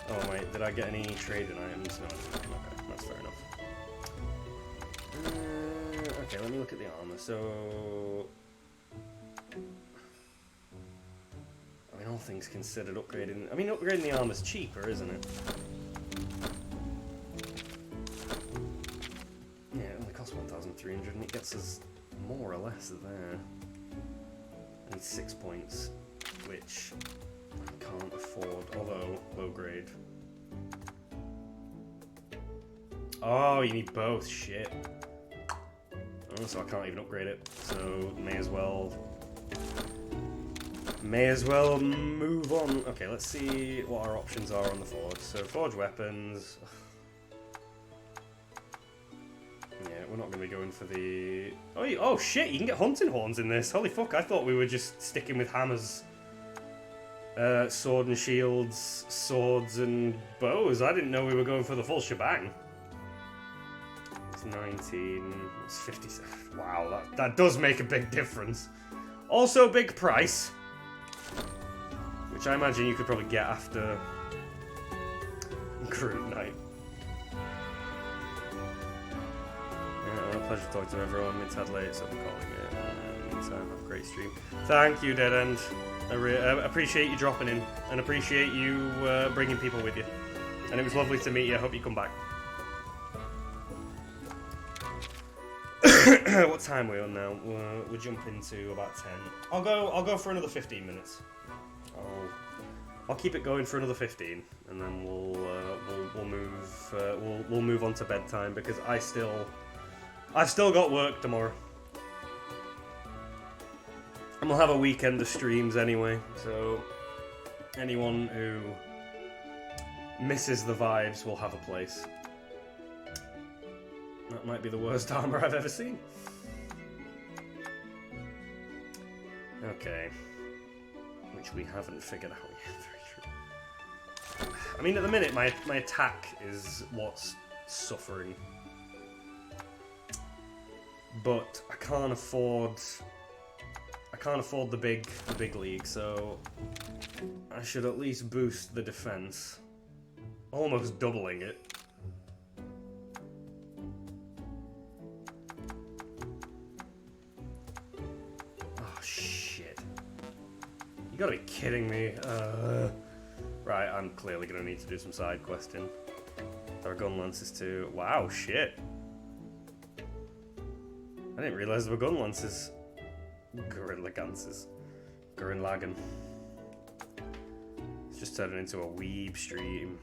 Oh wait, did I get any trading items? No, I didn't. Okay, that's fair enough. Okay, let me look at the armor. So, I mean, all things considered, upgrading the armor's cheaper, isn't it? Yeah, it only costs 1,300, and it gets us more or less there. I need 6 points, which I can't afford, although low grade. Oh, you need both. Shit. Oh, so I can't even upgrade it. So may as well move on. Okay, let's see what our options are on the forge. So forge weapons. Yeah, we're not going to be going for the... Oh shit, you can get hunting horns in this. Holy fuck, I thought we were just sticking with hammers. Sword and shields, swords and bows. I didn't know we were going for the full shebang. It's 19, it's 57. Wow, that does make a big difference. Also big price. Which I imagine you could probably get after Groot Night. Pleasure talking to everyone. It's had late, so I'm calling it. Meantime, have a great stream. Thank you, Dead End. I appreciate you dropping in, and appreciate you bringing people with you. And it was lovely to meet you. I hope you come back. What time are we on now? We're jumping to about 10. I'll go for another 15 minutes. I'll keep it going for another 15, and then we'll move on to bedtime because I've still got work tomorrow. And we'll have a weekend of streams anyway, so anyone who misses the vibes will have a place. That might be the worst armor I've ever seen. Okay. Which we haven't figured out yet. Very true. I mean, at the minute, my attack is what's suffering. But I can't afford the big league, so I should at least boost the defense, almost doubling it. Oh shit! You gotta be kidding me! Right, I'm clearly gonna need to do some side questing. There are gun lances too. Wow, shit! I didn't realise there were gun lances. Gorilla Ganses. Gurren Lagann. It's just turning into a weeb stream.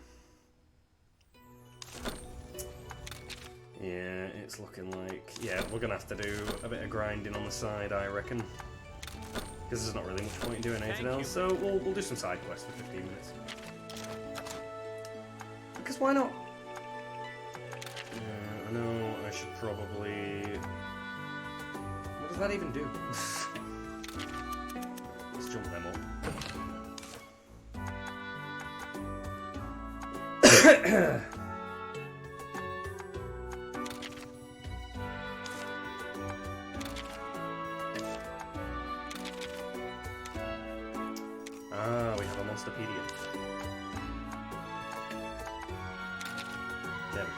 Yeah, it's looking like... Yeah, we're gonna have to do a bit of grinding on the side, I reckon. Because there's not really much point in doing anything else, so we'll do some side quests for 15 minutes. Because why not? Yeah, I know I should probably... What does that even do? Let's jump them up. We have a Monsterpedia. There we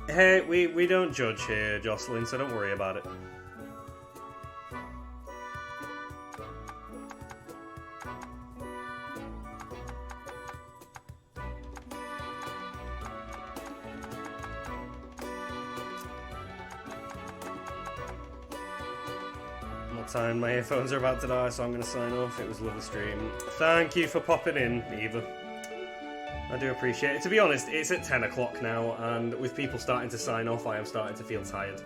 go. Hey, we don't judge here, Jocelyn, so don't worry about it. Time. My earphones are about to die, so I'm going to sign off. It was a lovely stream. Thank you for popping in, Eva. I do appreciate it. To be honest, it's at 10 o'clock now, and with people starting to sign off, I am starting to feel tired.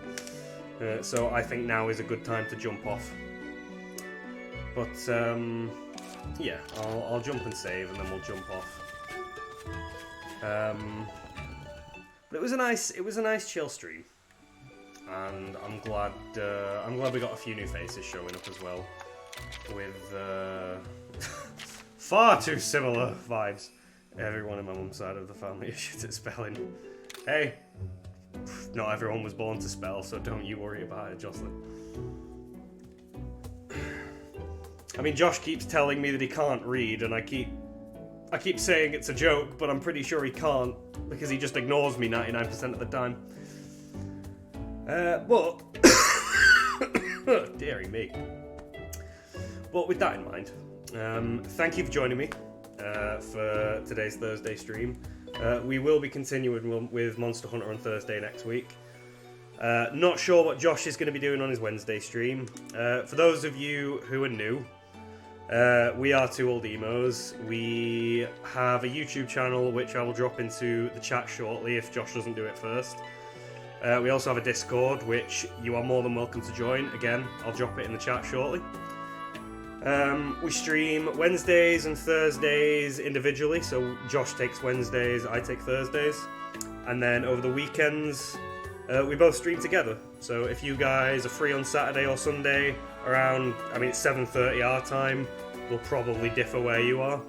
So I think now is a good time to jump off. But, yeah, I'll jump and save, and then we'll jump off. But it was a nice chill stream. And I'm glad we got a few new faces showing up as well, with far too similar vibes. Everyone in my mum's side of the family is shit at spelling. Hey, not everyone was born to spell, so don't you worry about it, Jocelyn. I mean, Josh keeps telling me that he can't read, and I keep saying it's a joke, but I'm pretty sure he can't because he just ignores me 99% of the time. But dearie me. But with that in mind, thank you for joining me for today's Thursday stream. We will be continuing with Monster Hunter on Thursday next week. Not sure what Josh is going to be doing on his Wednesday stream. For those of you who are new, We are Two Old Emos. We have a YouTube channel which I will drop into the chat shortly if Josh doesn't do it first. We also have a Discord which you are more than welcome to join. Again, I'll drop it in the chat shortly. We stream Wednesdays and Thursdays individually, so Josh takes Wednesdays, I take Thursdays. And then over the weekends, we both stream together. So if you guys are free on Saturday or Sunday around, it's 7:30 our time, we'll probably differ where you are.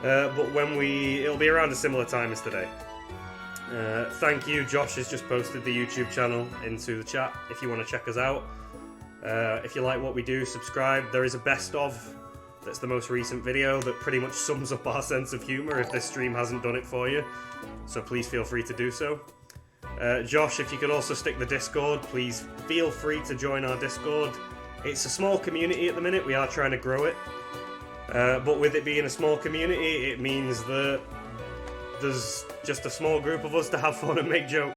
But it'll be around a similar time as today. Thank you, Josh has just posted the YouTube channel into the chat if you want to check us out. If you like what we do, subscribe. There is a best of, that's the most recent video, that pretty much sums up our sense of humour if this stream hasn't done it for you. So please feel free to do so. Josh, if you could also stick the Discord, please feel free to join our Discord. It's a small community at the minute, we are trying to grow it. But with it being a small community, it means that there's just a small group of us to have fun and make jokes.